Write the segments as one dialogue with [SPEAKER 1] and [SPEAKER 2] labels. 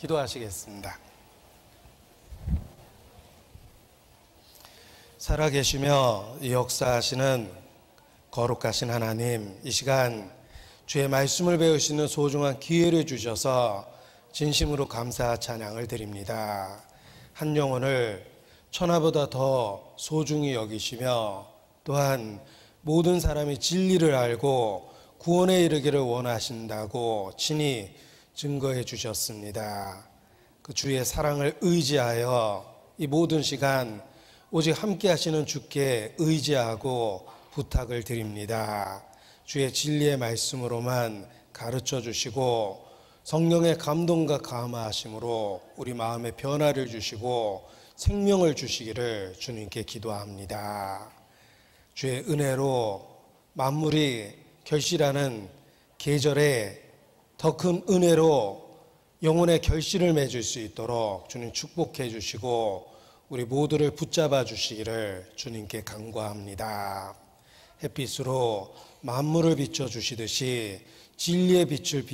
[SPEAKER 1] 기도하시겠습니다. 살아계시며 역사하시는 거룩하신 하나님, 이 시간 주의 말씀을 배울 수 있는 소중한 기회를 주셔서 진심으로 감사 찬양을 드립니다. 한 영혼을 천하보다 더 소중히 여기시며 또한 모든 사람이 진리를 알고 구원에 이르기를 원하신다고 친히 증거해 주셨습니다. 그 주의 사랑을 의지하여 이 모든 시간 오직 함께 하시는 주께 의지하고 부탁을 드립니다. 주의 진리의 말씀으로만 가르쳐 주시고 성령의 감동과 감화하심으로 우리 마음의 변화를 주시고 생명을 주시기를 주님께 기도합니다. 주의 은혜로 만물이 결실하는 계절에 더 큰 은혜로 영혼의 결실을 맺을 수 있도록 주님 축복해 주시고 우리 모두를 붙잡아 주시기를 주님께 간구합니다. 햇빛으로 만물을 비춰 주시듯이 진리의 빛을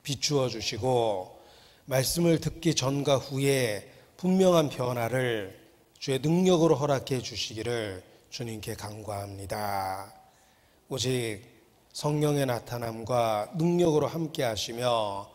[SPEAKER 1] 비추어 주시고 말씀을 듣기 전과 후에 분명한 변화를 주의 능력으로 허락해 주시기를 주님께 간구합니다. 오직 성령의 나타남과 능력으로 함께 하시며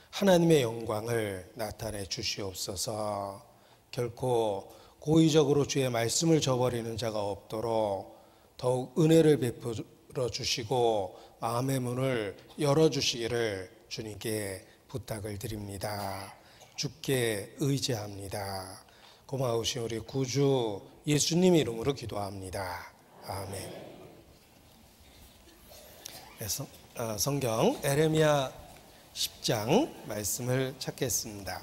[SPEAKER 1] 하나님의 영광을 나타내 주시옵소서. 결코 고의적으로 주의 말씀을 저버리는 자가 없도록 더욱 은혜를 베풀어 주시고 마음의 문을 열어주시기를 주님께 부탁을 드립니다. 주께 의지합니다. 고마우신 우리 구주 예수님 이름으로 기도합니다. 아멘. 성경 에레미야 10장 말씀을 찾겠습니다.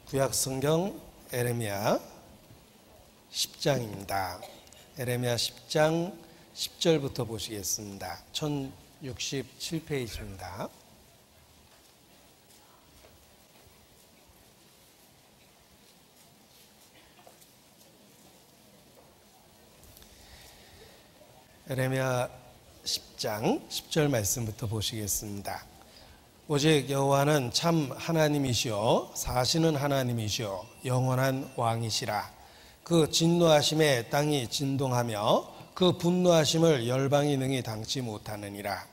[SPEAKER 1] 구약 성경 에레미야 10장입니다. 에레미야 10장 10절부터 보시겠습니다. 1067페이지입니다. 에레미야 10장 10절 말씀부터 보시겠습니다. 오직 여호와는 참 하나님이시요 사시는 하나님이시요 영원한 왕이시라. 그 진노하심에 땅이 진동하며 그 분노하심을 열방이 능히 당치 못하느니라.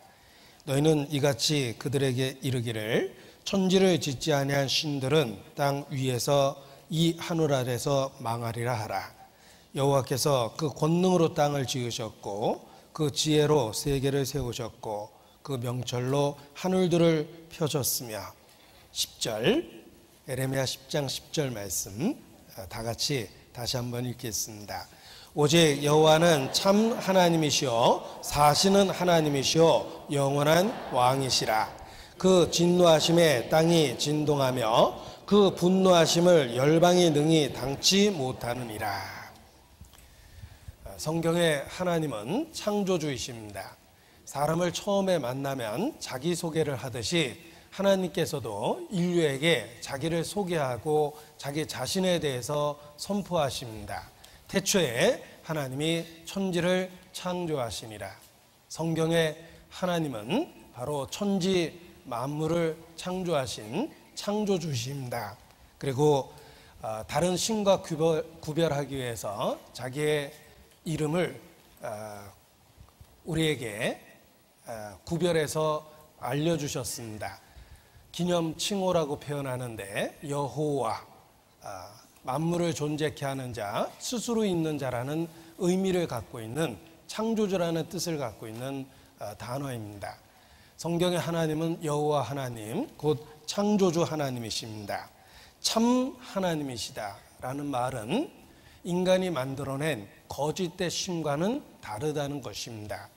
[SPEAKER 1] 너희는 이같이 그들에게 이르기를 천지를 짓지 아니한 신들은 땅 위에서 이 하늘 아래서 망하리라 하라. 여호와께서 그 권능으로 땅을 지으셨고 그 지혜로 세계를 세우셨고 그 명철로 하늘들을 펴셨으며. 10절 에레미야 10장 10절 말씀 다 같이 다시 한번 읽겠습니다. 오직 여호와는 참 하나님이시요 사시는 하나님이시요 영원한 왕이시라. 그 진노하심에 땅이 진동하며 그 분노하심을 열방이 능히 당치 못하느니라. 성경의 하나님은 창조주이십니다. 사람을 처음에 만나면 자기소개를 하듯이 하나님께서도 인류에게 자기를 소개하고 자기 자신에 대해서 선포하십니다. 태초에 하나님이 천지를 창조하시니라. 성경의 하나님은 바로 천지 만물을 창조하신 창조주십니다. 그리고 다른 신과 구별하기 위해서 자기의 이름을 우리에게 구별해서 알려주셨습니다. 기념 칭호라고 표현하는데 여호와, 만물을 존재케 하는 자, 스스로 있는 자라는 의미를 갖고 있는 창조주라는 뜻을 갖고 있는 단어입니다. 성경의 하나님은 여호와 하나님, 곧 창조주 하나님이십니다. 참 하나님이시다라는 말은 인간이 만들어낸 거짓된 신과는 다르다는 것입니다.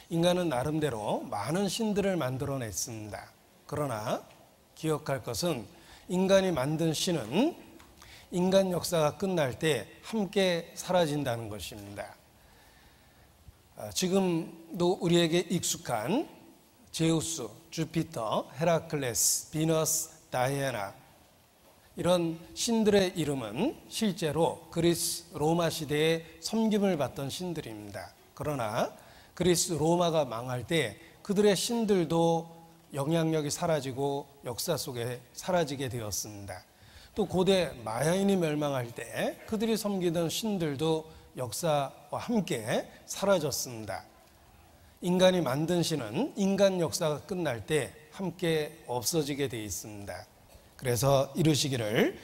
[SPEAKER 1] 인간은 나름대로 많은 신들을 만들어냈습니다. 그러나 기억할 것은 인간이 만든 신은 인간 역사가 끝날 때 함께 사라진다는 것입니다. 지금도 우리에게 익숙한 제우스, 주피터, 헤라클레스, 비너스, 다이애나 이런 신들의 이름은 실제로 그리스 로마 시대에 섬김을 받던 신들입니다. 그러나 그리스 로마가 망할 때 그들의 신들도 영향력이 사라지고 역사 속에 사라지게 되었습니다. 또 고대 마야인이 멸망할 때 그들이 섬기던 신들도 역사와 함께 사라졌습니다. 인간이 만든 신은 인간 역사가 끝날 때 함께 없어지게 되어 있습니다. 그래서 이르시기를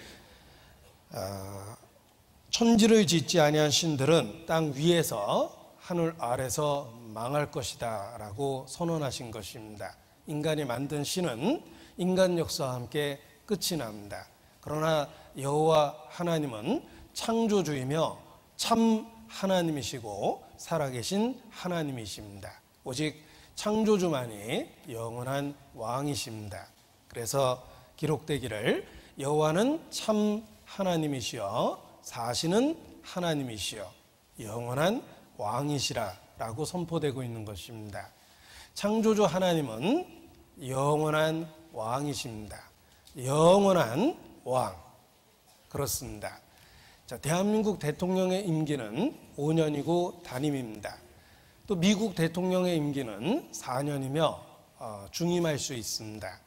[SPEAKER 1] 천지를 짓지 아니한 신들은 땅 위에서 하늘 아래서 망할 것이다 라고 선언하신 것입니다. 인간이 만든 신은 인간 역사와 함께 끝이 납니다. 그러나 여호와 하나님은 창조주이며 참 하나님이시고 살아계신 하나님이십니다. 오직 창조주만이 영원한 왕이십니다. 그래서 기록되기를 여호와는 참 하나님이시여 사시는 하나님이시여 영원한 왕이시라 라고 선포되고 있는 것입니다. 창조주 하나님은 영원한 왕이십니다. 영원한 왕. 그렇습니다. 자, 대한민국 대통령의 임기는 5년이고 단임입니다. 또 미국 대통령의 임기는 4년이며 중임할 수 있습니다.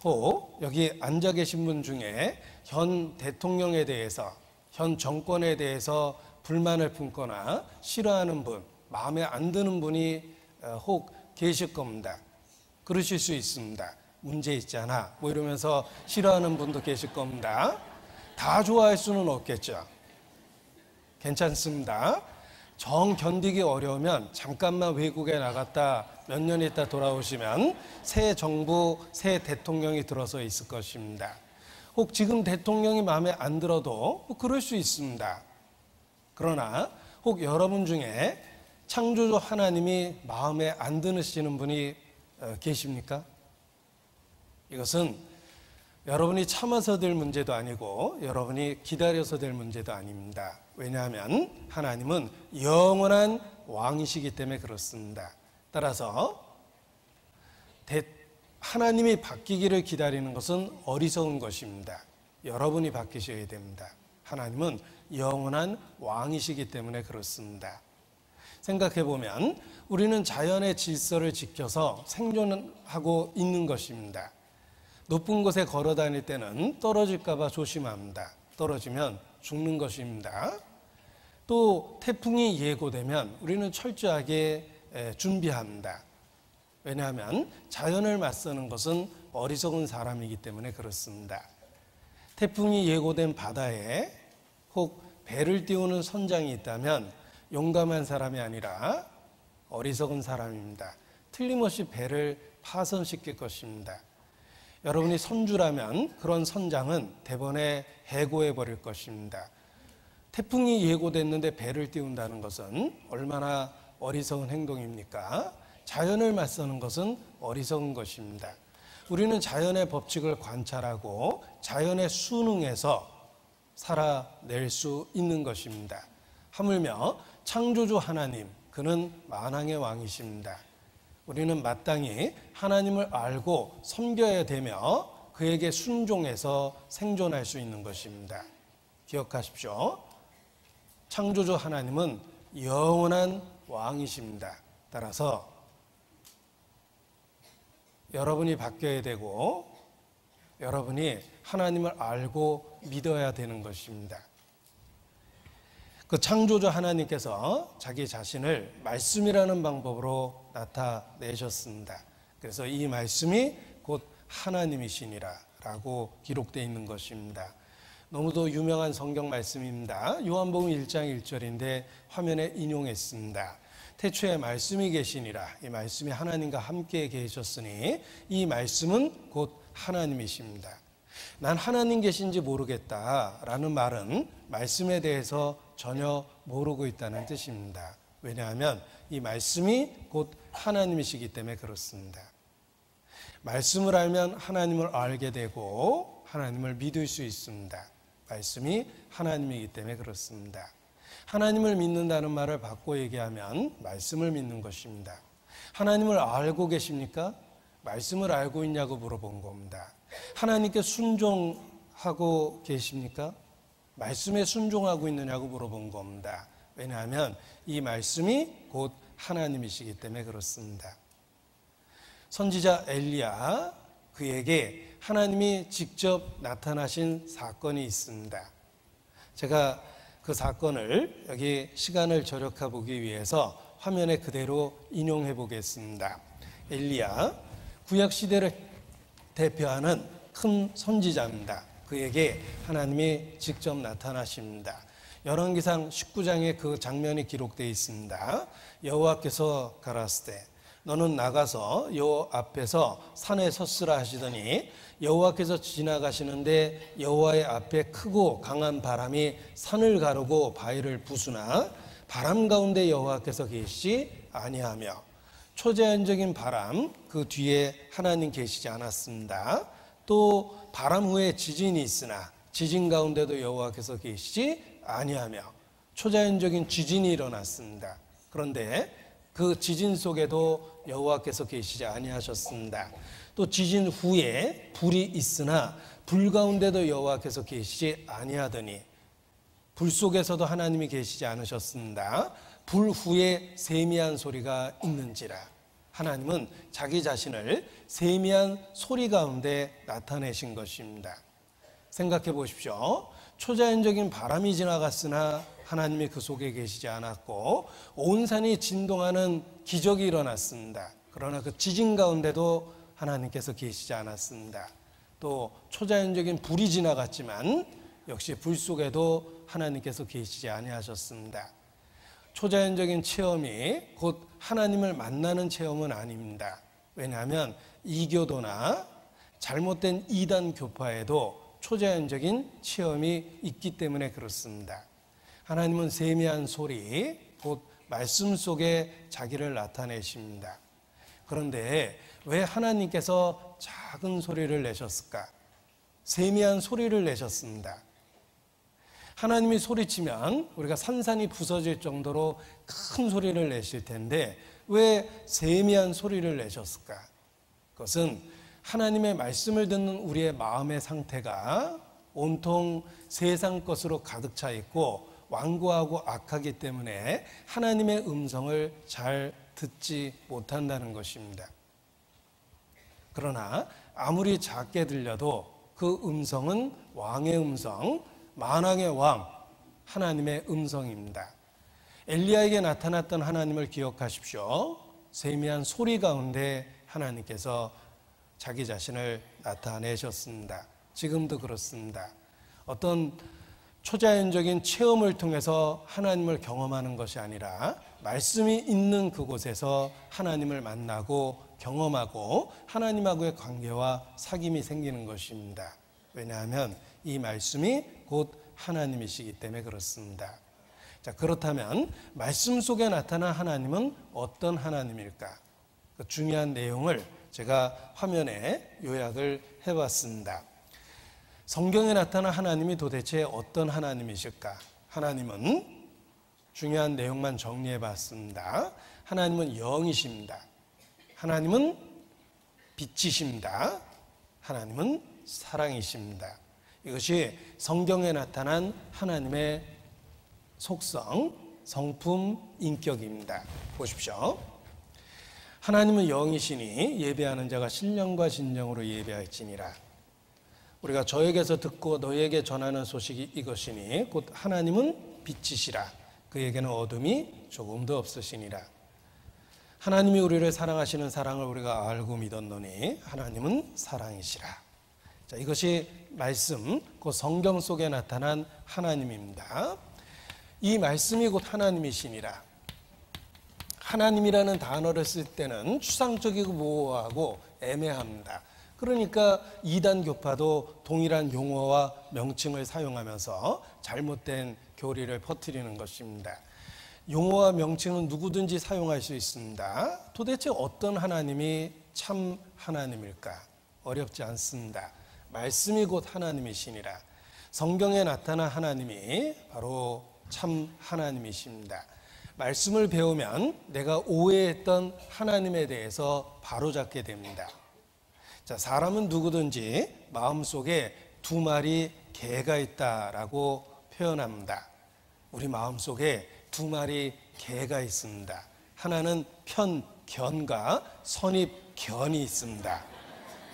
[SPEAKER 1] 혹 여기 앉아 계신 분 중에 현 대통령에 대해서, 현 정권에 대해서 불만을 품거나 싫어하는 분, 마음에 안 드는 분이 혹 계실 겁니다. 그러실 수 있습니다. 문제 있잖아 뭐 이러면서 싫어하는 분도 계실 겁니다. 다 좋아할 수는 없겠죠. 괜찮습니다. 정 견디기 어려우면 잠깐만 외국에 나갔다 몇 년 있다 돌아오시면 새 정부, 새 대통령이 들어서 있을 것입니다. 혹 지금 대통령이 마음에 안 들어도 뭐 그럴 수 있습니다. 그러나 혹 여러분 중에 창조주 하나님이 마음에 안 드시는 분이 계십니까? 이것은 여러분이 참아서 될 문제도 아니고 여러분이 기다려서 될 문제도 아닙니다. 왜냐하면 하나님은 영원한 왕이시기 때문에 그렇습니다. 따라서 하나님이 바뀌기를 기다리는 것은 어리석은 것입니다. 여러분이 바뀌셔야 됩니다. 하나님은 영원한 왕이시기 때문에 그렇습니다. 생각해보면 우리는 자연의 질서를 지켜서 생존하고 있는 것입니다. 높은 곳에 걸어 다닐 때는 떨어질까 봐 조심합니다. 떨어지면 죽는 것입니다. 또 태풍이 예고되면 우리는 철저하게 준비합니다. 왜냐하면 자연을 맞서는 것은 어리석은 사람이기 때문에 그렇습니다. 태풍이 예고된 바다에 혹 배를 띄우는 선장이 있다면 용감한 사람이 아니라 어리석은 사람입니다. 틀림없이 배를 파손시킬 것입니다. 여러분이 선주라면 그런 선장은 대번에 해고해 버릴 것입니다. 태풍이 예고됐는데 배를 띄운다는 것은 얼마나 어리석은 행동입니까? 자연을 맞서는 것은 어리석은 것입니다. 우리는 자연의 법칙을 관찰하고 자연에 순응해서 살아낼 수 있는 것입니다. 하물며 창조주 하나님, 그는 만왕의 왕이십니다. 우리는 마땅히 하나님을 알고 섬겨야 되며 그에게 순종해서 생존할 수 있는 것입니다. 기억하십시오. 창조주 하나님은 영원한 왕이십니다. 따라서 여러분이 바뀌어야 되고 여러분이 하나님을 알고 믿어야 되는 것입니다. 그 창조주 하나님께서 자기 자신을 말씀이라는 방법으로 나타내셨습니다. 그래서 이 말씀이 곧 하나님이시니라 라고 기록되어 있는 것입니다. 너무도 유명한 성경 말씀입니다. 요한복음 1장 1절인데 화면에 인용했습니다. 태초에 말씀이 계시니라. 이 말씀이 하나님과 함께 계셨으니 이 말씀은 곧 하나님이십니다. 난 하나님 계신지 모르겠다라는 말은 말씀에 대해서 전혀 모르고 있다는 뜻입니다. 왜냐하면 이 말씀이 곧 하나님이시기 때문에 그렇습니다. 말씀을 알면 하나님을 알게 되고 하나님을 믿을 수 있습니다. 말씀이 하나님이기 때문에 그렇습니다. 하나님을 믿는다는 말을 바꿔 얘기하면 말씀을 믿는 것입니다. 하나님을 알고 계십니까? 말씀을 알고 있냐고 물어본 겁니다. 하나님께 순종하고 계십니까? 말씀에 순종하고 있느냐고 물어본 겁니다. 왜냐하면 이 말씀이 곧 하나님이시기 때문에 그렇습니다. 선지자 엘리야, 그에게 하나님이 직접 나타나신 사건이 있습니다. 제가 그 사건을 여기 시간을 절약해 보기 위해서 화면에 그대로 인용해 보겠습니다. 엘리야, 구약 시대를 대표하는 큰 선지자입니다. 그에게 하나님이 직접 나타나십니다. 열왕기상 19장에 그 장면이 기록되어 있습니다. 여호와께서 가라사대 너는 나가서 여호와 앞에서 산에 섰으라 하시더니 여호와께서 지나가시는데 여호와의 앞에 크고 강한 바람이 산을 가르고 바위를 부수나 바람 가운데 여호와께서 계시지 아니하며 초자연적인 바람 그 뒤에 하나님 계시지 않았습니다. 또 바람 후에 지진이 있으나 지진 가운데도 여호와께서 계시지 아니하며 초자연적인 지진이 일어났습니다. 그런데 그 지진 속에도 여호와께서 계시지 아니하셨습니다. 또 지진 후에 불이 있으나 불 가운데도 여호와께서 계시지 아니하더니 불 속에서도 하나님이 계시지 않으셨습니다. 불 후에 세미한 소리가 있는지라. 하나님은 자기 자신을 세미한 소리 가운데 나타내신 것입니다. 생각해 보십시오. 초자연적인 바람이 지나갔으나 하나님이 그 속에 계시지 않았고 온 산이 진동하는 기적이 일어났습니다. 그러나 그 지진 가운데도 하나님께서 계시지 않았습니다. 또 초자연적인 불이 지나갔지만 역시 불 속에도 하나님께서 계시지 아니하셨습니다. 초자연적인 체험이 곧 하나님을 만나는 체험은 아닙니다. 왜냐하면 이교도나 잘못된 이단 교파에도 초자연적인 체험이 있기 때문에 그렇습니다. 하나님은 세미한 소리, 곧 말씀 속에 자기를 나타내십니다. 그런데 왜 하나님께서 작은 소리를 내셨을까? 세미한 소리를 내셨습니다. 하나님이 소리치면 우리가 산산이 부서질 정도로 큰 소리를 내실 텐데 왜 세미한 소리를 내셨을까? 그것은 하나님의 말씀을 듣는 우리의 마음의 상태가 온통 세상 것으로 가득 차 있고 완고하고 악하기 때문에 하나님의 음성을 잘 듣지 못한다는 것입니다. 그러나 아무리 작게 들려도 그 음성은 왕의 음성, 만왕의 왕, 하나님의 음성입니다. 엘리야에게 나타났던 하나님을 기억하십시오. 세미한 소리 가운데 하나님께서 자기 자신을 나타내셨습니다. 지금도 그렇습니다. 어떤 초자연적인 체험을 통해서 하나님을 경험하는 것이 아니라 말씀이 있는 그곳에서 하나님을 만나고 경험하고 하나님하고의 관계와 사귐이 생기는 것입니다. 왜냐하면 이 말씀이 곧 하나님이시기 때문에 그렇습니다. 자, 그렇다면 말씀 속에 나타난 하나님은 어떤 하나님일까? 그 중요한 내용을 제가 화면에 요약을 해봤습니다. 성경에 나타난 하나님이 도대체 어떤 하나님이실까? 하나님은 중요한 내용만 정리해 봤습니다. 하나님은 영이십니다. 하나님은 빛이십니다. 하나님은 사랑이십니다. 이것이 성경에 나타난 하나님의 속성, 성품, 인격입니다. 보십시오. 하나님은 영이시니 예배하는 자가 신령과 진정으로 예배할지니라. 우리가 저에게서 듣고 너에게 전하는 소식이 이것이니 곧 하나님은 빛이시라. 그에게는 어둠이 조금도 없으시니라. 하나님이 우리를 사랑하시는 사랑을 우리가 알고 믿었노니 하나님은 사랑이시라. 자, 이것이 말씀, 그 성경 속에 나타난 하나님입니다. 이 말씀이 곧 하나님이시니라. 하나님이라는 단어를 쓸 때는 추상적이고 모호하고 애매합니다. 그러니까 이단 교파도 동일한 용어와 명칭을 사용하면서 잘못된 교리를 퍼뜨리는 것입니다. 용어와 명칭은 누구든지 사용할 수 있습니다. 도대체 어떤 하나님이 참 하나님일까? 어렵지 않습니다. 말씀이 곧 하나님이시니라. 성경에 나타난 하나님이 바로 참 하나님이십니다. 말씀을 배우면 내가 오해했던 하나님에 대해서 바로잡게 됩니다. 자, 사람은 누구든지 마음속에 두 마리 개가 있다라고 표현합니다. 우리 마음속에 두 마리 개가 있습니다. 하나는 편견과 선입 견이 있습니다.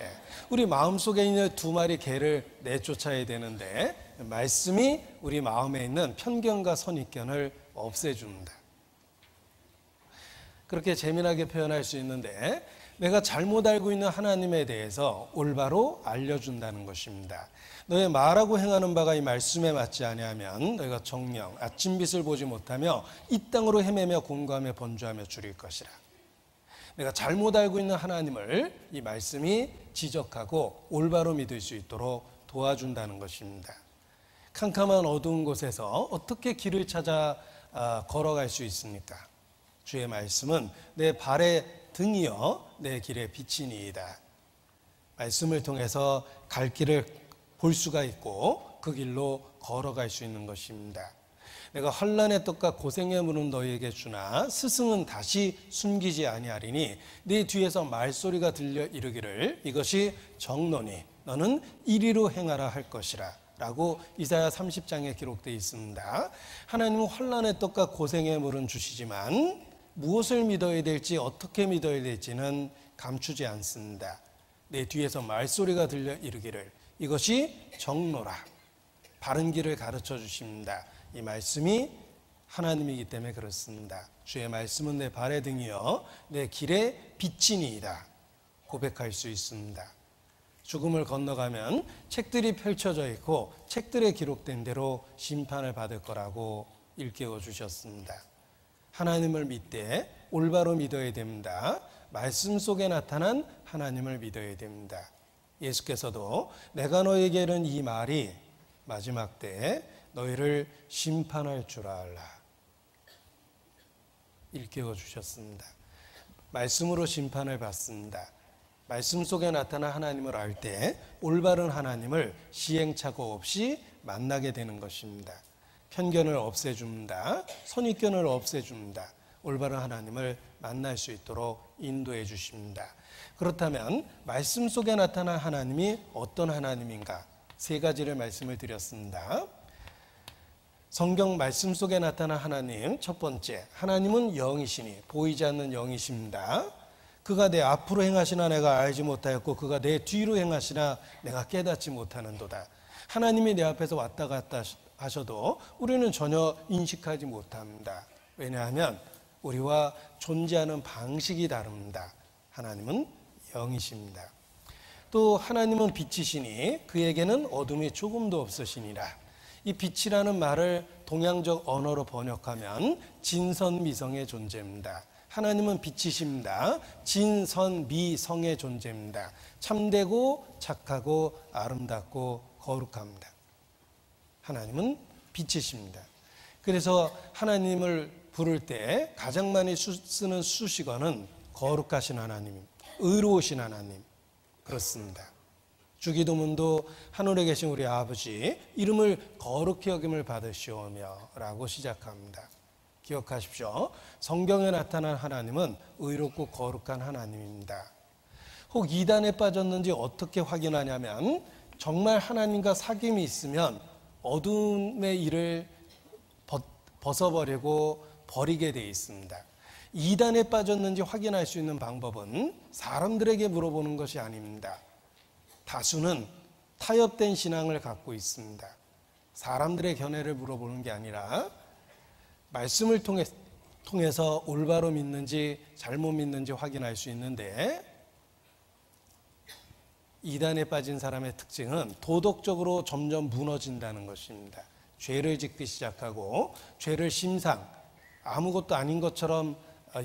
[SPEAKER 1] 예. 우리 마음속에 있는 두 마리 개를 내쫓아야 되는데 말씀이 우리 마음에 있는 편견과 선입견을 없애줍니다. 그렇게 재미나게 표현할 수 있는데 내가 잘못 알고 있는 하나님에 대해서 올바로 알려준다는 것입니다. 너의 말하고 행하는 바가 이 말씀에 맞지 아니하면 너희가 정령 아침빛을 보지 못하며 이 땅으로 헤매며 곤고하며 번주하며 줄일 것이라. 내가 잘못 알고 있는 하나님을 이 말씀이 지적하고 올바로 믿을 수 있도록 도와준다는 것입니다. 캄캄한 어두운 곳에서 어떻게 길을 찾아 걸어갈 수 있습니까? 주의 말씀은 내 발의 등이여 내 길의 빛이니이다. 말씀을 통해서 갈 길을 볼 수가 있고 그 길로 걸어갈 수 있는 것입니다. 내가 환난의 떡과 고생의 물은 너희에게 주나 스승은 다시 숨기지 아니하리니 네 뒤에서 말소리가 들려 이르기를 이것이 정노니 너는 이리로 행하라 할 것이라 라고 이사야 30장에 기록되어 있습니다. 하나님은 환난의 떡과 고생의 물은 주시지만 무엇을 믿어야 될지 어떻게 믿어야 될지는 감추지 않습니다. 내 뒤에서 말소리가 들려 이르기를 이것이 정노라, 바른 길을 가르쳐 주십니다. 이 말씀이 하나님이기 때문에 그렇습니다. 주의 말씀은 내 발의 등이요 내 길의 빛이니이다 고백할 수 있습니다. 죽음을 건너가면 책들이 펼쳐져 있고 책들에 기록된 대로 심판을 받을 거라고 일깨워 주셨습니다. 하나님을 믿되 올바로 믿어야 됩니다. 말씀 속에 나타난 하나님을 믿어야 됩니다. 예수께서도 내가 너에게 이른 이 말이 마지막 때에 너희를 심판할 줄 알라 일깨워 주셨습니다. 말씀으로 심판을 받습니다. 말씀 속에 나타난 하나님을 알 때 올바른 하나님을 시행착오 없이 만나게 되는 것입니다. 편견을 없애줍니다. 선입견을 없애줍니다. 올바른 하나님을 만날 수 있도록 인도해 주십니다. 그렇다면 말씀 속에 나타난 하나님이 어떤 하나님인가? 세 가지를 말씀을 드렸습니다. 성경 말씀 속에 나타난 하나님, 첫 번째, 하나님은 영이시니 보이지 않는 영이십니다. 그가 내 앞으로 행하시나 내가 알지 못하였고 그가 내 뒤로 행하시나 내가 깨닫지 못하는도다. 하나님이 내 앞에서 왔다 갔다 하셔도 우리는 전혀 인식하지 못합니다. 왜냐하면 우리와 존재하는 방식이 다릅니다. 하나님은 영이십니다. 또 하나님은 빛이시니 그에게는 어둠이 조금도 없으시니라. 이 빛이라는 말을 동양적 언어로 번역하면 진선미성의 존재입니다. 하나님은 빛이십니다. 진선미성의 존재입니다. 참되고 착하고 아름답고 거룩합니다. 하나님은 빛이십니다. 그래서 하나님을 부를 때 가장 많이 쓰는 수식어는 거룩하신 하나님, 의로우신 하나님 그렇습니다. 주기도문도 하늘에 계신 우리 아버지 이름을 거룩히 여김을 받으시오며 라고 시작합니다. 기억하십시오. 성경에 나타난 하나님은 의롭고 거룩한 하나님입니다. 혹 이단에 빠졌는지 어떻게 확인하냐면 정말 하나님과 사귐이 있으면 어둠의 일을 벗어버리고 버리게 되어 있습니다. 이단에 빠졌는지 확인할 수 있는 방법은 사람들에게 물어보는 것이 아닙니다. 다수는 타협된 신앙을 갖고 있습니다. 사람들의 견해를 물어보는 게 아니라 말씀을 통해서 올바로 믿는지 잘못 믿는지 확인할 수 있는데 이단에 빠진 사람의 특징은 도덕적으로 점점 무너진다는 것입니다. 죄를 짓기 시작하고 죄를 심상, 아무것도 아닌 것처럼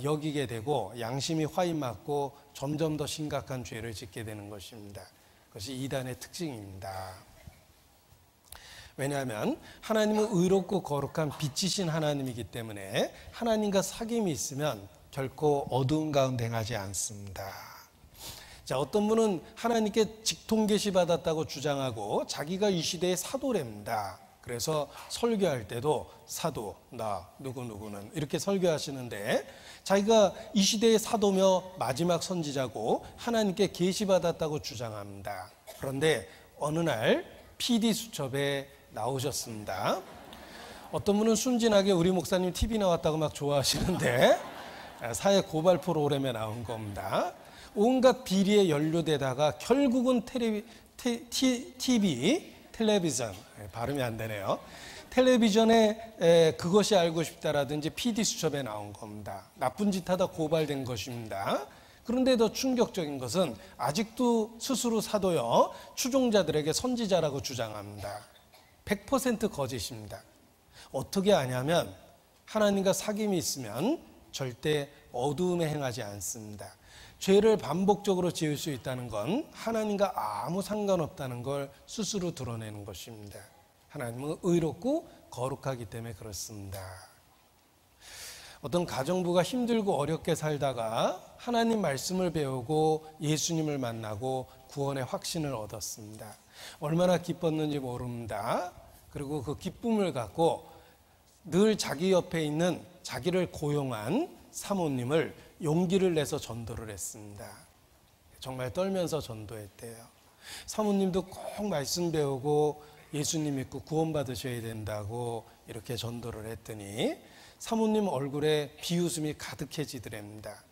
[SPEAKER 1] 여기게 되고 양심이 화인맞고 점점 더 심각한 죄를 짓게 되는 것입니다. 그것이 이단의 특징입니다. 왜냐하면 하나님은 의롭고 거룩한 빛이신 하나님이기 때문에 하나님과 사귐이 있으면 결코 어두운 가운데 행하지 않습니다. 자, 어떤 분은 하나님께 직통 계시 받았다고 주장하고 자기가 이 시대의 사도랍니다. 그래서 설교할 때도 사도, 나, 누구누구는 이렇게 설교하시는데 자기가 이 시대의 사도며 마지막 선지자고 하나님께 계시받았다고 주장합니다. 그런데 어느 날 PD수첩에 나오셨습니다. 어떤 분은 순진하게 우리 목사님 TV 나왔다고 막 좋아하시는데 사회 고발 프로그램에 나온 겁니다. 온갖 비리에 연루되다가 결국은 텔레비전, 발음이 안 되네요. 텔레비전에 그것이 알고 싶다라든지 PD수첩에 나온 겁니다. 나쁜 짓 하다 고발된 것입니다. 그런데 더 충격적인 것은 아직도 스스로 사도요, 추종자들에게 선지자라고 주장합니다. 100% 거짓입니다. 어떻게 아냐면 하나님과 사귐이 있으면 절대 어두움에 행하지 않습니다. 죄를 반복적으로 지을 수 있다는 건 하나님과 아무 상관없다는 걸 스스로 드러내는 것입니다. 하나님은 의롭고 거룩하기 때문에 그렇습니다. 어떤 가정부가 힘들고 어렵게 살다가 하나님 말씀을 배우고 예수님을 만나고 구원의 확신을 얻었습니다. 얼마나 기뻤는지 모릅니다. 그리고 그 기쁨을 갖고 늘 자기 옆에 있는 자기를 고용한 사모님을 용기를 내서 전도를 했습니다. 정말 떨면서 전도했대요. 사모님도 꼭 말씀 배우고 예수님 믿고 구원받으셔야 된다고 이렇게 전도를 했더니 사모님 얼굴에 비웃음이 가득해지더랍니다.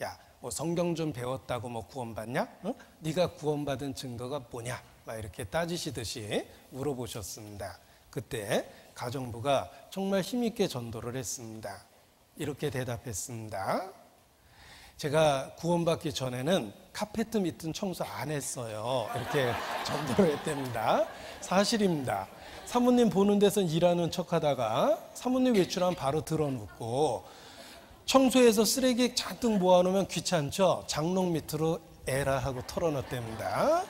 [SPEAKER 1] 야, 뭐 성경 좀 배웠다고 뭐 구원받냐? 응? 네가 구원받은 증거가 뭐냐? 막 이렇게 따지시듯이 물어보셨습니다. 그때 가정부가 정말 힘있게 전도를 했습니다. 이렇게 대답했습니다. 제가 구원받기 전에는 카페트 밑은 청소 안 했어요. 이렇게 전도를 했답니다. 사실입니다. 사모님 보는 데서 일하는 척하다가 사모님 외출하면 바로 들어눕고, 청소해서 쓰레기 잔뜩 모아놓으면 귀찮죠. 장롱 밑으로 에라 하고 털어넣답니다.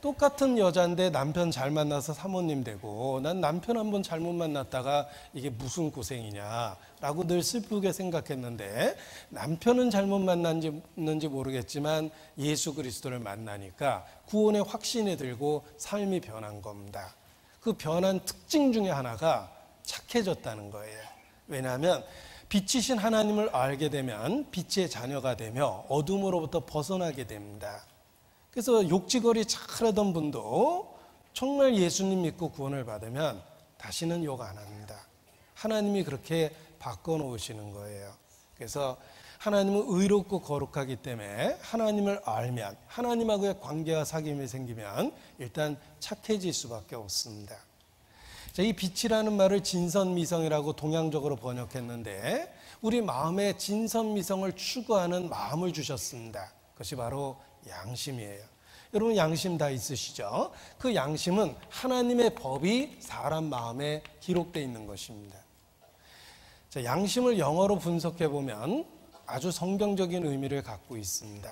[SPEAKER 1] 똑같은 여자인데 남편 잘 만나서 사모님 되고, 난 남편 한번 잘못 만났다가 이게 무슨 고생이냐 라고 늘 슬프게 생각했는데, 남편은 잘못 만났는지 모르겠지만 예수 그리스도를 만나니까 구원의 확신이 들고 삶이 변한 겁니다. 그 변한 특징 중에 하나가 착해졌다는 거예요. 왜냐하면 빛이신 하나님을 알게 되면 빛의 자녀가 되며 어둠으로부터 벗어나게 됩니다. 그래서 욕지거리 잘하던 분도 정말 예수님 믿고 구원을 받으면 다시는 욕 안 합니다. 하나님이 그렇게 바꿔놓으시는 거예요. 그래서 하나님은 의롭고 거룩하기 때문에 하나님을 알면, 하나님하고의 관계와 사귐이 생기면 일단 착해질 수밖에 없습니다. 자, 이 빛이라는 말을 진선미성이라고 동양적으로 번역했는데 우리 마음에 진선미성을 추구하는 마음을 주셨습니다. 그것이 바로 양심이에요. 여러분 양심 다 있으시죠? 그 양심은 하나님의 법이 사람 마음에 기록되어 있는 것입니다. 자, 양심을 영어로 분석해 보면 아주 성경적인 의미를 갖고 있습니다.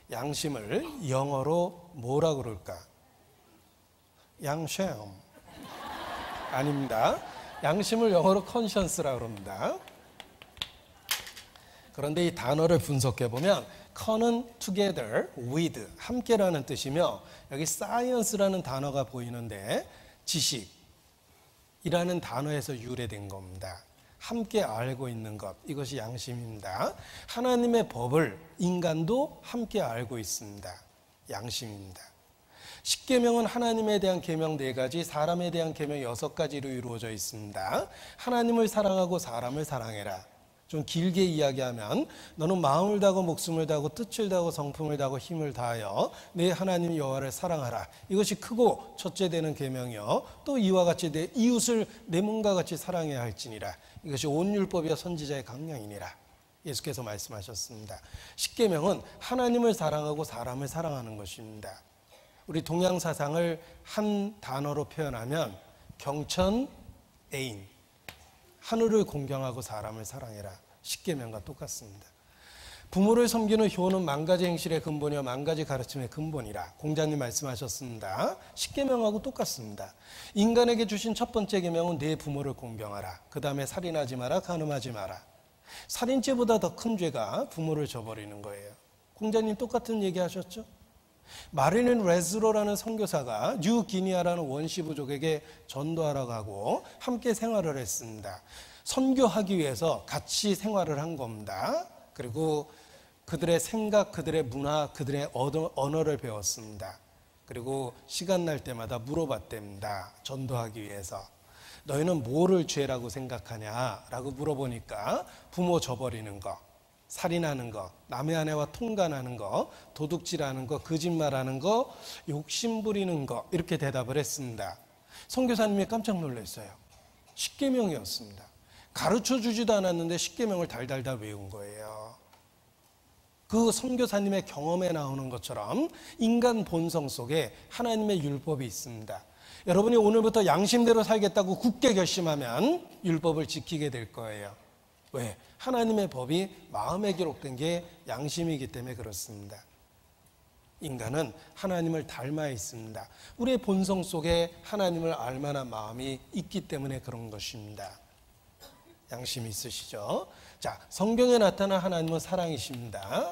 [SPEAKER 1] 양심을 영어로 뭐라 그럴까? 양심 아닙니다. 양심을 영어로 conscience라고 합니다. 그런데 이 단어를 분석해 보면 con은 together with, 함께라는 뜻이며, 여기 science라는 단어가 보이는데 지식이라는 단어에서 유래된 겁니다. 함께 알고 있는 것, 이것이 양심입니다. 하나님의 법을 인간도 함께 알고 있습니다. 양심입니다. 십계명은 하나님에 대한 계명 4가지, 사람에 대한 계명 6가지로 이루어져 있습니다. 하나님을 사랑하고 사람을 사랑해라. 좀 길게 이야기하면 너는 마음을 다하고 목숨을 다하고 뜻을 다하고 성품을 다하고 힘을 다하여 내 하나님 여호와를 사랑하라. 이것이 크고 첫째 되는 계명이요, 또 이와 같이 내 이웃을 내 몸과 같이 사랑해야 할지니라. 이것이 온 율법이여 선지자의 강령이니라. 예수께서 말씀하셨습니다. 십계명은 하나님을 사랑하고 사람을 사랑하는 것입니다. 우리 동양 사상을 한 단어로 표현하면 경천애인, 하늘을 공경하고 사람을 사랑해라. 십계명과 똑같습니다. 부모를 섬기는 효는 만 가지 행실의 근본이요 만 가지 가르침의 근본이라. 공자님 말씀하셨습니다. 십계명하고 똑같습니다. 인간에게 주신 첫 번째 계명은 내 부모를 공경하라. 그 다음에 살인하지 마라, 간음하지 마라. 살인죄보다 더 큰 죄가 부모를 저버리는 거예요. 공자님 똑같은 얘기 하셨죠? 마릴린 레즈로라는 선교사가 뉴기니아라는 원시 부족에게 전도하러 가고 함께 생활을 했습니다. 선교하기 위해서 같이 생활을 한 겁니다. 그리고 그들의 생각, 그들의 문화, 그들의 언어를 배웠습니다. 그리고 시간 날 때마다 물어봤답니다. 전도하기 위해서. 너희는 뭐를 죄라고 생각하냐? 라고 물어보니까 부모 저버리는 거, 살인하는 거, 남의 아내와 통간하는 거, 도둑질하는 거, 거짓말하는 거, 욕심 부리는 거, 이렇게 대답을 했습니다. 선교사님이 깜짝 놀랐어요. 십계명이었습니다. 가르쳐 주지도 않았는데 십계명을 달달달 외운 거예요. 그 선교사님의 경험에 나오는 것처럼 인간 본성 속에 하나님의 율법이 있습니다. 여러분이 오늘부터 양심대로 살겠다고 굳게 결심하면 율법을 지키게 될 거예요. 왜? 하나님의 법이 마음에 기록된 게 양심이기 때문에 그렇습니다. 인간은 하나님을 닮아 있습니다. 우리의 본성 속에 하나님을 알 만한 마음이 있기 때문에 그런 것입니다. 양심이 있으시죠? 자, 성경에 나타난 하나님은 사랑이십니다.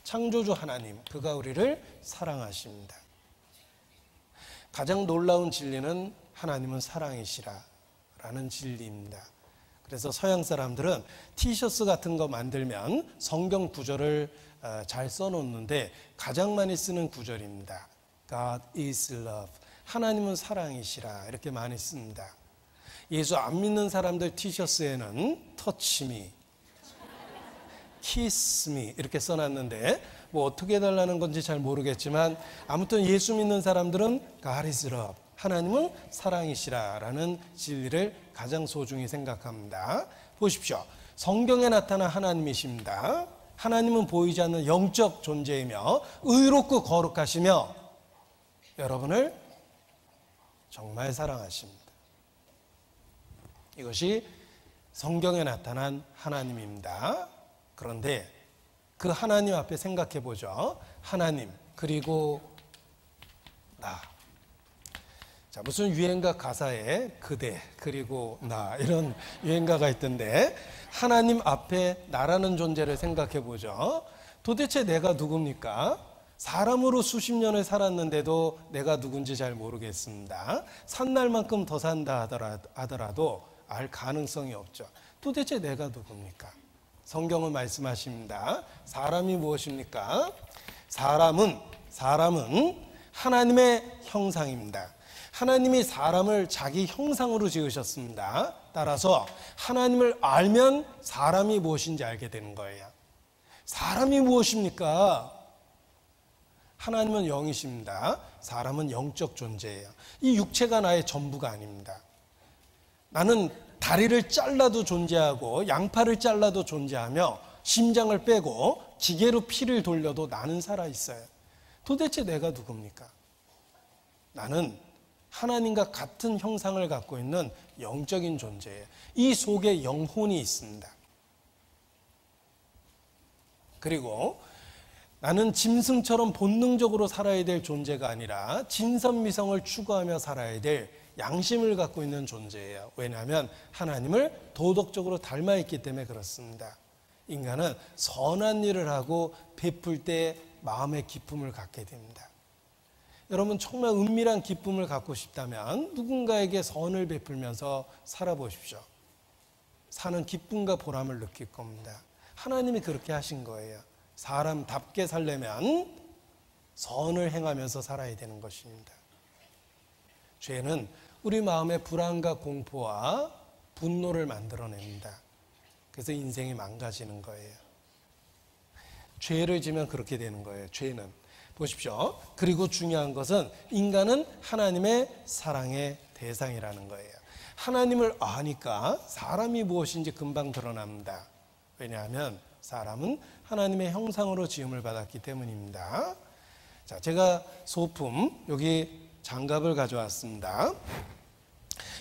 [SPEAKER 1] 창조주 하나님, 그가 우리를 사랑하십니다. 가장 놀라운 진리는 하나님은 사랑이시라 라는 진리입니다. 그래서 서양 사람들은 티셔츠 같은 거 만들면 성경 구절을 잘 써놓는데 가장 많이 쓰는 구절입니다. God is love. 하나님은 사랑이시라 이렇게 많이 씁니다. 예수 안 믿는 사람들 티셔츠에는 touch me, kiss me 이렇게 써놨는데 뭐 어떻게 해달라는 건지 잘 모르겠지만 아무튼 예수 믿는 사람들은 God is love. 하나님은 사랑이시라 라는 진리를 가장 소중히 생각합니다. 보십시오. 성경에 나타난 하나님이십니다. 하나님은 보이지 않는 영적 존재이며 의롭고 거룩하시며 여러분을 정말 사랑하십니다. 이것이 성경에 나타난 하나님입니다. 그런데 그 하나님 앞에 생각해 보죠. 하나님 그리고 나. 자, 무슨 유행가 가사에 그대 그리고 나 이런 유행가가 있던데 하나님 앞에 나라는 존재를 생각해 보죠. 도대체 내가 누굽니까? 사람으로 수십 년을 살았는데도 내가 누군지 잘 모르겠습니다. 산 날만큼 더 산다 하더라도 알 가능성이 없죠. 도대체 내가 누굽니까? 성경은 말씀하십니다. 사람이 무엇입니까? 사람은 하나님의 형상입니다. 하나님이 사람을 자기 형상으로 지으셨습니다. 따라서 하나님을 알면 사람이 무엇인지 알게 되는 거예요. 사람이 무엇입니까? 하나님은 영이십니다. 사람은 영적 존재예요. 이 육체가 나의 전부가 아닙니다. 나는 다리를 잘라도 존재하고 양팔을 잘라도 존재하며 심장을 빼고 기계로 피를 돌려도 나는 살아있어요. 도대체 내가 누굽니까? 나는 하나님과 같은 형상을 갖고 있는 영적인 존재예요. 이 속에 영혼이 있습니다. 그리고 나는 짐승처럼 본능적으로 살아야 될 존재가 아니라 진선미성을 추구하며 살아야 될 양심을 갖고 있는 존재예요. 왜냐하면 하나님을 도덕적으로 닮아 있기 때문에 그렇습니다. 인간은 선한 일을 하고 베풀 때 마음의 기쁨을 갖게 됩니다. 여러분 정말 은밀한 기쁨을 갖고 싶다면 누군가에게 선을 베풀면서 살아보십시오. 사는 기쁨과 보람을 느낄 겁니다. 하나님이 그렇게 하신 거예요. 사람답게 살려면 선을 행하면서 살아야 되는 것입니다. 죄는 우리 마음의 불안과 공포와 분노를 만들어냅니다. 그래서 인생이 망가지는 거예요. 죄를 지면 그렇게 되는 거예요. 죄는. 보십시오. 그리고 중요한 것은 인간은 하나님의 사랑의 대상이라는 거예요. 하나님을 아니까 사람이 무엇인지 금방 드러납니다. 왜냐하면 사람은 하나님의 형상으로 지음을 받았기 때문입니다. 자, 제가 소품 여기 장갑을 가져왔습니다.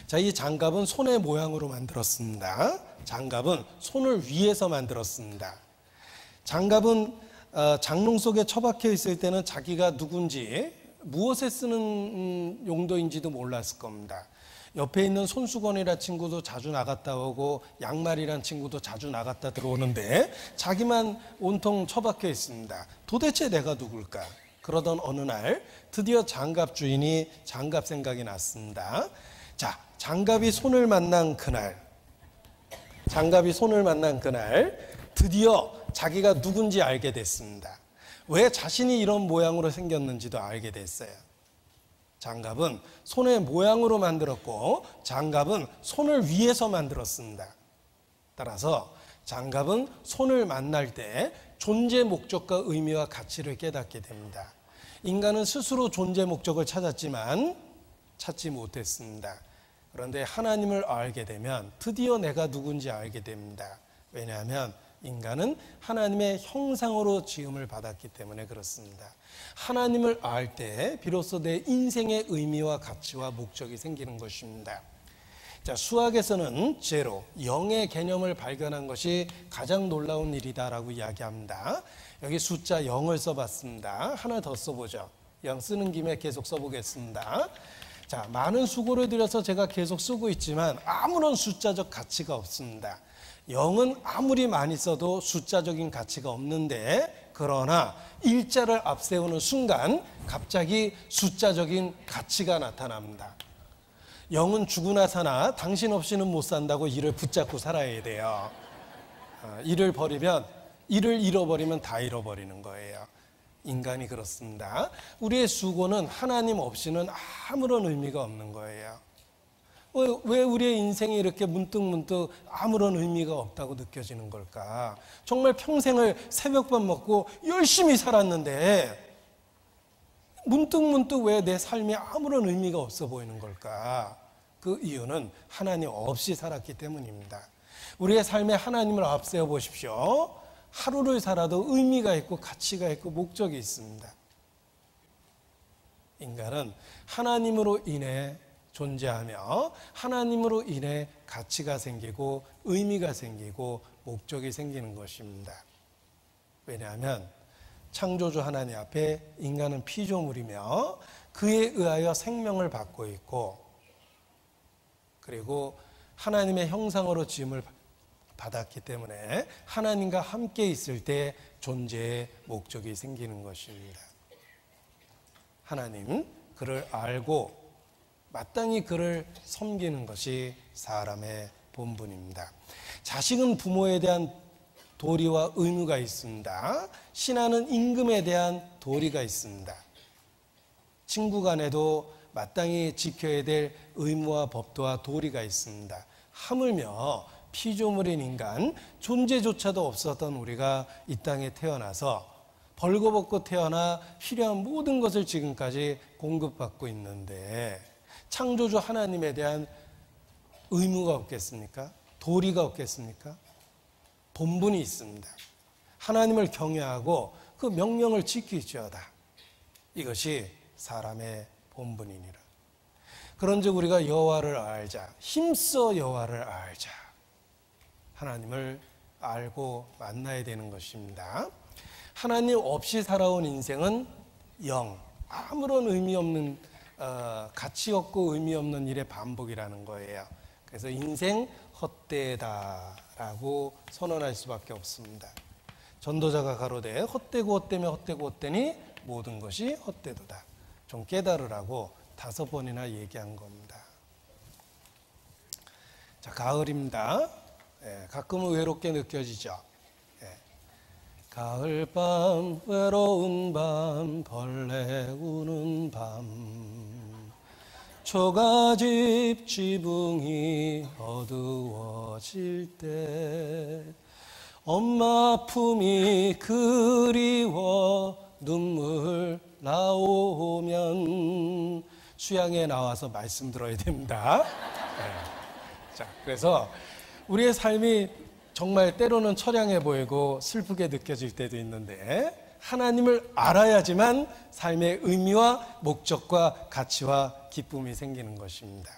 [SPEAKER 1] 자, 이 장갑은 손의 모양으로 만들었습니다. 장갑은 손을 위에서 만들었습니다. 장갑은 장롱 속에 처박혀 있을 때는 자기가 누군지 무엇에 쓰는 용도인지도 몰랐을 겁니다. 옆에 있는 손수건이라는 친구도 자주 나갔다 오고 양말이라는 친구도 자주 나갔다 들어오는데 자기만 온통 처박혀 있습니다. 도대체 내가 누굴까? 그러던 어느 날 드디어 장갑 주인이 장갑 생각이 났습니다. 자, 장갑이 손을 만난 그날 드디어 자기가 누군지 알게 됐습니다. 왜 자신이 이런 모양으로 생겼는지도 알게 됐어요. 장갑은 손의 모양으로 만들었고 장갑은 손을 위에서 만들었습니다. 따라서 장갑은 손을 만날 때 존재 목적과 의미와 가치를 깨닫게 됩니다. 인간은 스스로 존재 목적을 찾았지만 찾지 못했습니다. 그런데 하나님을 알게 되면 드디어 내가 누군지 알게 됩니다. 왜냐하면 인간은 하나님의 형상으로 지음을 받았기 때문에 그렇습니다. 하나님을 알 때 비로소 내 인생의 의미와 가치와 목적이 생기는 것입니다. 자, 수학에서는 제로, 0의 개념을 발견한 것이 가장 놀라운 일이다라고 이야기합니다. 여기 숫자 0을 써봤습니다. 하나 더 써보죠. 0 쓰는 김에 계속 써보겠습니다. 자, 많은 수고를 들여서 제가 계속 쓰고 있지만 아무런 숫자적 가치가 없습니다. 0은 아무리 많이 써도 숫자적인 가치가 없는데, 그러나 일자를 앞세우는 순간 갑자기 숫자적인 가치가 나타납니다. 0은 죽으나 사나 당신 없이는 못 산다고 이를 붙잡고 살아야 돼요. 이를 잃어버리면 다 잃어버리는 거예요. 인간이 그렇습니다. 우리의 수고는 하나님 없이는 아무런 의미가 없는 거예요. 왜 우리의 인생이 이렇게 문득문득 아무런 의미가 없다고 느껴지는 걸까? 정말 평생을 새벽밥 먹고 열심히 살았는데 문득문득 왜 내 삶이 아무런 의미가 없어 보이는 걸까? 그 이유는 하나님 없이 살았기 때문입니다. 우리의 삶에 하나님을 앞세워 보십시오. 하루를 살아도 의미가 있고 가치가 있고 목적이 있습니다. 인간은 하나님으로 인해 존재하며 하나님으로 인해 가치가 생기고 의미가 생기고 목적이 생기는 것입니다. 왜냐하면 창조주 하나님 앞에 인간은 피조물이며 그에 의하여 생명을 받고 있고, 그리고 하나님의 형상으로 지음을 받았기 때문에 하나님과 함께 있을 때 존재의 목적이 생기는 것입니다. 하나님, 그를 알고 마땅히 그를 섬기는 것이 사람의 본분입니다. 자식은 부모에 대한 도리와 의무가 있습니다. 신하는 임금에 대한 도리가 있습니다. 친구 간에도 마땅히 지켜야 될 의무와 법도와 도리가 있습니다. 하물며 피조물인 인간, 존재조차도 없었던 우리가 이 땅에 태어나서 벌거벗고 태어나 필요한 모든 것을 지금까지 공급받고 있는데 창조주 하나님에 대한 의무가 없겠습니까? 도리가 없겠습니까? 본분이 있습니다. 하나님을 경외하고 그 명령을 지키지어다. 이것이 사람의 본분이니라. 그런즉 우리가 여호와를 알자, 힘써 여호와를 알자. 하나님을 알고 만나야 되는 것입니다. 하나님 없이 살아온 인생은 아무런 의미 없는 가치 없고 의미 없는 일의 반복이라는 거예요. 그래서 인생 헛되다라고 선언할 수밖에 없습니다. 전도자가 가로되 헛되고 헛되며 헛되고 헛되니 모든 것이 헛되도다. 좀 깨달으라고 5번이나 얘기한 겁니다. 자, 가을입니다. 가끔은 외롭게 느껴지죠. 가을밤 외로운 밤 벌레 우는 밤 초가집 지붕이 어두워질 때 엄마 품이 그리워 눈물 나오면 수양에 나와서 말씀 들어야 됩니다. 자, 그래서 우리의 삶이 정말 때로는 처량해 보이고 슬프게 느껴질 때도 있는데 하나님을 알아야지만 삶의 의미와 목적과 가치와 기쁨이 생기는 것입니다.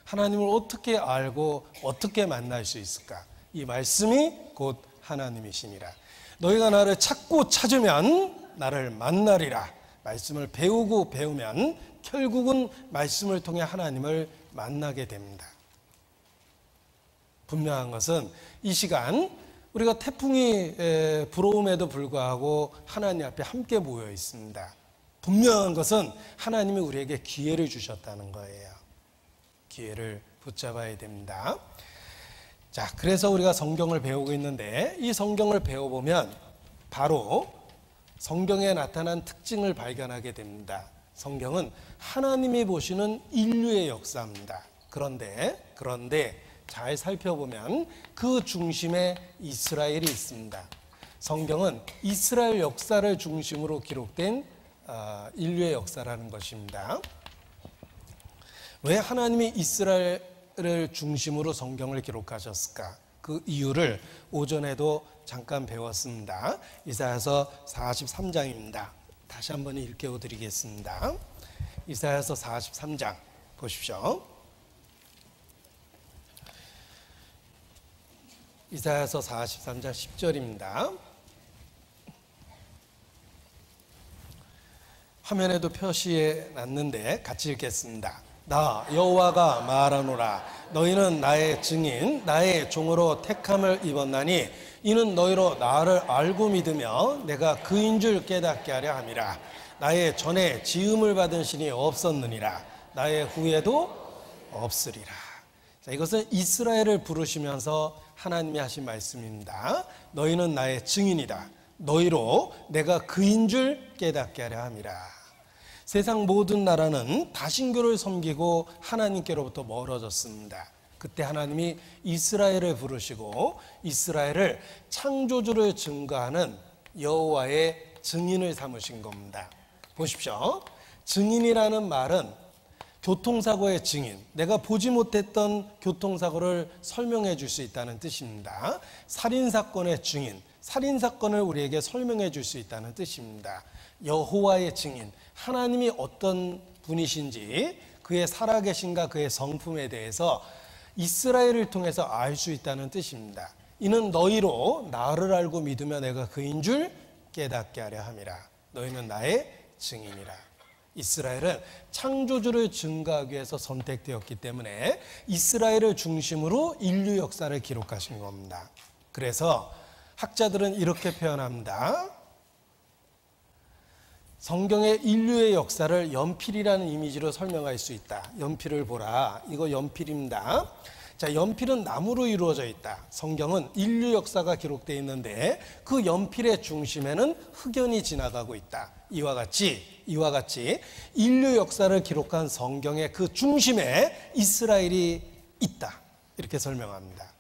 [SPEAKER 1] 하나님을 어떻게 알고 어떻게 만날 수 있을까? 이 말씀이 곧 하나님이시니라. 너희가 나를 찾고 찾으면 나를 만나리라. 말씀을 배우고 배우면 결국은 말씀을 통해 하나님을 만나게 됩니다. 분명한 것은 이 시간 우리가 태풍이 불어옴에도 불구하고 하나님 앞에 함께 모여 있습니다. 분명한 것은 하나님이 우리에게 기회를 주셨다는 거예요. 기회를 붙잡아야 됩니다. 자, 그래서 우리가 성경을 배우고 있는데 이 성경을 배워보면 바로 성경에 나타난 특징을 발견하게 됩니다. 성경은 하나님이 보시는 인류의 역사입니다. 그런데 잘 살펴보면 그 중심에 이스라엘이 있습니다. 성경은 이스라엘 역사를 중심으로 기록된 인류의 역사라는 것입니다. 왜 하나님이 이스라엘을 중심으로 성경을 기록하셨을까? 그 이유를 오전에도 잠깐 배웠습니다. 이사야서 43장입니다. 다시 한번 읽어드리겠습니다. 이사야서 43장 보십시오. 이사야서 43장 10절입니다. 화면에도 표시해 놨는데 같이 읽겠습니다. 나 여호와가 말하노라. 너희는 나의 증인 나의 종으로 택함을 입었나니 이는 너희로 나를 알고 믿으며 내가 그인 줄 깨닫게 하려 함이라. 나의 전에 지음을 받은 신이 없었느니라. 나의 후에도 없으리라. 자, 이것은 이스라엘을 부르시면서 하나님이 하신 말씀입니다. 너희는 나의 증인이다. 너희로 내가 그인 줄 깨닫게 하려 함이라. 세상 모든 나라는 다신교를 섬기고 하나님께로부터 멀어졌습니다. 그때 하나님이 이스라엘을 부르시고 이스라엘을 창조주를 증거하는 여호와의 증인을 삼으신 겁니다. 보십시오. 증인이라는 말은 교통사고의 증인, 내가 보지 못했던 교통사고를 설명해 줄 수 있다는 뜻입니다. 살인사건의 증인, 살인사건을 우리에게 설명해 줄 수 있다는 뜻입니다. 여호와의 증인, 하나님이 어떤 분이신지 그의 살아계신가 그의 성품에 대해서 이스라엘을 통해서 알 수 있다는 뜻입니다. 이는 너희로 나를 알고 믿으며 내가 그인 줄 깨닫게 하려 함이라. 너희는 나의 증인이라. 이스라엘은 창조주를 증거하기 위해서 선택되었기 때문에 이스라엘을 중심으로 인류 역사를 기록하신 겁니다. 그래서 학자들은 이렇게 표현합니다. 성경의 인류의 역사를 연필이라는 이미지로 설명할 수 있다. 연필을 보라. 이거 연필입니다. 자, 연필은 나무로 이루어져 있다. 성경은 인류 역사가 기록되어 있는데 그 연필의 중심에는 흑연이 지나가고 있다. 이와 같이 인류 역사를 기록한 성경의 그 중심에 이스라엘이 있다. 이렇게 설명합니다.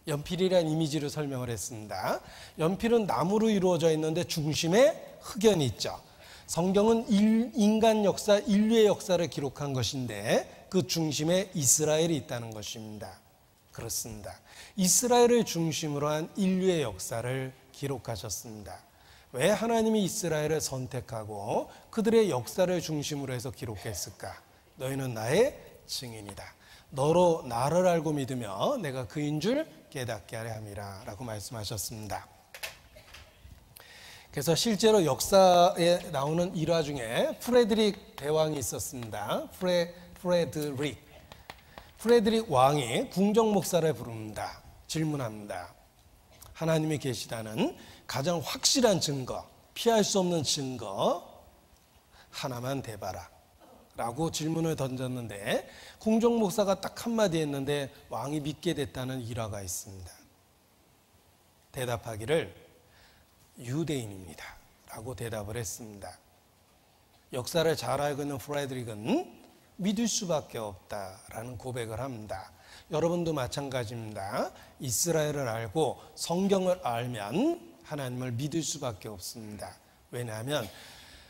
[SPEAKER 1] 연필이라는 이미지로 설명을 했습니다. 연필은 나무로 이루어져 있는데 중심에 흑연이 있죠. 성경은 인간 역사, 인류의 역사를 기록한 것인데 그 중심에 이스라엘이 있다는 것입니다. 그렇습니다. 이스라엘을 중심으로 한 인류의 역사를 기록하셨습니다. 왜 하나님이 이스라엘을 선택하고 그들의 역사를 중심으로 해서 기록했을까? 너희는 나의 증인이다. 너로 나를 알고 믿으며 내가 그인 줄 깨닫게 하려 함이라 라고 말씀하셨습니다. 그래서 실제로 역사에 나오는 일화 중에 프레드릭 대왕이 있었습니다. 프레드릭 왕이 궁정 목사를 부릅니다. 질문합니다. 하나님이 계시다는 가장 확실한 증거, 피할 수 없는 증거 하나만 대봐라 라고 질문을 던졌는데 궁정 목사가 딱 한마디 했는데 왕이 믿게 됐다는 일화가 있습니다. 대답하기를 유대인입니다 라고 대답을 했습니다. 역사를 잘 알고 있는 프레드릭은 믿을 수밖에 없다라는 고백을 합니다. 여러분도 마찬가지입니다. 이스라엘을 알고 성경을 알면 하나님을 믿을 수밖에 없습니다. 왜냐하면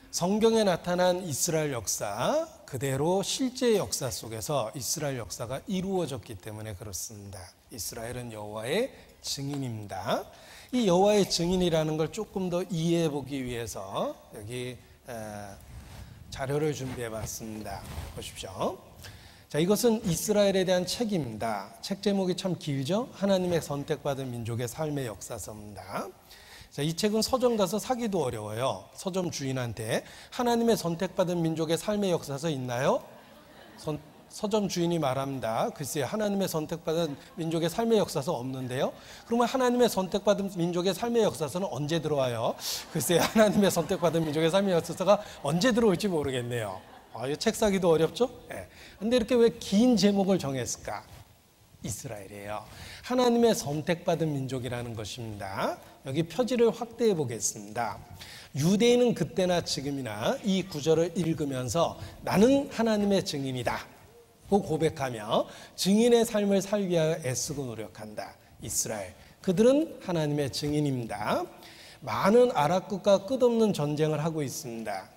[SPEAKER 1] 성경에 나타난 이스라엘 역사 그대로 실제 역사 속에서 이스라엘 역사가 이루어졌기 때문에 그렇습니다. 이스라엘은 여호와의 증인입니다. 이 여호와의 증인이라는 걸 조금 더 이해해 보기 위해서 여기 자료를 준비해 봤습니다. 보십시오. 자, 이것은 이스라엘에 대한 책입니다. 책 제목이 참 길죠? 하나님의 선택받은 민족의 삶의 역사서입니다. 자, 이 책은 서점 가서 사기도 어려워요. 서점 주인한테 하나님의 선택받은 민족의 삶의 역사서 있나요? 서점 주인이 말합니다. 글쎄 하나님의 선택받은 민족의 삶의 역사서 없는데요. 그러면 하나님의 선택받은 민족의 삶의 역사서는 언제 들어와요? 글쎄 하나님의 선택받은 민족의 삶의 역사서가 언제 들어올지 모르겠네요. 이 책 사기도 어렵죠? 네. 근데 이렇게 왜 긴 제목을 정했을까? 이스라엘이에요. 하나님의 선택받은 민족이라는 것입니다. 여기 표지를 확대해 보겠습니다. 유대인은 그때나 지금이나 이 구절을 읽으면서 나는 하나님의 증인이다 고백하며 증인의 삶을 살기 위하여 애쓰고 노력한다. 이스라엘. 그들은 하나님의 증인입니다. 많은 아랍 국가 끝없는 전쟁을 하고 있습니다.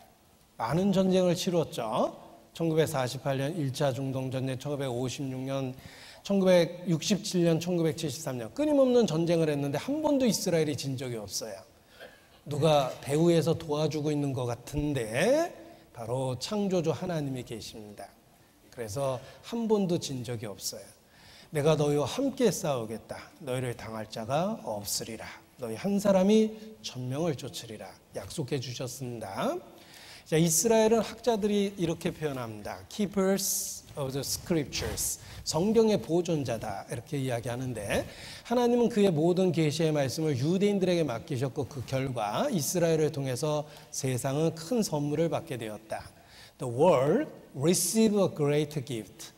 [SPEAKER 1] 많은 전쟁을 치렀죠. 1948년 1차 중동전쟁, 1956년, 1967년, 1973년 끊임없는 전쟁을 했는데 한 번도 이스라엘이 진 적이 없어요. 누가 배후에서 도와주고 있는 것 같은데 바로 창조주 하나님이 계십니다. 그래서 한 번도 진 적이 없어요. 내가 너희와 함께 싸우겠다. 너희를 당할 자가 없으리라. 너희 한 사람이 천명을 쫓으리라. 약속해 주셨습니다. 자, 이스라엘은 학자들이 이렇게 표현합니다. Keepers of the Scriptures. 성경의 보존자다. 이렇게 이야기하는데 하나님은 그의 모든 계시의 말씀을 유대인들에게 맡기셨고 그 결과 이스라엘을 통해서 세상은 큰 선물을 받게 되었다. The world received a great gift.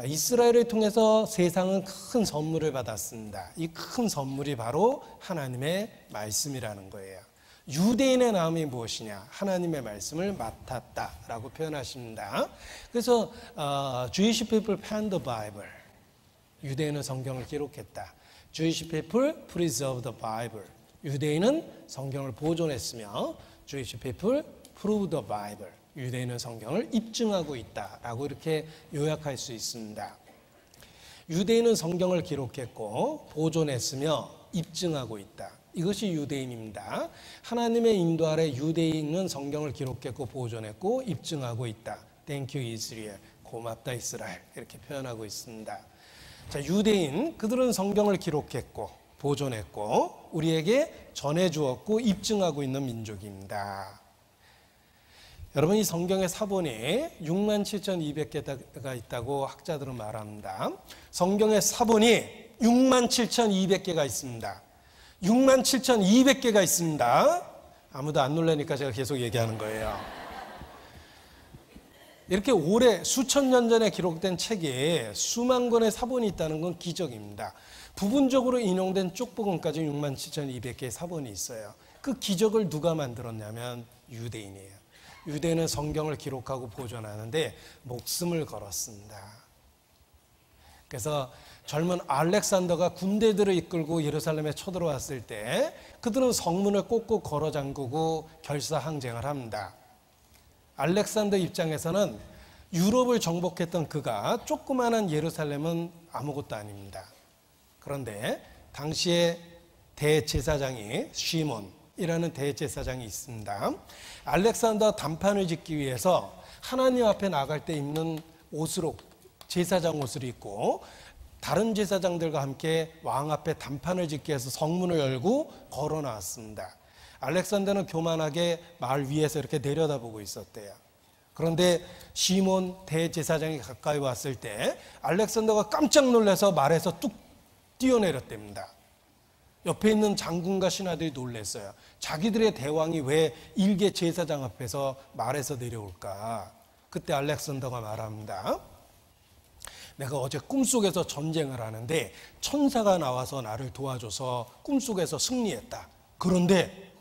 [SPEAKER 1] 이스라엘을 통해서 세상은 큰 선물을 받았습니다. 이 큰 선물이 바로 하나님의 말씀이라는 거예요. 유대인의 나음이 무엇이냐? 하나님의 말씀을 맡았다라고 표현하십니다. 그래서 Jewish people penned the Bible. 유대인은 성경을 기록했다. Jewish people preserved the Bible. 유대인은 성경을 보존했으며 Jewish people proved the Bible. 유대인은 성경을 입증하고 있다라고 이렇게 요약할 수 있습니다. 유대인은 성경을 기록했고 보존했으며 입증하고 있다. 이것이 유대인입니다. 하나님의 인도 아래 유대인은 성경을 기록했고 보존했고 입증하고 있다. Thank you Israel. 고맙다 이스라엘. 이렇게 표현하고 있습니다. 자, 유대인 그들은 성경을 기록했고 보존했고 우리에게 전해주었고 입증하고 있는 민족입니다. 여러분, 이 성경의 사본이 67,200개가 있다고 학자들은 말합니다. 성경의 사본이 67,200개가 있습니다. 67,200개가 있습니다. 아무도 안 놀라니까 제가 계속 얘기하는 거예요. 이렇게 오래 수천 년 전에 기록된 책에 수만 권의 사본이 있다는 건 기적입니다. 부분적으로 인용된 쪽부분까지 67,200개의 사본이 있어요. 그 기적을 누가 만들었냐면 유대인이에요. 유대인은 성경을 기록하고 보존하는데 목숨을 걸었습니다. 그래서 젊은 알렉산더가 군대들을 이끌고 예루살렘에 쳐들어왔을 때 그들은 성문을 꼭꼭 걸어 잠그고 결사항쟁을 합니다. 알렉산더 입장에서는 유럽을 정복했던 그가 조그마한 예루살렘은 아무것도 아닙니다. 그런데 당시에 대제사장이 시몬이라는 대제사장이 있습니다. 알렉산더 단판을 짓기 위해서 하나님 앞에 나갈 때 입는 옷으로 제사장 옷을 입고 다른 제사장들과 함께 왕 앞에 단판을 짓기 위해서 성문을 열고 걸어 나왔습니다. 알렉산더는 교만하게 말 위에서 이렇게 내려다보고 있었대요. 그런데 시몬 대제사장이 가까이 왔을 때 알렉산더가 깜짝 놀라서 말에서 뚝 뛰어내렸답니다. 옆에 있는 장군과 신하들이 놀랐어요. 자기들의 대왕이 왜 일개 제사장 앞에서 말에서 내려올까? 그때 알렉산더가 말합니다. 내가 어제 꿈속에서 전쟁을 하는데 천사가 나와서 나를 도와줘서 꿈속에서 승리했다. 그런데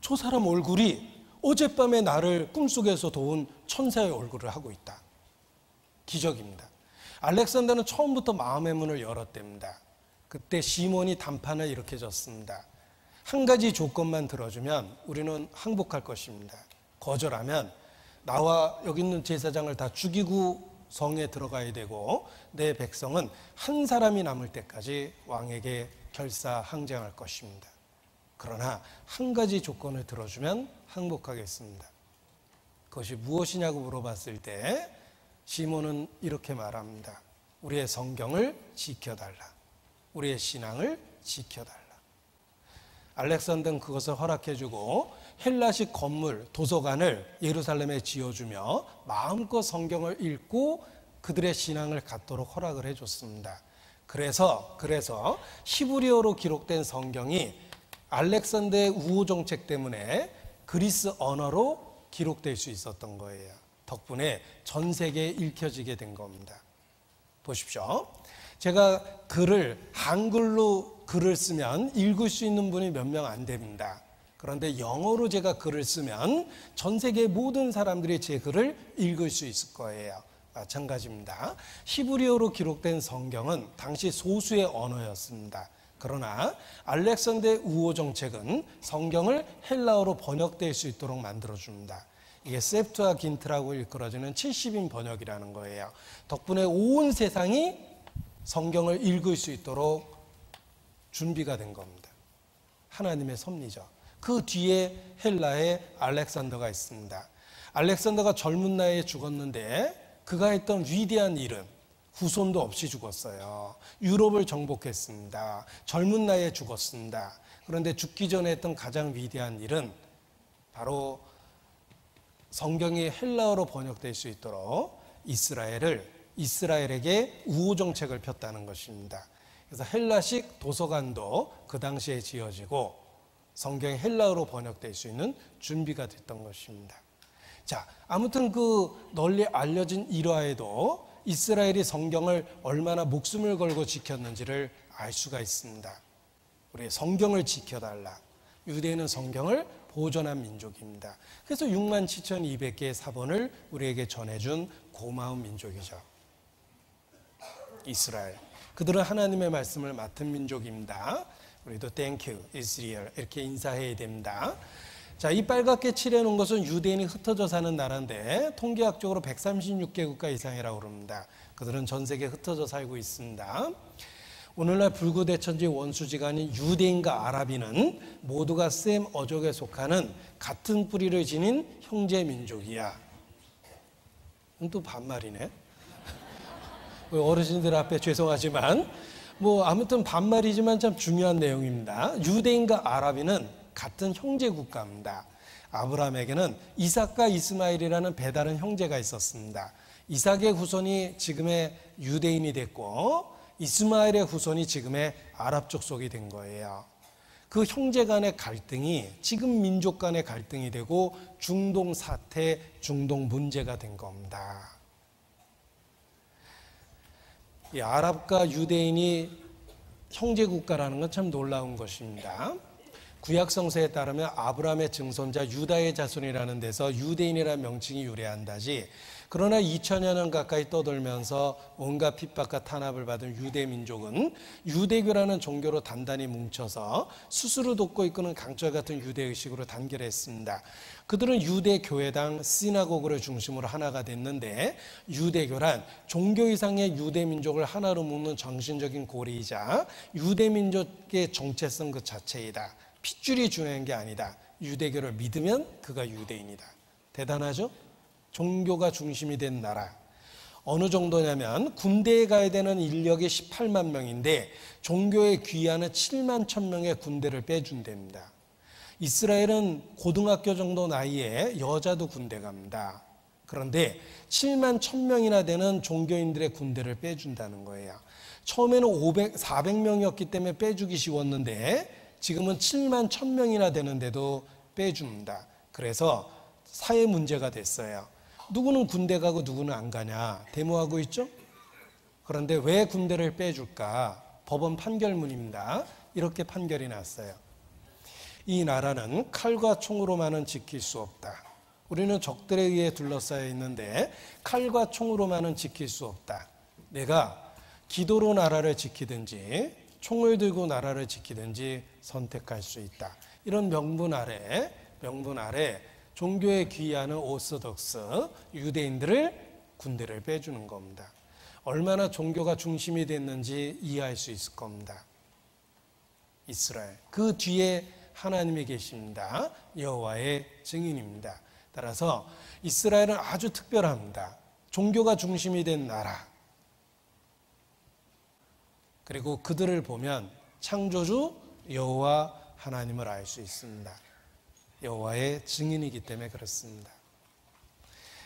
[SPEAKER 1] 저 사람 얼굴이 어젯밤에 나를 꿈속에서 도운 천사의 얼굴을 하고 있다. 기적입니다. 알렉산더는 처음부터 마음의 문을 열었답니다. 그때 시몬이 단판을 이렇게 졌습니다. 한 가지 조건만 들어주면 우리는 항복할 것입니다. 거절하면 나와 여기 있는 제사장을 다 죽이고 성에 들어가야 되고 내 백성은 한 사람이 남을 때까지 왕에게 결사항쟁할 것입니다. 그러나 한 가지 조건을 들어주면 항복하겠습니다. 그것이 무엇이냐고 물어봤을 때 시몬은 이렇게 말합니다. 우리의 성경을 지켜달라. 우리의 신앙을 지켜달라. 알렉산더는 그것을 허락해주고 헬라식 건물, 도서관을 예루살렘에 지어주며 마음껏 성경을 읽고 그들의 신앙을 갖도록 허락을 해줬습니다. 그래서 히브리어로 기록된 성경이 알렉산더의 우호 정책 때문에 그리스 언어로 기록될 수 있었던 거예요. 덕분에 전 세계에 읽혀지게 된 겁니다. 보십시오. 제가 한글로 글을 쓰면 읽을 수 있는 분이 몇 명 안 됩니다. 그런데 영어로 제가 글을 쓰면 전 세계 모든 사람들이 제 글을 읽을 수 있을 거예요. 마찬가지입니다. 히브리어로 기록된 성경은 당시 소수의 언어였습니다. 그러나 알렉산더의 우호 정책은 성경을 헬라어로 번역될 수 있도록 만들어줍니다. 이게 셉투아긴트라고 일컬어지는 70인 번역이라는 거예요. 덕분에 온 세상이 성경을 읽을 수 있도록 준비가 된 겁니다. 하나님의 섭리죠. 그 뒤에 헬라에 알렉산더가 있습니다. 알렉산더가 젊은 나이에 죽었는데 그가 했던 위대한 일은 후손도 없이 죽었어요. 유럽을 정복했습니다. 젊은 나이에 죽었습니다. 그런데 죽기 전에 했던 가장 위대한 일은 바로 성경이 헬라어로 번역될 수 있도록 이스라엘에게 우호 정책을 폈다는 것입니다. 그래서 헬라식 도서관도 그 당시에 지어지고 성경이 헬라어로 번역될 수 있는 준비가 됐던 것입니다. 자, 아무튼 그 널리 알려진 일화에도 이스라엘이 성경을 얼마나 목숨을 걸고 지켰는지를 알 수가 있습니다. 우리 성경을 지켜달라. 유대인은 성경을 보존한 민족입니다. 그래서 67,200개의 사본을 우리에게 전해준 고마운 민족이죠. 이스라엘. 그들은 하나님의 말씀을 맡은 민족입니다. 우리도 Thank you, Israel 이렇게 인사해야 됩니다. 자, 이 빨갛게 칠해놓은 것은 유대인이 흩어져 사는 나라인데 통계학적으로 136개국가 이상이라고 그럽니다. 그들은 전 세계에 흩어져 살고 있습니다. 오늘날 불구대천지 원수지간인 유대인과 아랍인은 모두가 셈 어족에 속하는 같은 뿌리를 지닌 형제 민족이야. 또 반말이네. 어르신들 앞에 죄송하지만 아무튼 반말이지만 참 중요한 내용입니다. 유대인과 아랍인은 같은 형제 국가입니다. 아브라함에게는 이삭과 이스마엘이라는 배다른 형제가 있었습니다. 이삭의 후손이 지금의 유대인이 됐고 이스마엘의 후손이 지금의 아랍 족속이 된 거예요. 그 형제 간의 갈등이 지금 민족 간의 갈등이 되고 중동 사태, 중동 문제가 된 겁니다. 이 아랍과 유대인이 형제 국가라는 건 참 놀라운 것입니다. 구약 성서에 따르면 아브라함의 증손자 유다의 자손이라는 데서 유대인이라는 명칭이 유래한다지, 그러나 2000여 년 가까이 떠돌면서 온갖 핍박과 탄압을 받은 유대 민족은 유대교라는 종교로 단단히 뭉쳐서 스스로 돕고 이끄는 강철 같은 유대의식으로 단결했습니다. 그들은 유대 교회당 시나고그를 중심으로 하나가 됐는데, 유대교란 종교 이상의 유대 민족을 하나로 묶는 정신적인 고리이자 유대 민족의 정체성 그 자체이다. 핏줄이 중요한 게 아니다. 유대교를 믿으면 그가 유대인이다. 대단하죠? 종교가 중심이 된 나라. 어느 정도냐면 군대에 가야 되는 인력이 18만 명인데 종교에 귀하는 7만 1,000명의 군대를 빼준답니다. 이스라엘은 고등학교 정도 나이에 여자도 군대 갑니다. 그런데 7만 1,000명이나 되는 종교인들의 군대를 빼준다는 거예요. 처음에는 400명이었기 때문에 빼주기 쉬웠는데 지금은 7만 1,000명이나 되는데도 빼줍니다. 그래서 사회 문제가 됐어요. 누구는 군대 가고 누구는 안 가냐 데모하고 있죠. 그런데 왜 군대를 빼줄까? 법원 판결문입니다. 이렇게 판결이 났어요. 이 나라는 칼과 총으로만은 지킬 수 없다. 우리는 적들에 의해 둘러싸여 있는데 칼과 총으로만은 지킬 수 없다. 내가 기도로 나라를 지키든지 총을 들고 나라를 지키든지 선택할 수 있다. 이런 명분 아래 종교에 귀의하는 오소독스 유대인들을 군대를 빼주는 겁니다. 얼마나 종교가 중심이 됐는지 이해할 수 있을 겁니다. 이스라엘. 그 뒤에 하나님이 계십니다. 여호와의 증인입니다. 따라서 이스라엘은 아주 특별합니다. 종교가 중심이 된 나라. 그리고 그들을 보면 창조주 여호와 하나님을 알 수 있습니다. 여호와의 증인이기 때문에 그렇습니다.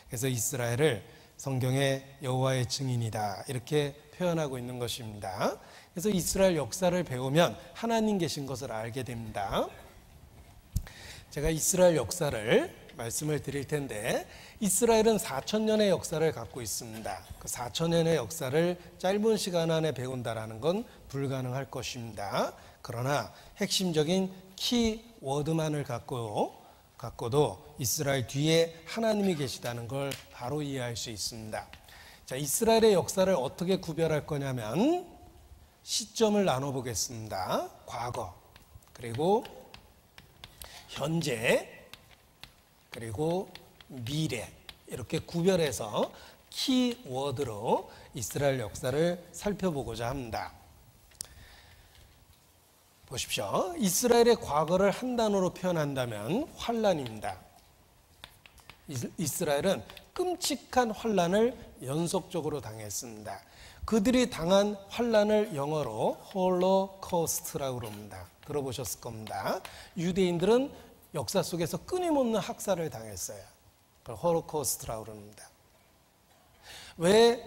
[SPEAKER 1] 그래서 이스라엘을 성경에 여호와의 증인이다 이렇게 표현하고 있는 것입니다. 그래서 이스라엘 역사를 배우면 하나님 계신 것을 알게 됩니다. 제가 이스라엘 역사를 말씀을 드릴 텐데 이스라엘은 4,000년의 역사를 갖고 있습니다. 그 4,000년의 역사를 짧은 시간 안에 배운다는 건 불가능할 것입니다. 그러나 핵심적인 키워드만을 갖고도 이스라엘 뒤에 하나님이 계시다는 걸 바로 이해할 수 있습니다. 자, 이스라엘의 역사를 어떻게 구별할 거냐면 시점을 나눠보겠습니다. 과거, 그리고 현재, 그리고 미래, 이렇게 구별해서 키워드로 이스라엘 역사를 살펴보고자 합니다. 보십시오. 이스라엘의 과거를 한 단어로 표현한다면 환란입니다. 이스라엘은 끔찍한 환란을 연속적으로 당했습니다. 그들이 당한 환란을 영어로 홀로코스트라고 그럽니다. 들어보셨을 겁니다. 유대인들은 역사 속에서 끊임없는 학살을 당했어요. 그걸 홀로코스트라고 그럽니다. 왜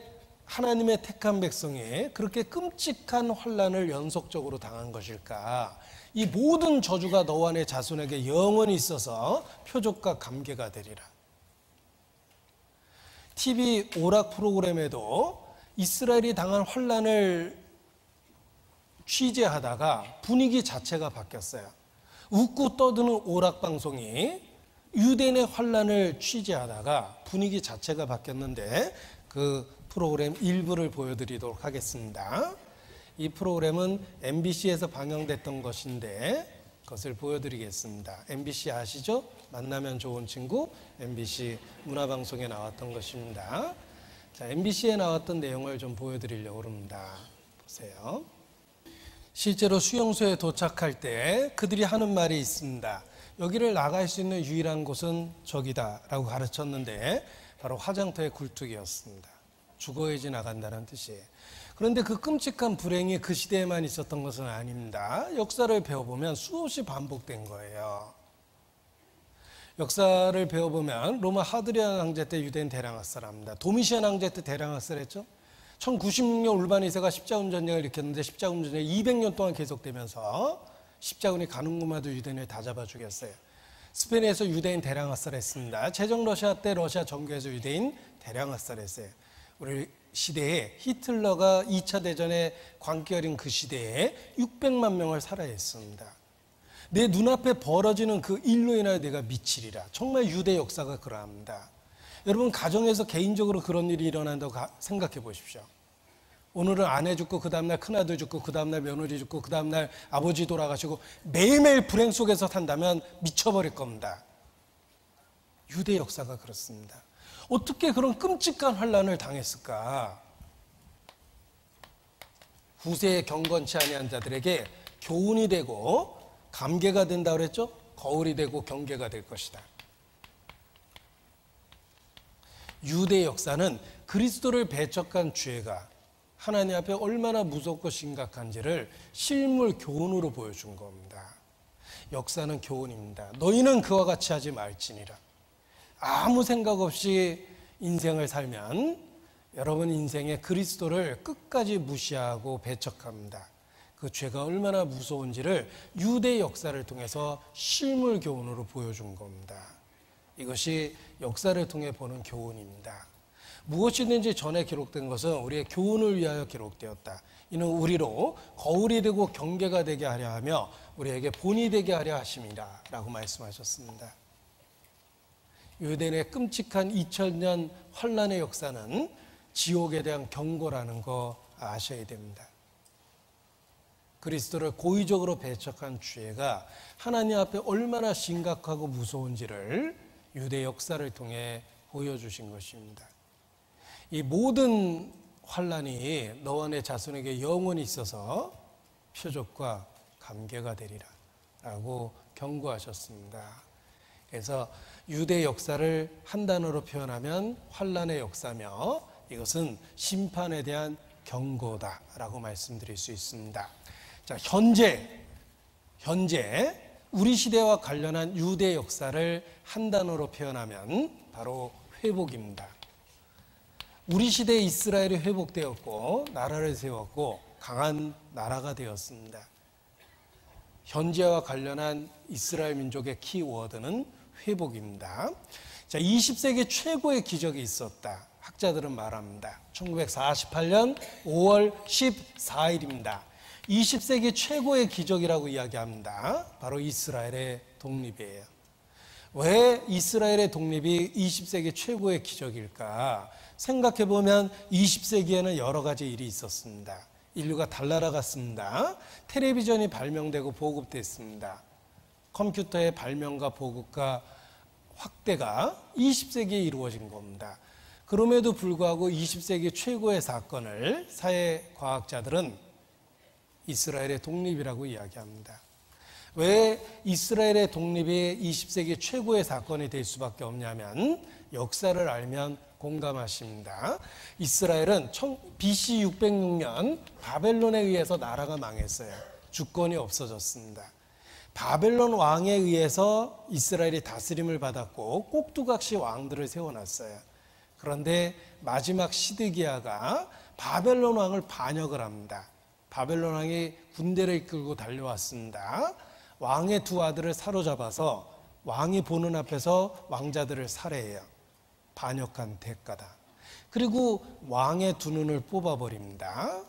[SPEAKER 1] 하나님의 택한 백성이 그렇게 끔찍한 환란을 연속적으로 당한 것일까? 이 모든 저주가 너와 내 자손에게 영원히 있어서 표적과 감개가 되리라. TV 오락 프로그램에도 이스라엘이 당한 환란을 취재하다가 분위기 자체가 바뀌었어요. 웃고 떠드는 오락 방송이 유대인의 환란을 취재하다가 분위기 자체가 바뀌었는데 그 프로그램 일부를 보여드리도록 하겠습니다. 이 프로그램은 MBC에서 방영됐던 것인데 그것을 보여드리겠습니다. MBC 아시죠? 만나면 좋은 친구 MBC 문화방송에 나왔던 것입니다. 자, MBC에 나왔던 내용을 좀 보여드리려고 합니다. 보세요. 실제로 수용소에 도착할 때 그들이 하는 말이 있습니다. 여기를 나갈 수 있는 유일한 곳은 저기다 라고 가르쳤는데 바로 화장터의 굴뚝이었습니다. 죽어야지 나간다는 뜻이에요. 그런데 그 끔찍한 불행이 그 시대에만 있었던 것은 아닙니다. 역사를 배워보면 수없이 반복된 거예요. 역사를 배워보면 로마 하드리안 황제 때 유대인 대량학살합니다. 도미시안 황제 때 대량학살했죠. 1096년 울바니세가 십자군 전쟁을 일으켰는데 십자군 전쟁이 200년 동안 계속되면서 십자군이 가는 곳마다 유대인을 다 잡아 죽였어요. 스페인에서 유대인 대량학살했습니다. 제정 러시아 때 러시아 정교에서 유대인 대량학살했어요. 우리 시대에 히틀러가 2차 대전에 광기어린 그 시대에 600만 명을 살해했습니다. 내 눈앞에 벌어지는 그 일로 인하여 내가 미치리라. 정말 유대 역사가 그러합니다. 여러분 가정에서 개인적으로 그런 일이 일어난다고 생각해 보십시오. 오늘은 아내 죽고 그 다음날 큰아들 죽고 그 다음날 며느리 죽고 그 다음날 아버지 돌아가시고 매일매일 불행 속에서 산다면 미쳐버릴 겁니다. 유대 역사가 그렇습니다. 어떻게 그런 끔찍한 환란을 당했을까? 후세에 경건치 아니한 자들에게 교훈이 되고 감개가 된다고 그랬죠? 거울이 되고 경계가 될 것이다. 유대 역사는 그리스도를 배척한 죄가 하나님 앞에 얼마나 무섭고 심각한지를 실물 교훈으로 보여준 겁니다. 역사는 교훈입니다. 너희는 그와 같이 하지 말지니라. 아무 생각 없이 인생을 살면 여러분 인생의 그리스도를 끝까지 무시하고 배척합니다. 그 죄가 얼마나 무서운지를 유대 역사를 통해서 실물 교훈으로 보여준 겁니다. 이것이 역사를 통해 보는 교훈입니다. 무엇이든지 전에 기록된 것은 우리의 교훈을 위하여 기록되었다. 이는 우리로 거울이 되고 경계가 되게 하려 하며 우리에게 본이 되게 하려 하심이라 라고 말씀하셨습니다. 유대인의 끔찍한 2000년 환란의 역사는 지옥에 대한 경고라는 거 아셔야 됩니다. 그리스도를 고의적으로 배척한 죄가 하나님 앞에 얼마나 심각하고 무서운지를 유대 역사를 통해 보여주신 것입니다. 이 모든 환란이 너와 내 자손에게 영원히 있어서 표적과 감개가 되리라 라고 경고하셨습니다. 그래서 유대 역사를 한 단어로 표현하면 환란의 역사며 이것은 심판에 대한 경고다라고 말씀드릴 수 있습니다. 자, 현재 우리 시대와 관련한 유대 역사를 한 단어로 표현하면 바로 회복입니다. 우리 시대에 이스라엘이 회복되었고 나라를 세웠고 강한 나라가 되었습니다. 현재와 관련한 이스라엘 민족의 키워드는 회복입니다. 자, 20세기 최고의 기적이 있었다. 학자들은 말합니다. 1948년 5월 14일입니다. 20세기 최고의 기적이라고 이야기합니다. 바로 이스라엘의 독립이에요. 왜 이스라엘의 독립이 20세기 최고의 기적일까? 생각해보면 20세기에는 여러 가지 일이 있었습니다. 인류가 달나라갔습니다. 텔레비전이 발명되고 보급됐습니다. 컴퓨터의 발명과 보급과 확대가 20세기에 이루어진 겁니다. 그럼에도 불구하고 20세기 최고의 사건을 사회과학자들은 이스라엘의 독립이라고 이야기합니다. 왜 이스라엘의 독립이 20세기 최고의 사건이 될 수밖에 없냐면 역사를 알면 공감하십니다. 이스라엘은 BC 606년 바벨론에 의해서 나라가 망했어요. 주권이 없어졌습니다. 바벨론 왕에 의해서 이스라엘이 다스림을 받았고 꼭두각시 왕들을 세워놨어요. 그런데 마지막 시드기야가 바벨론 왕을 반역을 합니다. 바벨론 왕이 군대를 이끌고 달려왔습니다. 왕의 두 아들을 사로잡아서 왕이 보는 앞에서 왕자들을 살해해요. 반역한 대가다. 그리고 왕의 두 눈을 뽑아버립니다.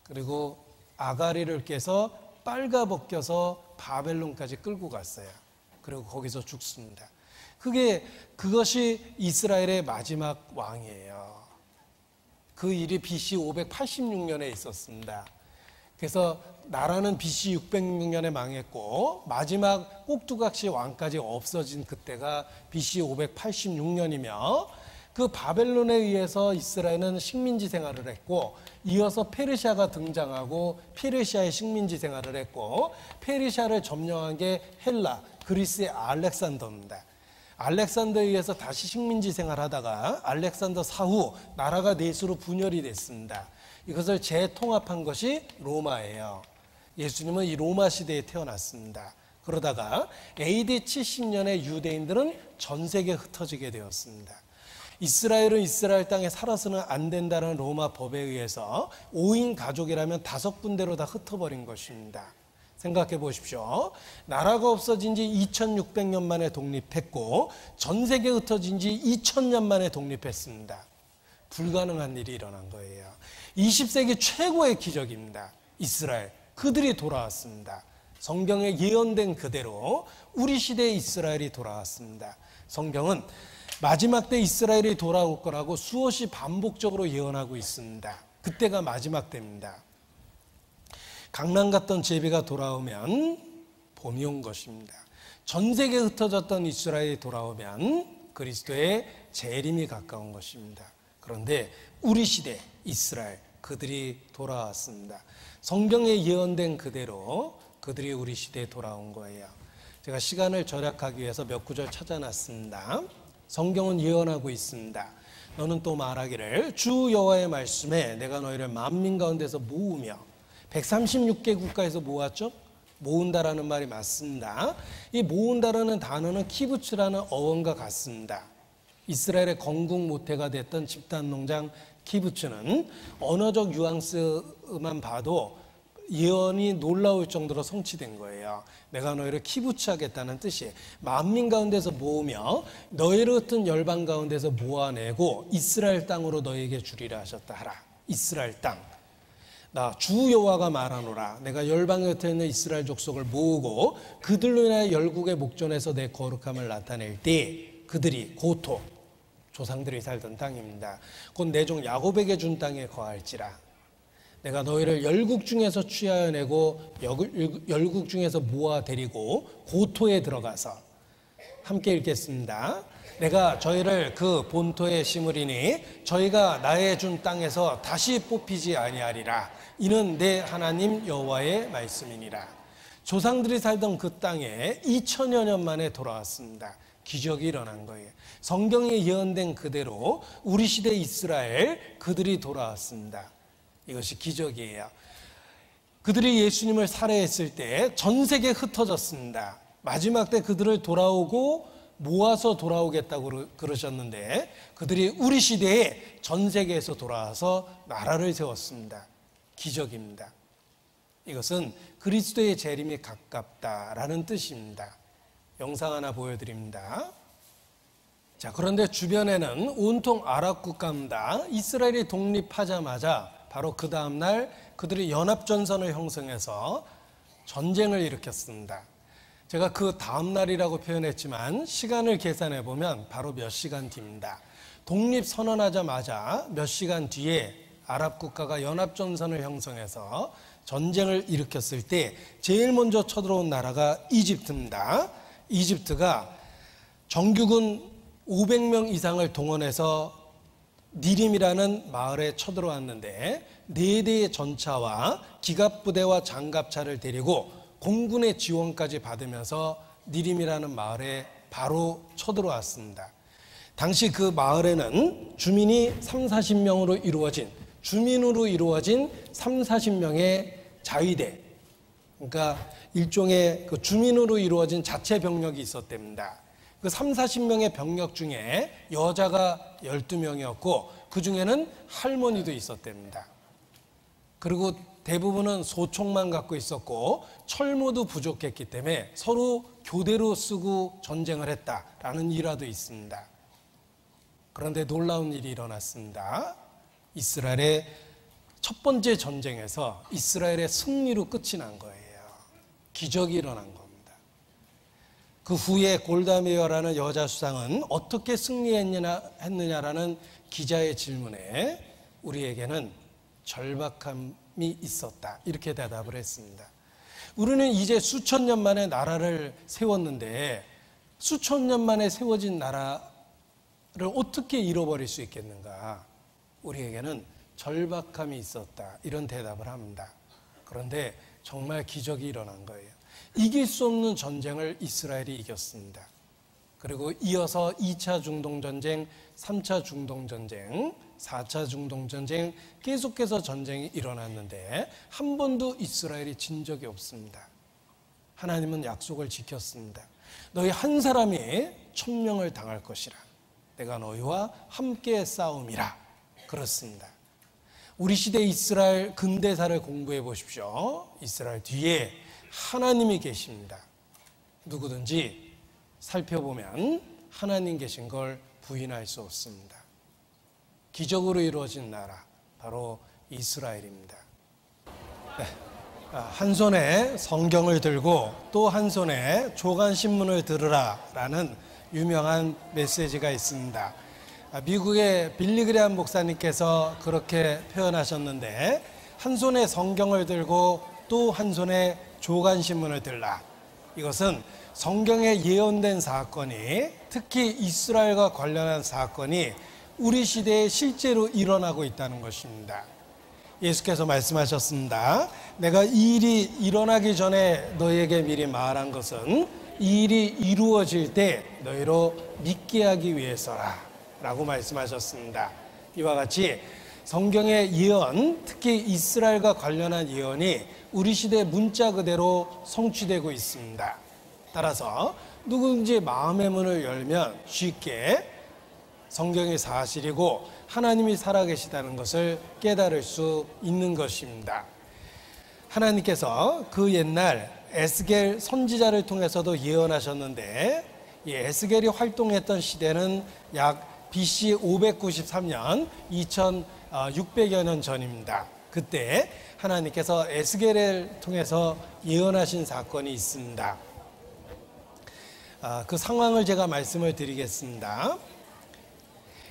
[SPEAKER 1] 그리고 아가리를 깨서 빨가벗겨서 바벨론까지 끌고 갔어요. 그리고 거기서 죽습니다. 그것이 이스라엘의 마지막 왕이에요. 그 일이 BC 586년에 있었습니다. 그래서 나라는 BC 606년에 망했고 마지막 꼭두각시 왕까지 없어진 그때가 BC 586년이며 그 바벨론에 의해서 이스라엘은 식민지 생활을 했고 이어서 페르시아가 등장하고 페르시아의 식민지 생활을 했고 페르시아를 점령한 게 헬라, 그리스의 알렉산더입니다. 알렉산더에 의해서 다시 식민지 생활하다가 알렉산더 사후 나라가 넷으로 분열이 됐습니다. 이것을 재통합한 것이 로마예요. 예수님은 이 로마 시대에 태어났습니다. 그러다가 AD 70년에 유대인들은 전 세계에 흩어지게 되었습니다. 이스라엘은 이스라엘 땅에 살아서는 안 된다는 로마 법에 의해서 5인 가족이라면 5군데로 다 흩어버린 것입니다. 생각해 보십시오. 나라가 없어진 지 2600년 만에 독립했고 전 세계에 흩어진 지 2000년 만에 독립했습니다. 불가능한 일이 일어난 거예요. 20세기 최고의 기적입니다. 이스라엘, 그들이 돌아왔습니다. 성경에 예언된 그대로 우리 시대의 이스라엘이 돌아왔습니다. 성경은 마지막 때 이스라엘이 돌아올 거라고 수없이 반복적으로 예언하고 있습니다. 그때가 마지막 때입니다. 강남 갔던 제비가 돌아오면 봄이 온 것입니다. 전 세계에 흩어졌던 이스라엘이 돌아오면 그리스도의 재림이 가까운 것입니다. 그런데 우리 시대 이스라엘 그들이 돌아왔습니다. 성경에 예언된 그대로 그들이 우리 시대에 돌아온 거예요. 제가 시간을 절약하기 위해서 몇 구절 찾아놨습니다. 성경은 예언하고 있습니다. 너는 또 말하기를 주 여호와의 말씀에 내가 너희를 만민 가운데서 모으며 136개 국가에서 모았죠? 모은다라는 말이 맞습니다. 이 모은다라는 단어는 키부츠라는 어원과 같습니다. 이스라엘의 건국 모태가 됐던 집단농장 키부츠는 언어적 뉘앙스만 봐도 예언이 놀라울 정도로 성취된 거예요. 내가 너희를 키부츠하겠다는 뜻이 만민 가운데서 모으며 너희를 흩은 열방 가운데서 모아내고 이스라엘 땅으로 너희에게 주리라 하셨다 하라. 이스라엘 땅. 나 주 여호와가 말하노라. 내가 열방에 흩어 있는 이스라엘 족속을 모으고 그들로 인하여 열국의 목전에서 내 거룩함을 나타낼 때 그들이 고토 조상들이 살던 땅입니다. 곧 내 종 야곱에게 준 땅에 거할지라. 내가 너희를 열국 중에서 취하여 내고 열국 중에서 모아 데리고 고토에 들어가서 함께 읽겠습니다. 내가 저희를 그 본토에 심으리니 저희가 나의 준 땅에서 다시 뽑히지 아니하리라. 이는 내 하나님 여호와의 말씀이니라. 조상들이 살던 그 땅에 2000여 년 만에 돌아왔습니다. 기적이 일어난 거예요. 성경에 예언된 그대로 우리 시대 이스라엘 그들이 돌아왔습니다. 이것이 기적이에요. 그들이 예수님을 살해했을 때 전 세계에 흩어졌습니다. 마지막 때 그들을 돌아오고 모아서 돌아오겠다고 그러셨는데 그들이 우리 시대에 전 세계에서 돌아와서 나라를 세웠습니다. 기적입니다. 이것은 그리스도의 재림이 가깝다라는 뜻입니다. 영상 하나 보여드립니다. 자, 그런데 주변에는 온통 아랍 국가입니다. 이스라엘이 독립하자마자 바로 그 다음날 그들이 연합전선을 형성해서 전쟁을 일으켰습니다. 제가 그 다음날이라고 표현했지만 시간을 계산해 보면 바로 몇 시간 뒤입니다. 독립선언하자마자 몇 시간 뒤에 아랍 국가가 연합전선을 형성해서 전쟁을 일으켰을 때 제일 먼저 쳐들어온 나라가 이집트입니다. 이집트가 정규군 500명 이상을 동원해서 니림이라는 마을에 쳐들어왔는데 4대의 전차와 기갑부대와 장갑차를 데리고 공군의 지원까지 받으면서 니림이라는 마을에 바로 쳐들어왔습니다. 당시 그 마을에는 주민이 30-40명으로 이루어진, 주민으로 이루어진 30-40명의 자위대, 그러니까 일종의 그 주민으로 이루어진 자체 병력이 있었답니다. 그 30-40명의 병력 중에 여자가 12명이었고 그 중에는 할머니도 있었답니다. 그리고 대부분은 소총만 갖고 있었고 철모도 부족했기 때문에 서로 교대로 쓰고 전쟁을 했다라는 일화도 있습니다. 그런데 놀라운 일이 일어났습니다. 이스라엘의 첫 번째 전쟁에서 이스라엘의 승리로 끝이 난 거예요. 기적이 일어난 겁니다. 그 후에 골다 메이어라는 여자 수상은 어떻게 승리했느냐라는 기자의 질문에 우리에게는 절박함이 있었다, 이렇게 대답을 했습니다. 우리는 이제 수천 년 만에 나라를 세웠는데 수천 년 만에 세워진 나라를 어떻게 잃어버릴 수 있겠는가? 우리에게는 절박함이 있었다, 이런 대답을 합니다. 그런데 정말 기적이 일어난 거예요. 이길 수 없는 전쟁을 이스라엘이 이겼습니다. 그리고 이어서 2차 중동전쟁, 3차 중동전쟁, 4차 중동전쟁, 계속해서 전쟁이 일어났는데 한 번도 이스라엘이 진 적이 없습니다. 하나님은 약속을 지켰습니다. 너희 한 사람이 1000명을 당할 것이라. 내가 너희와 함께 싸움이라. 그렇습니다. 우리 시대 이스라엘 근대사를 공부해 보십시오. 이스라엘 뒤에 하나님이 계십니다. 누구든지 살펴보면 하나님 계신 걸 부인할 수 없습니다. 기적으로 이루어진 나라, 바로 이스라엘입니다. 네. 한 손에 성경을 들고 또 한 손에 조간신문을 들으라 라는 유명한 메시지가 있습니다. 미국의 빌리그레함 목사님께서 그렇게 표현하셨는데, 한 손에 성경을 들고 또 한 손에 조간신문을 들라. 이것은 성경에 예언된 사건이, 특히 이스라엘과 관련한 사건이 우리 시대에 실제로 일어나고 있다는 것입니다. 예수께서 말씀하셨습니다. 내가 이 일이 일어나기 전에 너희에게 미리 말한 것은 이 일이 이루어질 때 너희로 믿게 하기 위해서라 라고 말씀하셨습니다. 이와 같이 성경의 예언, 특히 이스라엘과 관련한 예언이 우리 시대 문자 그대로 성취되고 있습니다. 따라서 누구든지 마음의 문을 열면 쉽게 성경이 사실이고 하나님이 살아계시다는 것을 깨달을 수 있는 것입니다. 하나님께서 그 옛날 에스겔 선지자를 통해서도 예언하셨는데, 이 에스겔이 활동했던 시대는 약 BC 593년 2600여 년 전입니다. 그때 하나님께서 에스겔을 통해서 예언하신 사건이 있습니다. 그 상황을 제가 말씀을 드리겠습니다.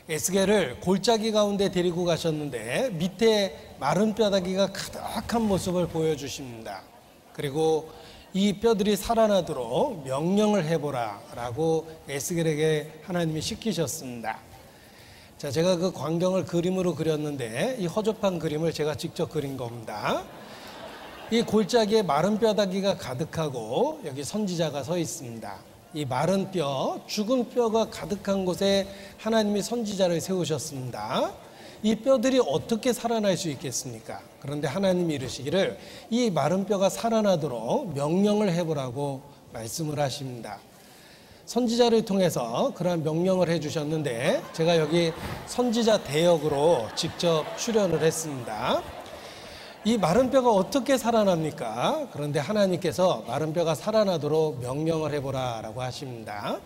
[SPEAKER 1] 에스겔을 골짜기 가운데 데리고 가셨는데 밑에 마른 뼈다귀가 가득한 모습을 보여주십니다. 그리고 이 뼈들이 살아나도록 명령을 해보라 라고 에스겔에게 하나님이 시키셨습니다. 자, 제가 그 광경을 그림으로 그렸는데 이 허접한 그림을 제가 직접 그린 겁니다. 이 골짜기에 마른 뼈다귀가 가득하고 여기 선지자가 서 있습니다. 이 마른 뼈, 죽은 뼈가 가득한 곳에 하나님이 선지자를 세우셨습니다. 이 뼈들이 어떻게 살아날 수 있겠습니까? 그런데 하나님이 이르시기를 이 마른 뼈가 살아나도록 명령을 해보라고 말씀을 하십니다. 선지자를 통해서 그러한 명령을 해주셨는데 제가 여기 선지자 대역으로 직접 출연을 했습니다. 이 마른 뼈가 어떻게 살아납니까? 그런데 하나님께서 마른 뼈가 살아나도록 명령을 해보라 라고 하십니다.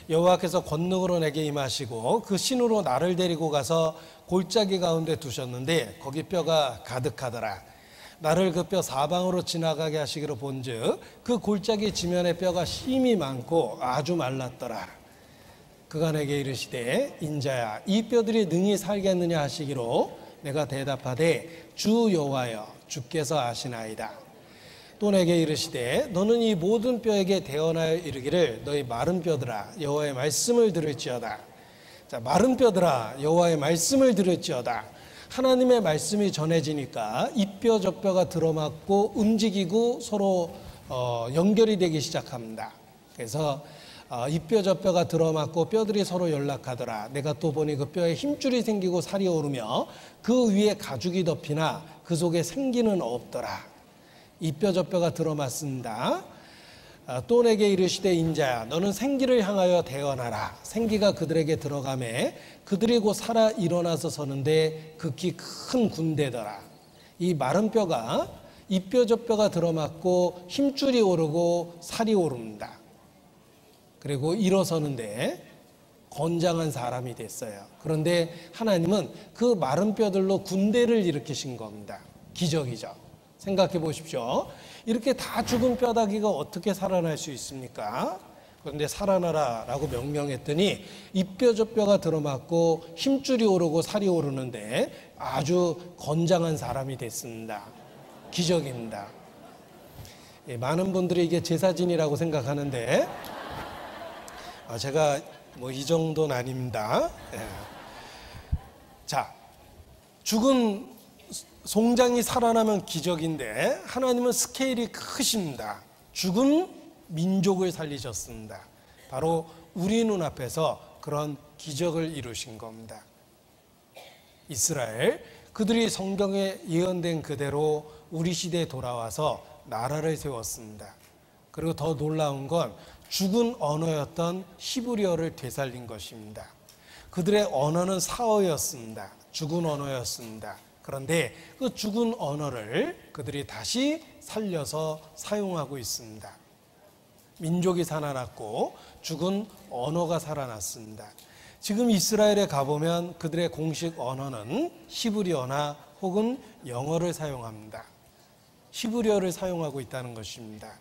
[SPEAKER 1] 여호와께서 권능으로 내게 임하시고 그 신으로 나를 데리고 가서 골짜기 가운데 두셨는데 거기 뼈가 가득하더라. 나를 그 뼈 사방으로 지나가게 하시기로 본즉 그 골짜기 지면에 뼈가 심이 많고 아주 말랐더라. 그가 내게 이르시되 인자야 이 뼈들이 능히 살겠느냐 하시기로 내가 대답하되 주 여호와여 주께서 아시나이다. 또 내게 이르시되 너는 이 모든 뼈에게 대언하여 이르기를 너희 마른 뼈들아 여호와의 말씀을 들을지어다. 자, 마른 뼈들아 여호와의 말씀을 들을지어다. 하나님의 말씀이 전해지니까 이 뼈 저 뼈가 들어맞고 움직이고 서로 연결이 되기 시작합니다. 그래서 이 뼈 저 뼈가 들어맞고 뼈들이 서로 연락하더라. 내가 또 보니 그 뼈에 힘줄이 생기고 살이 오르며 그 위에 가죽이 덮이나 그 속에 생기는 없더라. 이 뼈 저 뼈가 들어맞습니다. 또 내게 이르시되 인자야 너는 생기를 향하여 대언하라. 생기가 그들에게 들어가매 그들이 곧 살아 일어나서 서는데 극히 큰 군대더라. 이 마른 뼈가 이 뼈 저 뼈가 들어맞고 힘줄이 오르고 살이 오릅니다. 그리고 일어서는데 건장한 사람이 됐어요. 그런데 하나님은 그 마른 뼈들로 군대를 일으키신 겁니다. 기적이죠. 생각해 보십시오. 이렇게 다 죽은 뼈다귀가 어떻게 살아날 수 있습니까? 그런데 살아나라 라고 명령했더니 이 뼈 저 뼈가 들어맞고 힘줄이 오르고 살이 오르는데 아주 건장한 사람이 됐습니다. 기적입니다. 많은 분들이 이게 제 사진이라고 생각하는데 제가 뭐 이 정도는 아닙니다. 자, 죽은 송장이 살아나면 기적인데 하나님은 스케일이 크십니다. 죽은 민족을 살리셨습니다. 바로 우리 눈앞에서 그런 기적을 이루신 겁니다. 이스라엘, 그들이 성경에 예언된 그대로 우리 시대에 돌아와서 나라를 세웠습니다. 그리고 더 놀라운 건 죽은 언어였던 히브리어를 되살린 것입니다. 그들의 언어는 사어였습니다. 죽은 언어였습니다. 그런데 그 죽은 언어를 그들이 다시 살려서 사용하고 있습니다. 민족이 살아났고 죽은 언어가 살아났습니다. 지금 이스라엘에 가보면 그들의 공식 언어는 히브리어나 혹은 영어를 사용합니다. 히브리어를 사용하고 있다는 것입니다.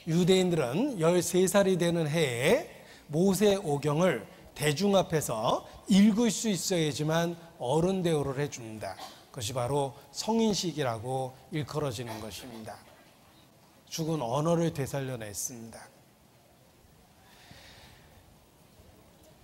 [SPEAKER 1] 유대인들은 13살이 되는 해에 모세오경을 대중 앞에서 읽을 수 있어야지만 어른 대우를 해줍니다. 그것이 바로 성인식이라고 일컬어지는 것입니다. 죽은 언어를 되살려냈습니다.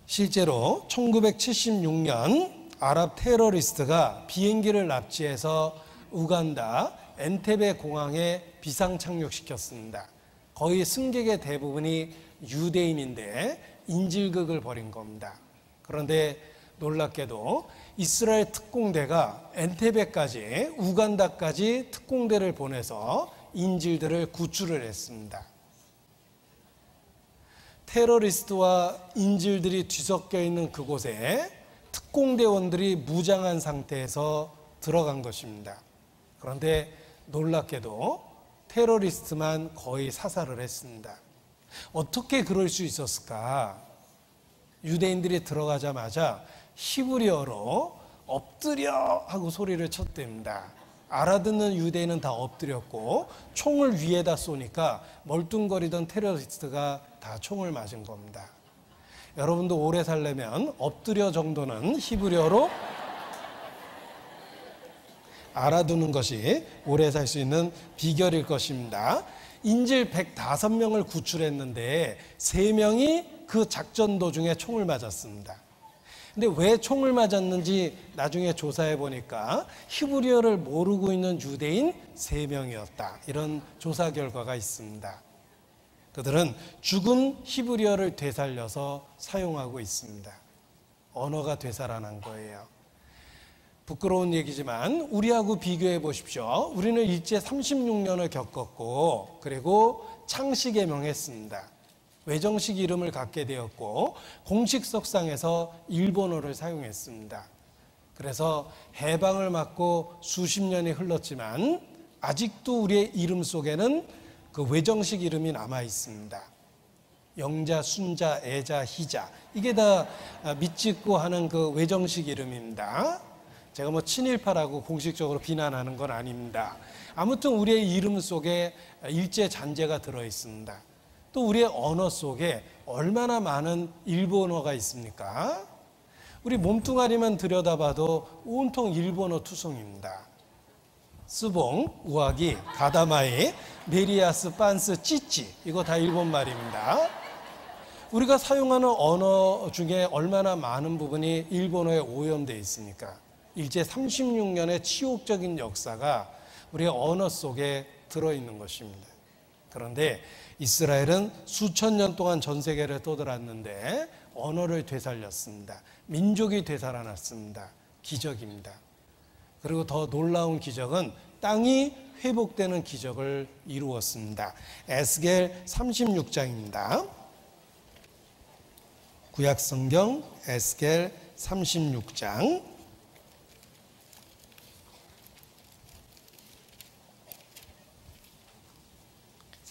[SPEAKER 1] 실제로 1976년 아랍 테러리스트가 비행기를 납치해서 우간다 엔테베 공항에 비상 착륙시켰습니다. 거의 승객의 대부분이 유대인인데 인질극을 벌인 겁니다. 그런데 놀랍게도 이스라엘 특공대가 엔테베까지 우간다까지 특공대를 보내서 인질들을 구출을 했습니다. 테러리스트와 인질들이 뒤섞여 있는 그곳에 특공대원들이 무장한 상태에서 들어간 것입니다. 그런데 놀랍게도 테러리스트만 거의 사살을 했습니다. 어떻게 그럴 수 있었을까? 유대인들이 들어가자마자 히브리어로 엎드려 하고 소리를 쳤답니다. 알아듣는 유대인은 다 엎드렸고 총을 위에다 쏘니까 멀뚱거리던 테러리스트가 다 총을 맞은 겁니다. 여러분도 오래 살려면 엎드려 정도는 히브리어로 알아두는 것이 오래 살 수 있는 비결일 것입니다. 인질 105명을 구출했는데 3명이 그 작전 도중에 총을 맞았습니다. 근데 왜 총을 맞았는지 나중에 조사해 보니까 히브리어를 모르고 있는 유대인 3명이었다. 이런 조사 결과가 있습니다. 그들은 죽은 히브리어를 되살려서 사용하고 있습니다. 언어가 되살아난 거예요. 부끄러운 얘기지만 우리하고 비교해 보십시오. 우리는 일제 36년을 겪었고 그리고 창씨개명했습니다. 외정식 이름을 갖게 되었고 공식 석상에서 일본어를 사용했습니다. 그래서 해방을 맞고 수십 년이 흘렀지만 아직도 우리의 이름 속에는 그 외정식 이름이 남아 있습니다. 영자, 순자, 애자, 희자 이게 다 밑짓고 하는 그 외정식 이름입니다. 제가 뭐 친일파라고 공식적으로 비난하는 건 아닙니다. 아무튼 우리의 이름 속에 일제 잔재가 들어 있습니다. 또 우리의 언어 속에 얼마나 많은 일본어가 있습니까? 우리 몸뚱아리만 들여다봐도 온통 일본어 투성입니다. 스봉, 우아기, 가다마이, 메리아스, 빤스, 찌찌, 이거 다 일본 말입니다. 우리가 사용하는 언어 중에 얼마나 많은 부분이 일본어에 오염되어 있습니까? 일제 36년의 치욕적인 역사가 우리의 언어 속에 들어있는 것입니다. 그런데 이스라엘은 수천 년 동안 전 세계를 떠들었는데 언어를 되살렸습니다. 민족이 되살아났습니다. 기적입니다. 그리고 더 놀라운 기적은 땅이 회복되는 기적을 이루었습니다. 에스겔 36장입니다. 구약성경 에스겔 36장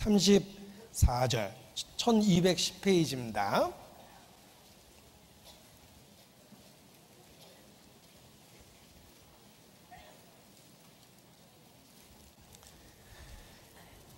[SPEAKER 1] 34절 1210페이지입니다.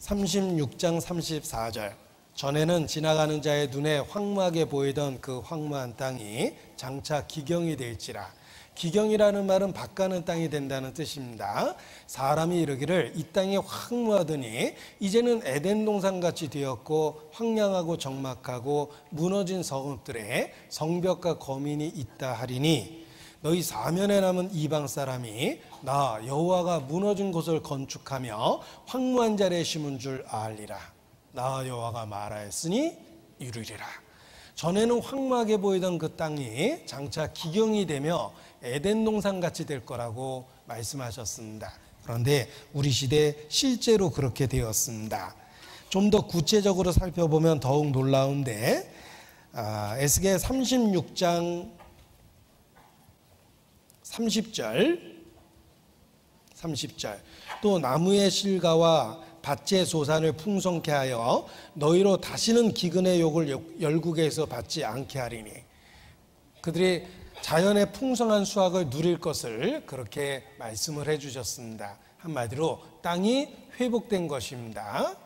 [SPEAKER 1] (36장 34절) 전에는 지나가는 자의 눈에 황무하게 보이던 그 황무한 땅이 장차 기경이 될지라. 기경이라는 말은 밭가는 땅이 된다는 뜻입니다. 사람이 이르기를 이 땅이 황무하더니 이제는 에덴 동산같이 되었고 황량하고 적막하고 무너진 성읍들에 성벽과 거민이 있다 하리니 너희 사면에 남은 이방 사람이 나 여호와가 무너진 곳을 건축하며 황무한 자리에 심은 줄 알리라. 나 여호와가 말하였으니 이루리라. 전에는 황무하게 보이던 그 땅이 장차 기경이 되며 에덴 동산같이 될 거라고 말씀하셨습니다. 그런데 우리 시대에 실제로 그렇게 되었습니다. 좀 더 구체적으로 살펴보면 더욱 놀라운데 에스겔 36장 30절 또 나무의 실과와 밭의 소산을 풍성케 하여 너희로 다시는 기근의 욕을 열국에서 받지 않게 하리니 그들이 자연의 풍성한 수확을 누릴 것을 그렇게 말씀을 해주셨습니다. 한마디로 땅이 회복된 것입니다.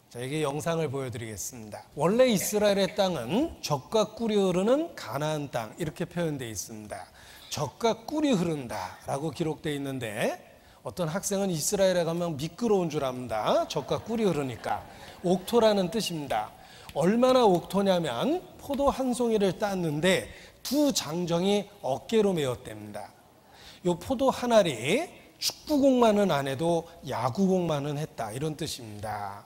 [SPEAKER 1] 저에게 영상을 보여드리겠습니다. 원래 이스라엘의 땅은 젖과 꿀이 흐르는 가나안 땅 이렇게 표현되어 있습니다. 젖과 꿀이 흐른다라고 기록되어 있는데 어떤 학생은 이스라엘에 가면 미끄러운 줄 압니다. 젖과 꿀이 흐르니까. 옥토라는 뜻입니다. 얼마나 옥토냐면 포도 한 송이를 땄는데 두 장정이 어깨로 메었답니다. 이 포도 한 알이 축구공만은 안 해도 야구공만은 했다 이런 뜻입니다.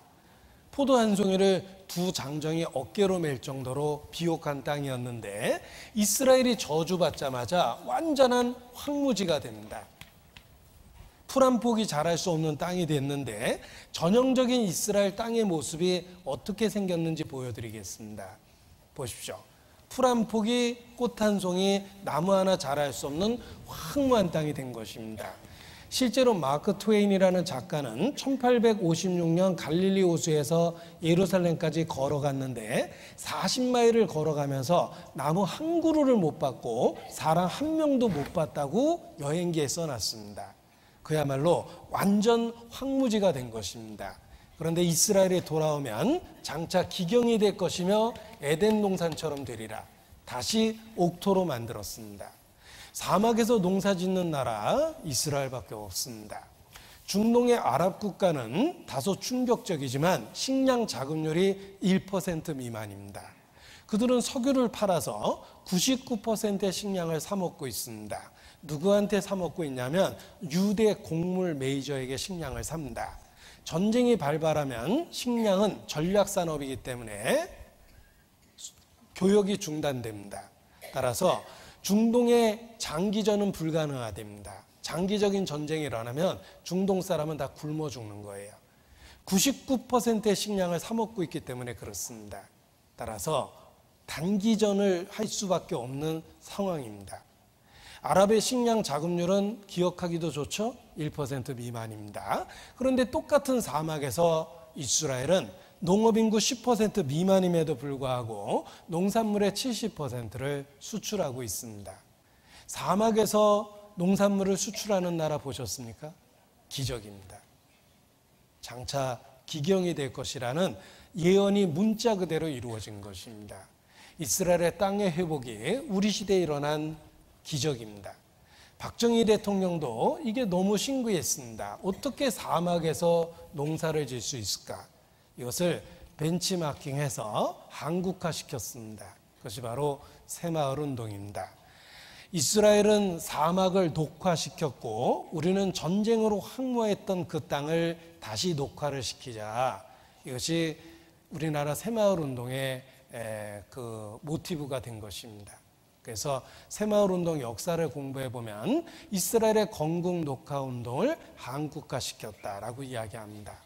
[SPEAKER 1] 포도 한 송이를 두 장정이 어깨로 맬 정도로 비옥한 땅이었는데 이스라엘이 저주받자마자 완전한 황무지가 됩니다. 풀 한 폭이 자랄 수 없는 땅이 됐는데 전형적인 이스라엘 땅의 모습이 어떻게 생겼는지 보여드리겠습니다. 보십시오. 풀 한 폭이 꽃 한 송이 나무 하나 자랄 수 없는 황무한 땅이 된 것입니다. 실제로 마크 트웨인이라는 작가는 1856년 갈릴리 호수에서 예루살렘까지 걸어갔는데 40마일을 걸어가면서 나무 한 그루를 못 봤고 사람 한 명도 못 봤다고 여행기에 써놨습니다. 그야말로 완전 황무지가 된 것입니다. 그런데 이스라엘에 돌아오면 장차 기경이 될 것이며 에덴 동산처럼 되리라. 다시 옥토로 만들었습니다. 사막에서 농사 짓는 나라 이스라엘밖에 없습니다. 중동의 아랍 국가는 다소 충격적이지만 식량 자급률이 1% 미만입니다. 그들은 석유를 팔아서 99%의 식량을 사 먹고 있습니다. 누구한테 사 먹고 있냐면 유대 곡물 메이저에게 식량을 삽니다. 전쟁이 발발하면 식량은 전략산업이기 때문에 교역이 중단됩니다. 따라서 중동의 장기전은 불가능하답니다. 장기적인 전쟁이 일어나면 중동 사람은 다 굶어 죽는 거예요. 99%의 식량을 사 먹고 있기 때문에 그렇습니다. 따라서 단기전을 할 수밖에 없는 상황입니다. 아랍의 식량 자급률은 기억하기도 좋죠? 1% 미만입니다. 그런데 똑같은 사막에서 이스라엘은 농업인구 10% 미만임에도 불구하고 농산물의 70%를 수출하고 있습니다. 사막에서 농산물을 수출하는 나라 보셨습니까? 기적입니다. 장차 기경이 될 것이라는 예언이 문자 그대로 이루어진 것입니다. 이스라엘의 땅의 회복이 우리 시대에 일어난 기적입니다. 박정희 대통령도 이게 너무 신기했습니다. 어떻게 사막에서 농사를 지을 수 있을까? 이것을 벤치마킹해서 한국화시켰습니다. 그것이 바로 새마을 운동입니다. 이스라엘은 사막을 녹화시켰고 우리는 전쟁으로 황무했던 그 땅을 다시 녹화를 시키자. 이것이 우리나라 새마을 운동의 그 모티브가 된 것입니다. 그래서 새마을 운동 역사를 공부해 보면 이스라엘의 건국 녹화 운동을 한국화시켰다라고 이야기합니다.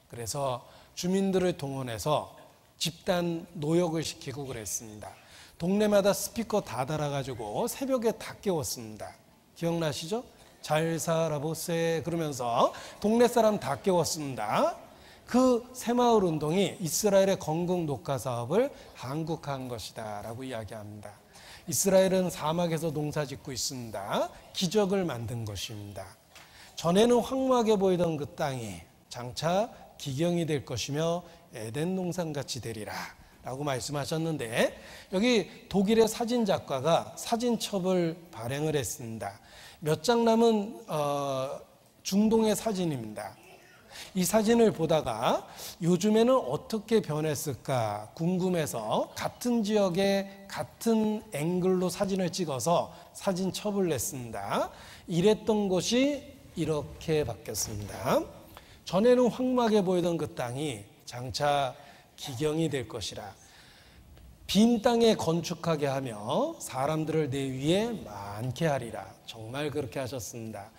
[SPEAKER 1] 그래서 주민들을 동원해서 집단 노역을 시키고 그랬습니다. 동네마다 스피커 다 달아가지고 새벽에 다 깨웠습니다. 기억나시죠? 잘 살아보세 그러면서 동네 사람 다 깨웠습니다. 그 새마을 운동이 이스라엘의 건국 녹화 사업을 한국화한 것이다 라고 이야기합니다. 이스라엘은 사막에서 농사 짓고 있습니다. 기적을 만든 것입니다. 전에는 황무하게 보이던 그 땅이 장차 기경이 될 것이며 에덴 동산같이 되리라 라고 말씀하셨는데, 여기 독일의 사진작가가 사진첩을 발행을 했습니다. 몇 장 남은 중동의 사진입니다. 이 사진을 보다가 요즘에는 어떻게 변했을까 궁금해서 같은 지역에 같은 앵글로 사진을 찍어서 사진첩을 냈습니다. 이랬던 곳이 이렇게 바뀌었습니다. 전에는 황무하게 보이던 그 땅이 장차 기경이 될 것이라, 빈 땅에 건축하게 하며 사람들을 내 위에 많게 하리라. 정말 그렇게 하셨습니다.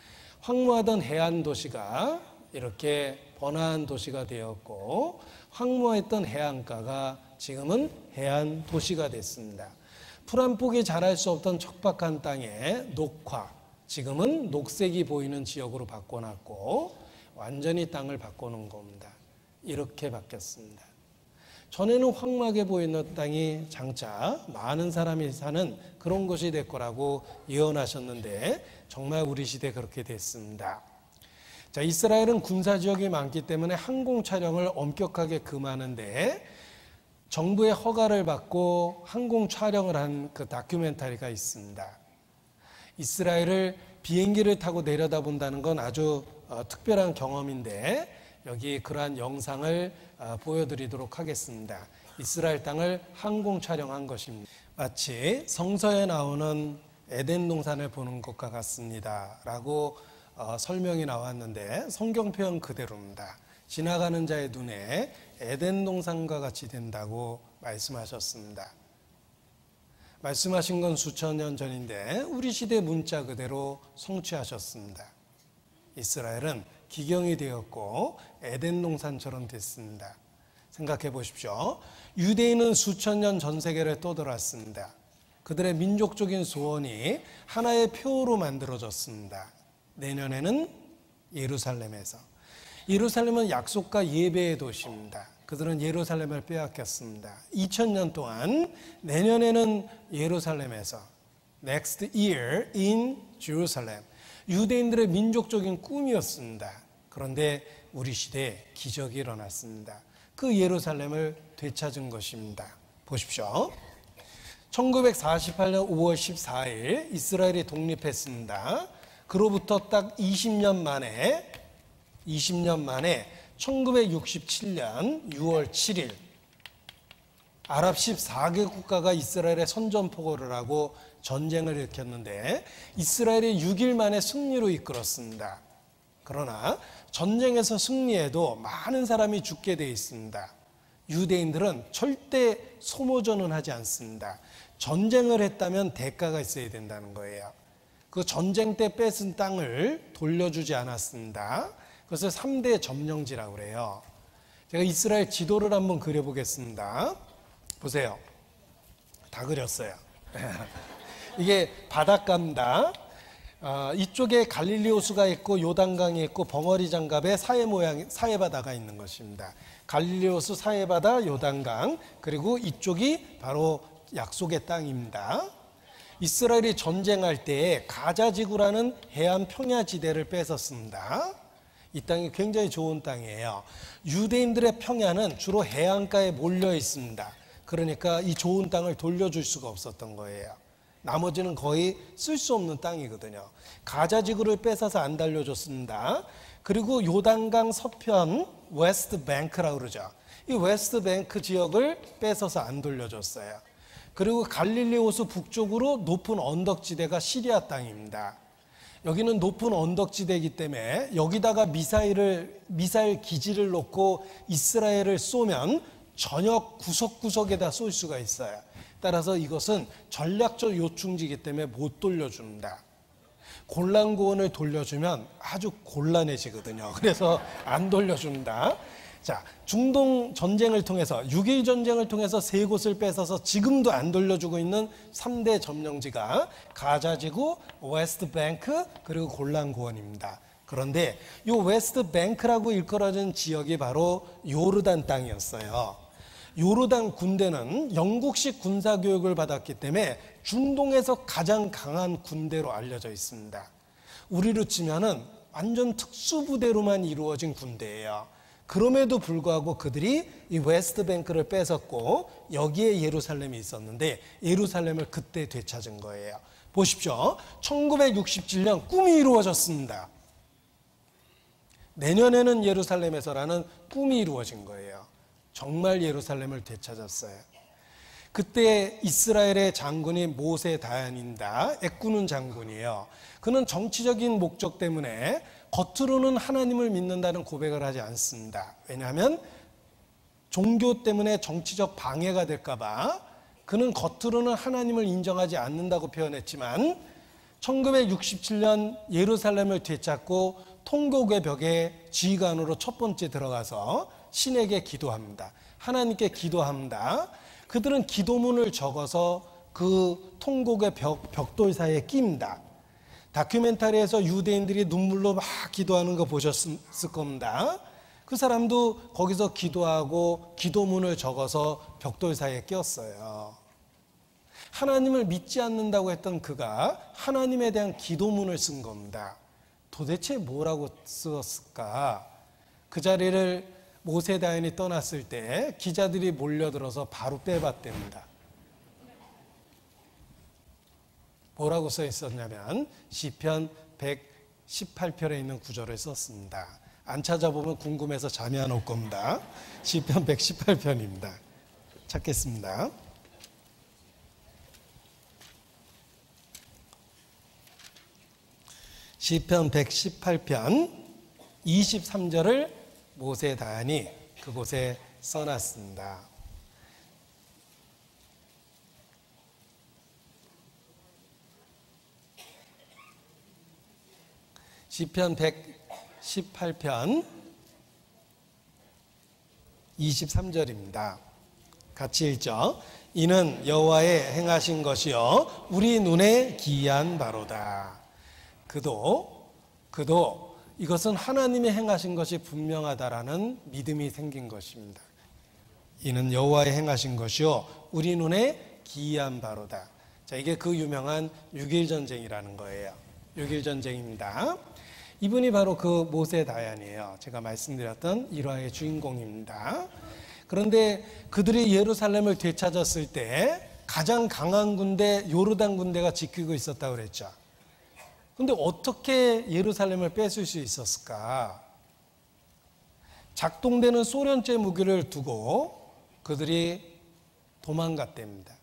[SPEAKER 1] 황무하던 해안 도시가 이렇게 번화한 도시가 되었고, 황무했던 해안가가 지금은 해안 도시가 됐습니다. 풀 한 폭이 자랄 수 없던 척박한 땅에 녹화, 지금은 녹색이 보이는 지역으로 바꿔놨고 완전히 땅을 바꿔놓은 겁니다. 이렇게 바뀌었습니다. 전에는 황무하게 보이는 땅이 장차 많은 사람이 사는 그런 곳이 될 거라고 예언하셨는데 정말 우리 시대에 그렇게 됐습니다. 자, 이스라엘은 군사 지역이 많기 때문에 항공 촬영을 엄격하게 금하는데 정부의 허가를 받고 항공 촬영을 한 그 다큐멘터리가 있습니다. 이스라엘을 비행기를 타고 내려다본다는 건 아주 특별한 경험인데 여기 그러한 영상을 보여드리도록 하겠습니다. 이스라엘 땅을 항공 촬영한 것입니다. 마치 성서에 나오는 에덴 동산을 보는 것과 같습니다 라고 설명이 나왔는데 성경 표현 그대로입니다. 지나가는 자의 눈에 에덴 동산과 같이 된다고 말씀하셨습니다. 말씀하신 건 수천 년 전인데 우리 시대 문자 그대로 성취하셨습니다. 이스라엘은 기경이 되었고 에덴 동산처럼 됐습니다. 생각해 보십시오. 유대인은 수천 년 전 세계를 떠돌았습니다. 그들의 민족적인 소원이 하나의 표로 만들어졌습니다. 내년에는 예루살렘에서. 예루살렘은 약속과 예배의 도시입니다. 그들은 예루살렘을 빼앗겼습니다. 2000년 동안 내년에는 예루살렘에서, next year in Jerusalem, 유대인들의 민족적인 꿈이었습니다. 그런데 우리 시대에 기적이 일어났습니다. 그 예루살렘을 되찾은 것입니다. 보십시오. 1948년 5월 14일 이스라엘이 독립했습니다. 그로부터 딱 20년 만에 1967년 6월 7일 아랍 14개 국가가 이스라엘에 선전포고를 하고 전쟁을 일으켰는데 이스라엘이 6일 만에 승리로 이끌었습니다. 그러나 전쟁에서 승리해도 많은 사람이 죽게 되어 있습니다. 유대인들은 절대 소모전은 하지 않습니다. 전쟁을 했다면 대가가 있어야 된다는 거예요. 그 전쟁 때 뺏은 땅을 돌려주지 않았습니다. 그것을 3대 점령지라고 그래요. 제가 이스라엘 지도를 한번 그려보겠습니다. 보세요. 다 그렸어요. 이게 바닷가입니다. 이쪽에 갈릴리 호수가 있고 요단강이 있고 벙어리 장갑에 사해바다가 있는 것입니다. 갈릴리 호수, 사해바다, 요단강, 그리고 이쪽이 바로 약속의 땅입니다. 이스라엘이 전쟁할 때 가자지구라는 해안 평야지대를 뺏었습니다. 이 땅이 굉장히 좋은 땅이에요. 유대인들의 평야는 주로 해안가에 몰려 있습니다. 그러니까 이 좋은 땅을 돌려줄 수가 없었던 거예요. 나머지는 거의 쓸 수 없는 땅이거든요. 가자 지구를 뺏어서 안 달려줬습니다. 그리고 요단강 서편 웨스트 뱅크라고 그러죠. 이 웨스트 뱅크 지역을 뺏어서 안 돌려줬어요. 그리고 갈릴리 호수 북쪽으로 높은 언덕지대가 시리아 땅입니다. 여기는 높은 언덕지대이기 때문에 여기다가 미사일 기지를 놓고 이스라엘을 쏘면 전역 구석구석에다 쏠 수가 있어요. 따라서 이것은 전략적 요충지이기 때문에 못 돌려줍니다. 골란고원을 돌려주면 아주 곤란해지거든요. 그래서 안 돌려준다. 자, 중동 전쟁을 통해서 6.1 전쟁을 통해서 세 곳을 뺏어서 지금도 안 돌려주고 있는 3대 점령지가 가자지구, 웨스트 뱅크, 그리고 골란고원입니다. 그런데 이 웨스트 뱅크라고 일컬어진 지역이 바로 요르단 땅이었어요. 요르단 군대는 영국식 군사교육을 받았기 때문에 중동에서 가장 강한 군대로 알려져 있습니다. 우리로 치면은 완전 특수부대로만 이루어진 군대예요. 그럼에도 불구하고 그들이 이 웨스트 뱅크를 뺏었고 여기에 예루살렘이 있었는데 예루살렘을 그때 되찾은 거예요. 보십시오. 1967년 꿈이 이루어졌습니다. 내년에는 예루살렘에서라는 꿈이 이루어진 거예요. 정말 예루살렘을 되찾았어요. 그때 이스라엘의 장군이 모세 다얀입니다. 애꾸는 장군이에요. 그는 정치적인 목적 때문에 겉으로는 하나님을 믿는다는 고백을 하지 않습니다. 왜냐하면 종교 때문에 정치적 방해가 될까봐 그는 겉으로는 하나님을 인정하지 않는다고 표현했지만 1967년 예루살렘을 되찾고 통곡의 벽에 지휘관으로 첫 번째 들어가서 신에게 기도합니다. 하나님께 기도합니다. 그들은 기도문을 적어서 그 통곡의 벽돌 사이에 낍니다. 다큐멘터리에서 유대인들이 눈물로 막 기도하는 거 보셨을 겁니다. 그 사람도 거기서 기도하고 기도문을 적어서 벽돌 사이에 끼었어요. 하나님을 믿지 않는다고 했던 그가 하나님에 대한 기도문을 쓴 겁니다. 도대체 뭐라고 쓰었을까? 그 자리를 모세 다연이 떠났을 때 기자들이 몰려들어서 바로 빼봤답니다. 뭐라고 써 있었냐면 시편 118편에 있는 구절을 썼습니다. 안 찾아보면 궁금해서 잠이 안 올 겁니다. 시편 118편입니다. 찾겠습니다. 시편 118편 23절을 모세 다연이 그곳에 써놨습니다. 시편 118편 23절입니다. 같이 읽죠. 이는 여호와의 행하신 것이요 우리 눈에 기이한 바로다. 그도 이것은 하나님이 행하신 것이 분명하다라는 믿음이 생긴 것입니다. 이는 여호와의 행하신 것이요 우리 눈에 기이한 바로다. 자, 이게 그 유명한 6.1 전쟁이라는 거예요. 6.1 전쟁입니다. 이분이 바로 그 모세 다얀이에요. 제가 말씀드렸던 일화의 주인공입니다. 그런데 그들이 예루살렘을 되찾았을 때 가장 강한 군대 요르단 군대가 지키고 있었다고 그랬죠. 그런데 어떻게 예루살렘을 뺏을 수 있었을까? 작동되는 소련제 무기를 두고 그들이 도망갔답니다.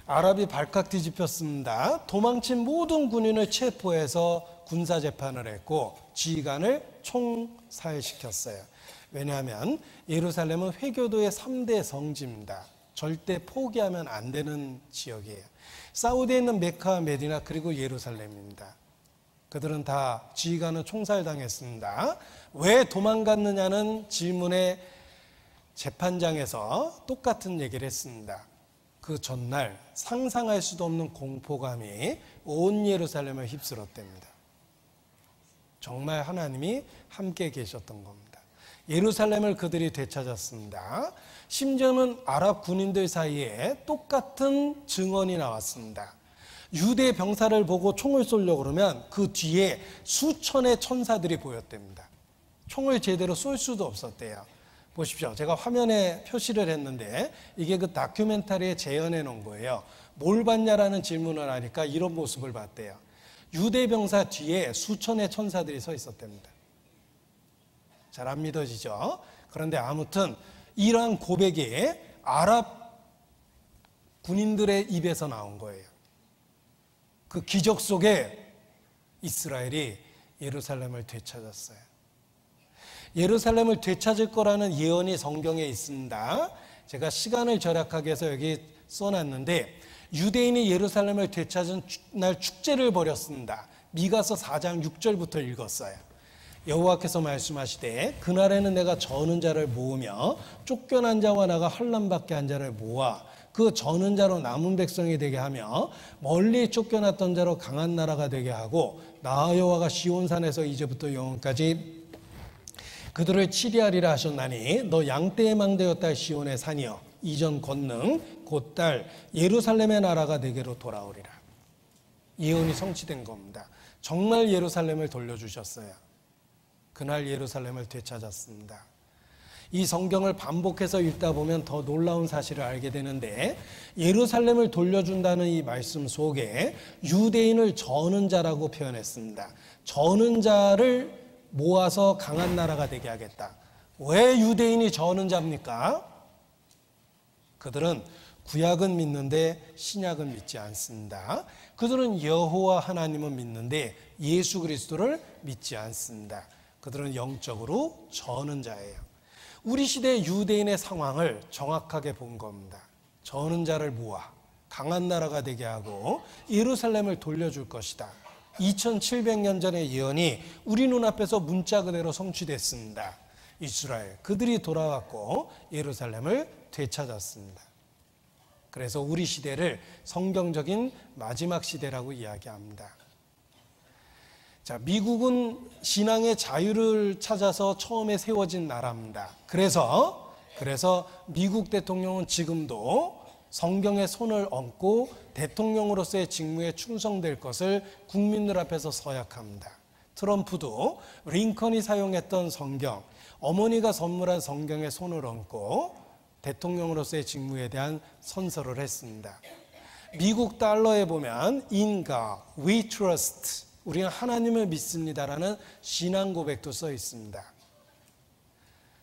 [SPEAKER 1] 아랍이 발칵 뒤집혔습니다. 도망친 모든 군인을 체포해서 군사재판을 했고 지휘관을 총살시켰어요. 왜냐하면 예루살렘은 회교도의 3대 성지입니다. 절대 포기하면 안 되는 지역이에요. 사우디에 있는 메카와 메디나 그리고 예루살렘입니다. 그들은 다 지휘관은 총살당했습니다. 왜 도망갔느냐는 질문에 재판장에서 똑같은 얘기를 했습니다. 그 전날 상상할 수도 없는 공포감이 온 예루살렘을 휩쓸었답니다. 정말 하나님이 함께 계셨던 겁니다. 예루살렘을 그들이 되찾았습니다. 심지어는 아랍 군인들 사이에 똑같은 증언이 나왔습니다. 유대 병사를 보고 총을 쏘려고 그러면 그 뒤에 수천의 천사들이 보였답니다. 총을 제대로 쏠 수도 없었대요. 보십시오. 제가 화면에 표시를 했는데 이게 그 다큐멘터리에 재현해 놓은 거예요. 뭘 봤냐라는 질문을 하니까 이런 모습을 봤대요. 유대 병사 뒤에 수천의 천사들이 서 있었답니다. 잘 안 믿어지죠? 그런데 아무튼 이러한 고백이 아랍 군인들의 입에서 나온 거예요. 그 기적 속에 이스라엘이 예루살렘을 되찾았어요. 예루살렘을 되찾을 거라는 예언이 성경에 있습니다. 제가 시간을 절약하기 위해서 여기 써놨는데 유대인이 예루살렘을 되찾은 날 축제를 벌였습니다. 미가서 4장 6절부터 읽었어요. 여호와께서 말씀하시되 그날에는 내가 저는 자를 모으며 쫓겨난 자와 나가 환난받게 한 자를 모아 그 저는 자로 남은 백성이 되게 하며 멀리 쫓겨났던 자로 강한 나라가 되게 하고 나 여호와가 시온산에서 이제부터 영원까지 그들을 치리하리라 하셨나니 너 양떼의 망대였다 시온의 산이여 이전 권능 곧 딸 예루살렘의 나라가 내게로 돌아오리라. 예언이 성취된 겁니다. 정말 예루살렘을 돌려주셨어요. 그날 예루살렘을 되찾았습니다. 이 성경을 반복해서 읽다 보면 더 놀라운 사실을 알게 되는데 예루살렘을 돌려준다는 이 말씀 속에 유대인을 저는 자라고 표현했습니다. 저는 자를 모아서 강한 나라가 되게 하겠다. 왜 유대인이 저는 자입니까? 그들은 구약은 믿는데 신약은 믿지 않습니다. 그들은 여호와 하나님은 믿는데 예수 그리스도를 믿지 않습니다. 그들은 영적으로 저는 자예요. 우리 시대 유대인의 상황을 정확하게 본 겁니다. 저는 자를 모아 강한 나라가 되게 하고 예루살렘을 돌려줄 것이다. 2700년 전의 예언이 우리 눈앞에서 문자 그대로 성취됐습니다. 이스라엘 그들이 돌아왔고 예루살렘을 되찾았습니다. 그래서 우리 시대를 성경적인 마지막 시대라고 이야기합니다. 자, 미국은 신앙의 자유를 찾아서 처음에 세워진 나라입니다. 그래서 미국 대통령은 지금도 성경의 손을 얹고 대통령으로서의 직무에 충성될 것을 국민들 앞에서 서약합니다. 트럼프도 링컨이 사용했던 성경, 어머니가 선물한 성경에 손을 얹고 대통령으로서의 직무에 대한 선서를 했습니다. 미국 달러에 보면 In God we trust, 우리는 하나님을 믿습니다라는 신앙 고백도 써 있습니다.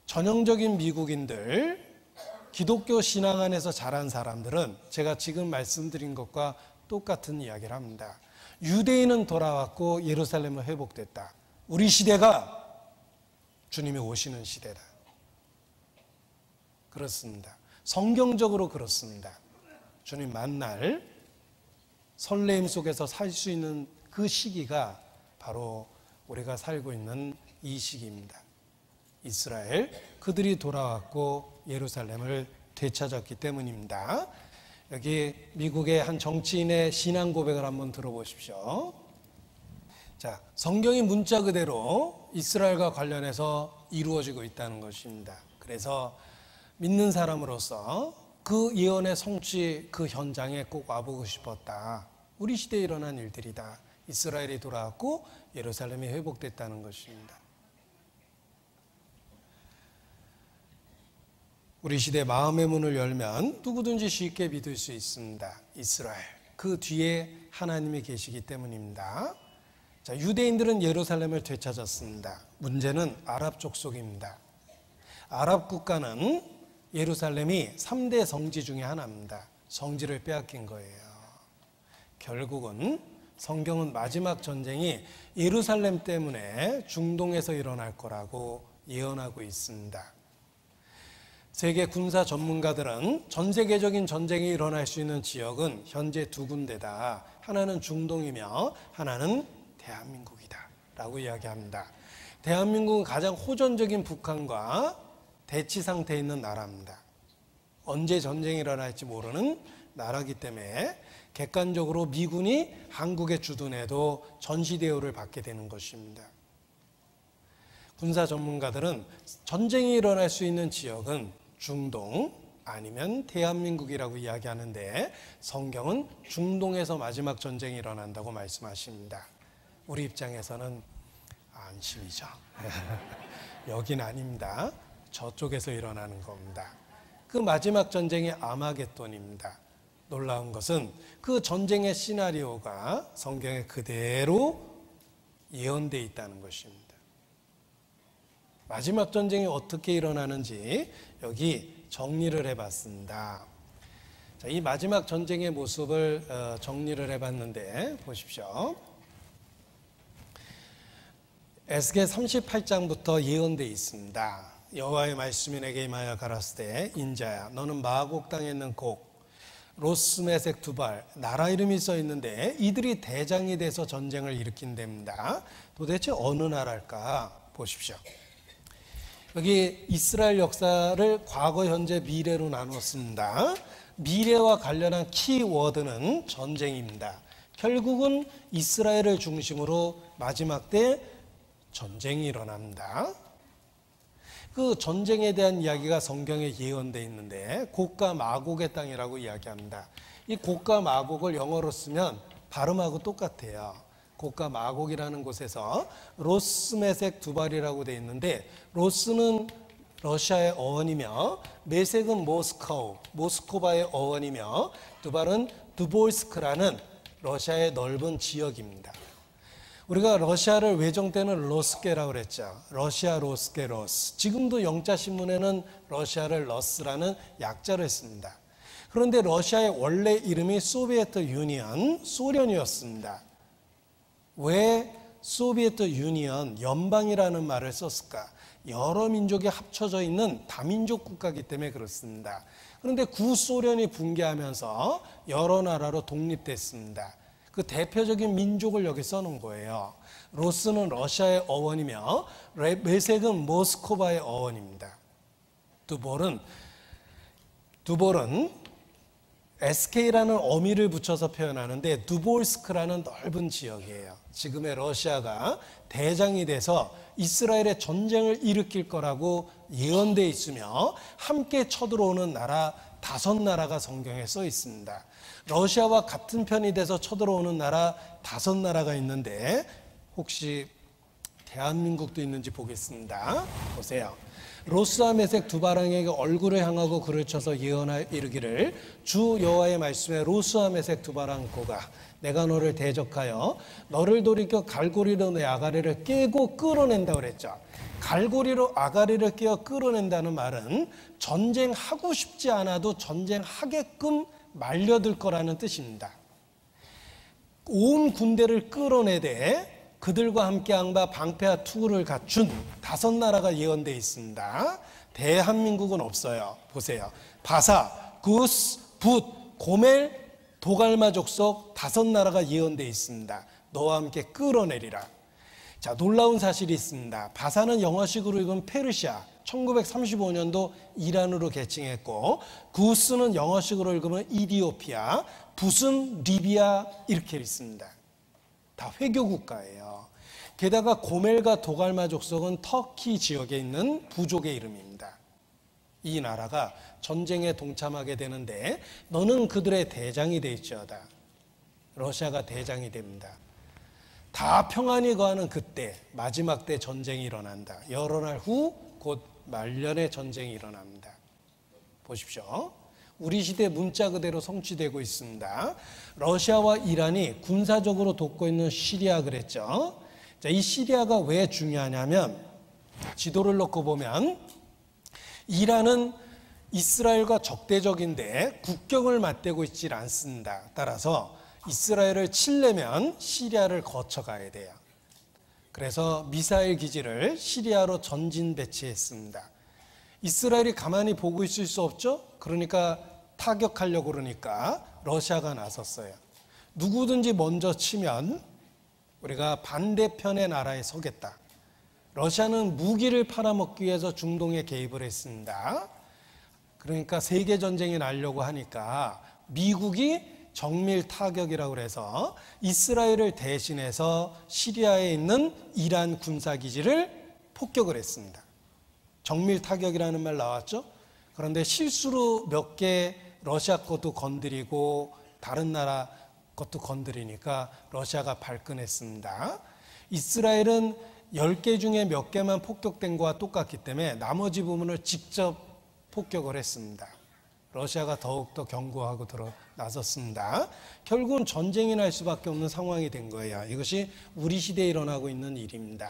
[SPEAKER 1] 전형적인 미국인들, 기독교 신앙 안에서 자란 사람들은 제가 지금 말씀드린 것과 똑같은 이야기를 합니다. 유대인은 돌아왔고 예루살렘은 회복됐다. 우리 시대가 주님이 오시는 시대다. 그렇습니다. 성경적으로 그렇습니다. 주님 만날 설레임 속에서 살 수 있는 그 시기가 바로 우리가 살고 있는 이 시기입니다. 이스라엘 그들이 돌아왔고 예루살렘을 되찾았기 때문입니다. 여기 미국의 한 정치인의 신앙 고백을 한번 들어보십시오. 자, 성경이 문자 그대로 이스라엘과 관련해서 이루어지고 있다는 것입니다. 그래서 믿는 사람으로서 그 예언의 성취 그 현장에 꼭 와보고 싶었다. 우리 시대에 일어난 일들이다. 이스라엘이 돌아왔고 예루살렘이 회복됐다는 것입니다. 우리 시대 마음의 문을 열면 누구든지 쉽게 믿을 수 있습니다. 이스라엘 그 뒤에 하나님이 계시기 때문입니다. 자, 유대인들은 예루살렘을 되찾았습니다. 문제는 아랍 족속입니다. 아랍 국가는 예루살렘이 3대 성지 중에 하나입니다. 성지를 빼앗긴 거예요. 결국은 성경은 마지막 전쟁이 예루살렘 때문에 중동에서 일어날 거라고 예언하고 있습니다. 세계 군사 전문가들은 전 세계적인 전쟁이 일어날 수 있는 지역은 현재 두 군데다. 하나는 중동이며 하나는 대한민국이다 라고 이야기합니다. 대한민국은 가장 호전적인 북한과 대치 상태에 있는 나라입니다. 언제 전쟁이 일어날지 모르는 나라이기 때문에 객관적으로 미군이 한국에 주둔해도 전시대우를 받게 되는 것입니다. 군사 전문가들은 전쟁이 일어날 수 있는 지역은 중동 아니면 대한민국이라고 이야기하는데 성경은 중동에서 마지막 전쟁이 일어난다고 말씀하십니다. 우리 입장에서는 안심이죠. 여긴 아닙니다. 저쪽에서 일어나는 겁니다. 그 마지막 전쟁이 아마겟돈입니다. 놀라운 것은 그 전쟁의 시나리오가 성경에 그대로 예언되어 있다는 것입니다. 마지막 전쟁이 어떻게 일어나는지 여기 정리를 해봤습니다. 자, 이 마지막 전쟁의 모습을 정리를 해봤는데 보십시오. 에스겔 38장부터 예언되어 있습니다. 여호와의 말씀이 내게 임하여 가라사대 인자야 너는 마곡 땅에 있는 곡 로스메색 두발 나라 이름이 써 있는데 이들이 대장이 돼서 전쟁을 일으킨답니다. 도대체 어느 나라일까 보십시오. 여기 이스라엘 역사를 과거, 현재, 미래로 나눴습니다. 미래와 관련한 키워드는 전쟁입니다. 결국은 이스라엘을 중심으로 마지막 때 전쟁이 일어납니다. 그 전쟁에 대한 이야기가 성경에 예언되어 있는데 곡과 마곡의 땅이라고 이야기합니다. 이 곡과 마곡을 영어로 쓰면 발음하고 똑같아요. 곡과 마곡이라는 곳에서 로스메색 두발이라고 되어 있는데 로스는 러시아의 어원이며 메색은 모스코바의 어원이며 두발은 두볼스크라는 러시아의 넓은 지역입니다. 우리가 러시아를 외정 때는 로스케라고 그랬죠. 러시아 로스케 로스. 지금도 영자 신문에는 러시아를 러스라는 약자를 씁니다. 그런데 러시아의 원래 이름이 소비에트 유니언, 소련이었습니다. 왜 소비에트 유니언, 연방이라는 말을 썼을까? 여러 민족이 합쳐져 있는 다민족 국가이기 때문에 그렇습니다. 그런데 구소련이 붕괴하면서 여러 나라로 독립됐습니다. 그 대표적인 민족을 여기 써놓은 거예요. 로스는 러시아의 어원이며 메색은 모스코바의 어원입니다. 두볼은 SK라는 어미를 붙여서 표현하는데 두볼스크라는 넓은 지역이에요. 지금의 러시아가 대장이 돼서 이스라엘의 전쟁을 일으킬 거라고 예언되어 있으며 함께 쳐들어오는 나라 5나라가 성경에 써 있습니다. 러시아와 같은 편이 돼서 쳐들어오는 나라 5나라가 있는데 혹시 대한민국도 있는지 보겠습니다. 보세요. 로스와 메색 두 바랑에게 얼굴을 향하고 글을 쳐서 예언하여 이르기를 주 여호와의 말씀에 로스와 메색 두 바랑고가 내가 너를 대적하여 너를 돌이켜 갈고리로 내 아가리를 깨고 끌어낸다 그랬죠. 갈고리로 아가리를 깨어 끌어낸다는 말은 전쟁하고 싶지 않아도 전쟁하게끔 말려들 거라는 뜻입니다. 온 군대를 끌어내되 그들과 함께한 바 방패와 투구를 갖춘 5나라가 예언되어 있습니다. 대한민국은 없어요. 보세요. 바사, 구스, 붓, 고멜, 도갈마 족속 5나라가 예언되어 있습니다. 너와 함께 끌어내리라. 자, 놀라운 사실이 있습니다. 바사는 영어식으로 읽으면 페르시아, 1935년도 이란으로 개칭했고, 구스는 영어식으로 읽으면 이디오피아, 붓은 리비아 이렇게 있습니다. 다 회교 국가예요. 게다가 고멜과 도갈마 족속은 터키 지역에 있는 부족의 이름입니다. 이 나라가 전쟁에 동참하게 되는데 너는 그들의 대장이 되지어다. 러시아가 대장이 됩니다. 다 평안히 거하는 그때 마지막 때 전쟁이 일어난다. 여러 날 후 곧 말년에 전쟁이 일어납니다. 보십시오. 우리 시대 문자 그대로 성취되고 있습니다. 러시아와 이란이 군사적으로 돕고 있는 시리아 그랬죠. 자, 이 시리아가 왜 중요하냐면 지도를 놓고 보면 이란은 이스라엘과 적대적인데 국경을 맞대고 있질 않습니다. 따라서 이스라엘을 치려면 시리아를 거쳐가야 돼요. 그래서 미사일 기지를 시리아로 전진 배치했습니다. 이스라엘이 가만히 보고 있을 수 없죠. 그러니까 타격하려고 그러니까 러시아가 나섰어요. 누구든지 먼저 치면 우리가 반대편의 나라에 서겠다. 러시아는 무기를 팔아먹기 위해서 중동에 개입을 했습니다. 그러니까 세계전쟁이 나려고 하니까 미국이 정밀 타격이라고 해서 이스라엘을 대신해서 시리아에 있는 이란 군사기지를 폭격을 했습니다. 정밀 타격이라는 말 나왔죠? 그런데 실수로 몇 개 러시아 것도 건드리고 다른 나라 것도 건드리니까 러시아가 발끈했습니다. 이스라엘은 10개 중에 몇 개만 폭격된 거와 똑같기 때문에 나머지 부분을 직접 폭격을 했습니다. 러시아가 더욱더 견고하고 나섰습니다. 결국은 전쟁이 날 수밖에 없는 상황이 된 거예요. 이것이 우리 시대에 일어나고 있는 일입니다.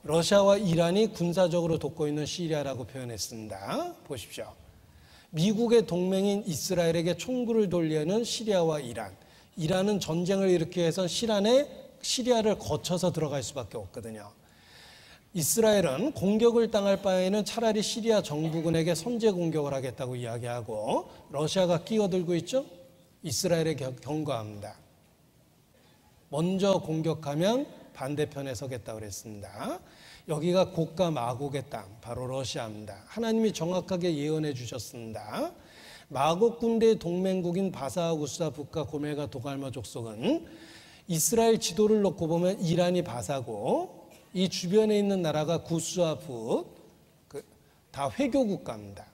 [SPEAKER 1] 러시아와 이란이 군사적으로 돕고 있는 시리아라고 표현했습니다. 보십시오. 미국의 동맹인 이스라엘에게 총구를 돌리는 시리아와 이란. 이란은 전쟁을 일으키기 위해서 시리아를 거쳐서 들어갈 수밖에 없거든요. 이스라엘은 공격을 당할 바에는 차라리 시리아 정부군에게 선제 공격을 하겠다고 이야기하고 러시아가 끼어들고 있죠. 이스라엘에 경고합니다. 먼저 공격하면 반대편에 서겠다고 그랬습니다. 여기가 곡과 마곡의 땅, 바로 러시아입니다. 하나님이 정확하게 예언해 주셨습니다. 마곡 군대의 동맹국인 바사와 우스와 붓과 고멜과 도갈마 족속은 이스라엘 지도를 놓고 보면 이란이 바사고 이 주변에 있는 나라가 구스와 붓, 다 회교 국가입니다.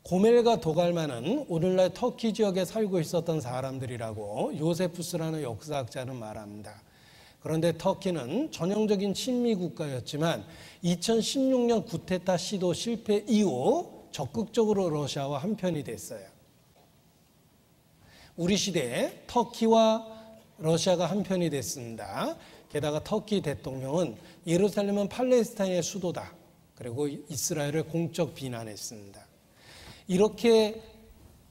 [SPEAKER 1] 고멜과 도갈마는 오늘날 터키 지역에 살고 있었던 사람들이라고 요세푸스라는 역사학자는 말합니다. 그런데 터키는 전형적인 친미 국가였지만 2016년 쿠데타 시도 실패 이후 적극적으로 러시아와 한편이 됐어요. 우리 시대에 터키와 러시아가 한편이 됐습니다. 게다가 터키 대통령은 예루살렘은 팔레스타인의 수도다. 그리고 이스라엘을 공적 비난했습니다. 이렇게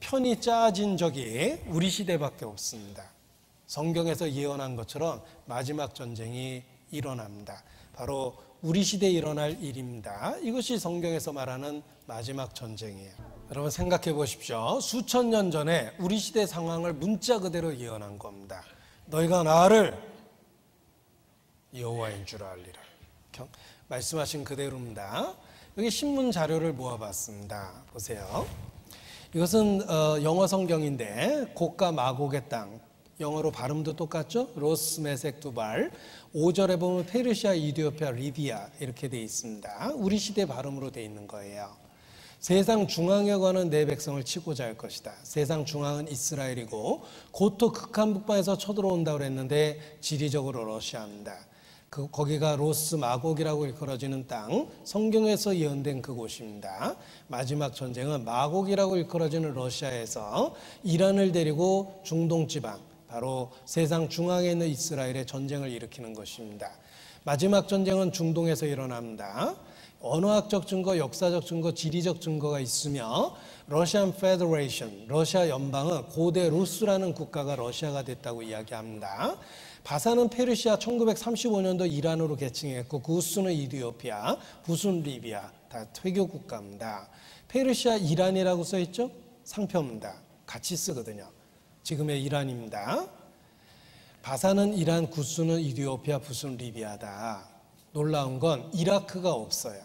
[SPEAKER 1] 편이 짜진 적이 우리 시대밖에 없습니다. 성경에서 예언한 것처럼 마지막 전쟁이 일어납니다. 바로 우리 시대에 일어날 일입니다. 이것이 성경에서 말하는 마지막 전쟁이에요. 여러분 생각해 보십시오. 수천 년 전에 우리 시대 상황을 문자 그대로 예언한 겁니다. 너희가 나를 여호와인 줄 알리라. 말씀하신 그대로입니다. 여기 신문 자료를 모아봤습니다. 보세요. 이것은 영어 성경인데 곡과 마곡의 땅, 영어로 발음도 똑같죠? 로스, 메색, 두발. 5절에 보면 페르시아, 이디오피아, 리디아 이렇게 되어 있습니다. 우리 시대 발음으로 되어 있는 거예요. 세상 중앙에 관한 내 백성을 치고자 할 것이다. 세상 중앙은 이스라엘이고 고토 극한 북방에서 쳐들어온다고 그랬는데 지리적으로 러시아입니다. 거기가 로스 마곡이라고 일컬어지는 땅, 성경에서 예언된 그곳입니다. 마지막 전쟁은 마곡이라고 일컬어지는 러시아에서 이란을 데리고 중동 지방, 바로 세상 중앙에 있는 이스라엘에 전쟁을 일으키는 것입니다. 마지막 전쟁은 중동에서 일어납니다. 언어학적 증거, 역사적 증거, 지리적 증거가 있으며 러시안 페더레이션, 러시아 연방은 고대 루스라는 국가가 러시아가 됐다고 이야기합니다. 바사는 페르시아 1935년도 이란으로 개칭했고 구스는 이디오피아, 붓은 리비아, 다 회교 국가입니다. 페르시아 이란이라고 써있죠? 상표입니다. 같이 쓰거든요. 지금의 이란입니다. 바사는 이란, 구스는 이디오피아, 붓은 리비아다. 놀라운 건 이라크가 없어요.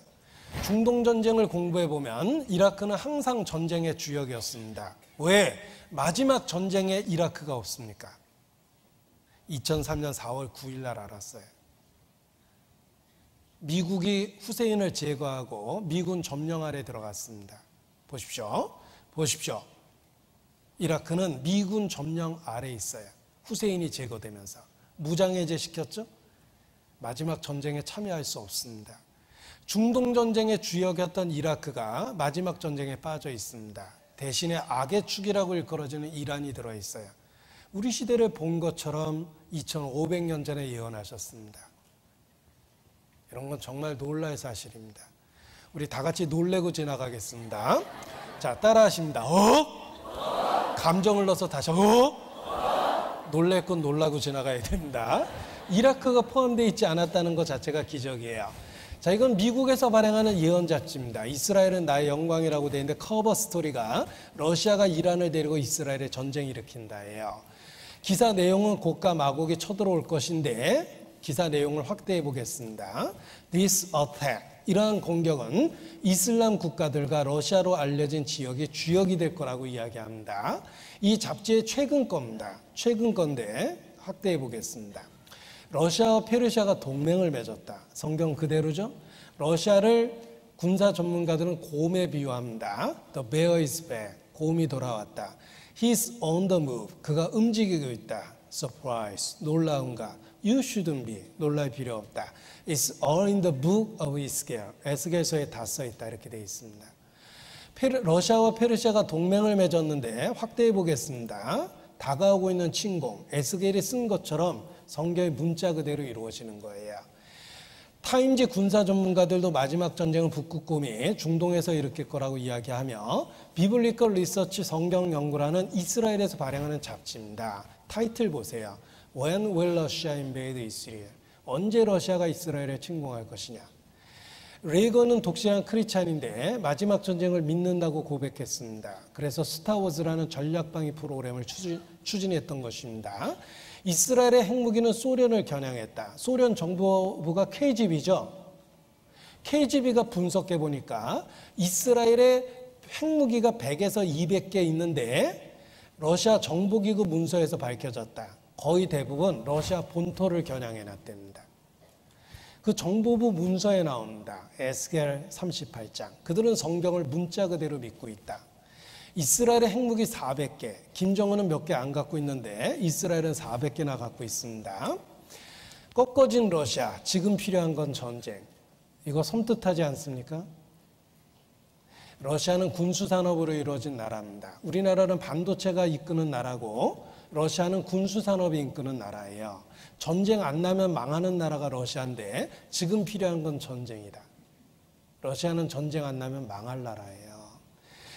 [SPEAKER 1] 중동 전쟁을 공부해 보면 이라크는 항상 전쟁의 주역이었습니다. 왜 마지막 전쟁에 이라크가 없습니까? 2003년 4월 9일 날 알았어요. 미국이 후세인을 제거하고 미군 점령 아래 들어갔습니다. 보십시오. 이라크는 미군 점령 아래 있어요. 후세인이 제거되면서 무장해제 시켰죠? 마지막 전쟁에 참여할 수 없습니다. 중동 전쟁의 주역이었던 이라크가 마지막 전쟁에 빠져 있습니다. 대신에 악의 축이라고 일컬어지는 이란이 들어있어요. 우리 시대를 본 것처럼 2500년 전에 예언하셨습니다. 이런 건 정말 놀랄 사실입니다. 우리 다 같이 놀래고 지나가겠습니다. 자, 따라하십니다. 감정을 넣어서 다시 놀랄 건 놀라고 지나가야 됩니다. 이라크가 포함되어 있지 않았다는 것 자체가 기적이에요. 자, 이건 미국에서 발행하는 예언 잡지입니다. 이스라엘은 나의 영광이라고 되어 있는데 커버 스토리가 러시아가 이란을 데리고 이스라엘에 전쟁 일으킨다예요. 기사 내용은 곡과 마곡이 쳐들어올 것인데 기사 내용을 확대해 보겠습니다. This attack, 이러한 공격은 이슬람 국가들과 러시아로 알려진 지역이 주역이 될 거라고 이야기합니다. 이 잡지의 최근 겁니다. 최근 건데 확대해 보겠습니다. 러시아와 페르시아가 동맹을 맺었다. 성경 그대로죠. 러시아를 군사 전문가들은 곰에 비유합니다. The bear is back. 곰이 돌아왔다. He's on the move. 그가 움직이고 있다. Surprise. 놀라움과 You shouldn't be. 놀랄 필요 없다. It's all in the book of Ezekiel. 에스겔서에 다 써 있다. 이렇게 되어 있습니다. 러시아와 페르시아가 동맹을 맺었는데 확대해 보겠습니다. 다가오고 있는 침공, 에스겔이 쓴 것처럼 성경의 문자 그대로 이루어지는 거예요. 타임지 군사 전문가들도 마지막 전쟁은 북극곰이 중동에서 일으킬 거라고 이야기하며 비블리컬 리서치 성경 연구라는 이스라엘에서 발행하는 잡지입니다. 타이틀 보세요. When will Russia invade Israel? 언제 러시아가 이스라엘에 침공할 것이냐. 레이건은 독실한 크리스찬인데 마지막 전쟁을 믿는다고 고백했습니다. 그래서 스타워즈라는 전략방위 프로그램을 추진했던 것입니다. 이스라엘의 핵무기는 소련을 겨냥했다. 소련 정보부가 KGB죠. KGB가 분석해 보니까 이스라엘의 핵무기가 100에서 200개 있는데 러시아 정보기구 문서에서 밝혀졌다. 거의 대부분 러시아 본토를 겨냥해 놨답니다. 그 정보부 문서에 나옵니다. 에스겔 38장. 그들은 성경을 문자 그대로 믿고 있다. 이스라엘의 핵무기 400개, 김정은은 몇 개 안 갖고 있는데 이스라엘은 400개나 갖고 있습니다. 꺾어진 러시아, 지금 필요한 건 전쟁. 이거 섬뜩하지 않습니까? 러시아는 군수산업으로 이루어진 나라입니다. 우리나라는 반도체가 이끄는 나라고 러시아는 군수산업이 이끄는 나라예요. 전쟁 안 나면 망하는 나라가 러시아인데 지금 필요한 건 전쟁이다. 러시아는 전쟁 안 나면 망할 나라예요.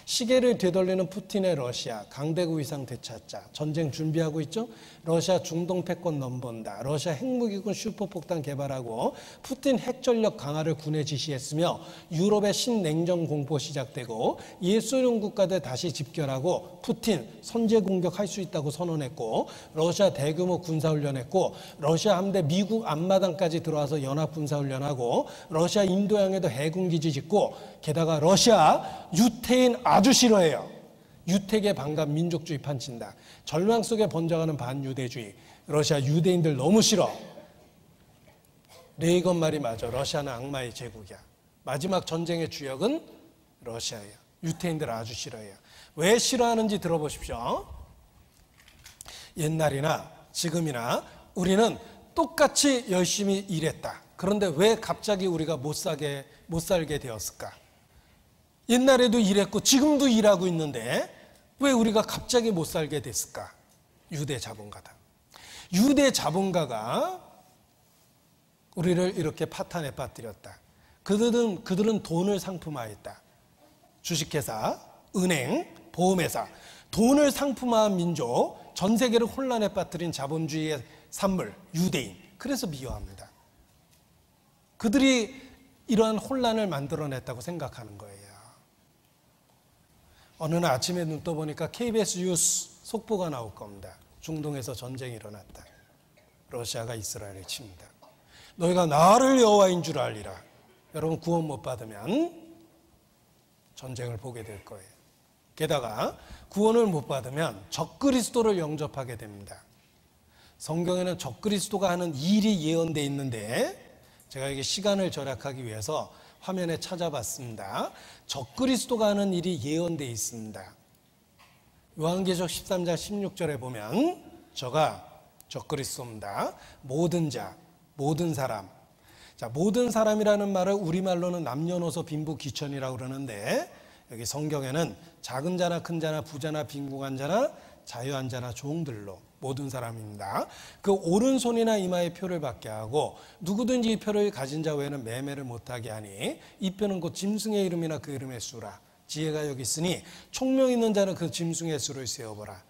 [SPEAKER 1] 시계를 되돌리는 푸틴의 러시아, 강대국 이상 되찾자. 전쟁 준비하고 있죠? 러시아 중동 패권 넘본다. 러시아 핵무기군 슈퍼폭탄 개발하고 푸틴 핵전력 강화를 군에 지시했으며 유럽의 신냉전 공포 시작되고 예소련 국가들 다시 집결하고 푸틴 선제 공격할 수 있다고 선언했고 러시아 대규모 군사훈련했고 러시아 함대 미국 앞마당까지 들어와서 연합군사훈련하고 러시아 인도양에도 해군기지 짓고 게다가 러시아 유태인 아주 싫어해요. 유택에 반감 민족주의 판친다. 절망 속에 번져가는 반유대주의. 러시아 유대인들 너무 싫어. 레이건 말이 맞아. 러시아는 악마의 제국이야. 마지막 전쟁의 주역은 러시아예요. 유태인들 아주 싫어해요. 왜 싫어하는지 들어보십시오. 옛날이나 지금이나 우리는 똑같이 열심히 일했다. 그런데 왜 갑자기 우리가 못 살게 되었을까? 옛날에도 일했고 지금도 일하고 있는데 왜 우리가 갑자기 못 살게 됐을까? 유대 자본가다. 유대 자본가가 우리를 이렇게 파탄에 빠뜨렸다. 그들은 돈을 상품화했다. 주식회사, 은행, 보험회사, 돈을 상품화한 민족, 전 세계를 혼란에 빠뜨린 자본주의의 산물, 유대인. 그래서 미워합니다. 그들이 이러한 혼란을 만들어냈다고 생각하는 거예요. 어느 날 아침에 눈 떠보니까 KBS 뉴스 속보가 나올 겁니다. 중동에서 전쟁이 일어났다. 러시아가 이스라엘을 칩니다. 너희가 나를 여호와인 줄 알리라. 여러분 구원 못 받으면 전쟁을 보게 될 거예요. 게다가 구원을 못 받으면 적그리스도를 영접하게 됩니다. 성경에는 적그리스도가 하는 일이 예언되어 있는데 제가 이게 시간을 절약하기 위해서 화면에 찾아봤습니다. 적그리스도가 하는 일이 예언되어 있습니다. 요한계시록 13장 16절에 보면 저가 적그리스도입니다. 모든 자, 모든 사람. 자, 모든 사람이라는 말을 우리말로는 남녀노소 빈부 귀천이라고 그러는데 여기 성경에는 작은 자나 큰 자나 부자나 빈궁한 자나 자유한 자나 종들로 모든 사람입니다. 그 오른손이나 이마에 표를 받게 하고 누구든지 이 표를 가진 자 외에는 매매를 못하게 하니 이 표는 곧 짐승의 이름이나 그 이름의 수라. 지혜가 여기 있으니 총명 있는 자는 그 짐승의 수를 세어보라.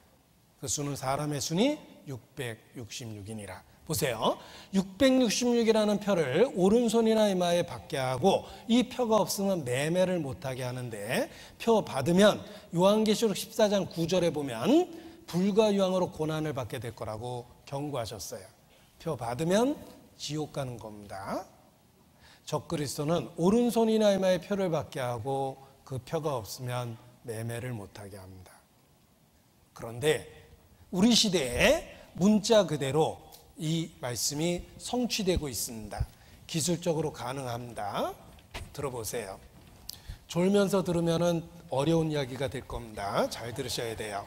[SPEAKER 1] 그 수는 사람의 수니 666이니라. 보세요. 666이라는 표를 오른손이나 이마에 받게 하고 이 표가 없으면 매매를 못하게 하는데 표 받으면 요한계시록 14장 9절에 보면 불과 유황으로 고난을 받게 될 거라고 경고하셨어요. 표 받으면 지옥 가는 겁니다. 적그리스도는 오른손이나 이마에 표를 받게 하고 그 표가 없으면 매매를 못하게 합니다. 그런데 우리 시대에 문자 그대로 이 말씀이 성취되고 있습니다. 기술적으로 가능합니다. 들어보세요. 졸면서 들으면 어려운 이야기가 될 겁니다. 잘 들으셔야 돼요.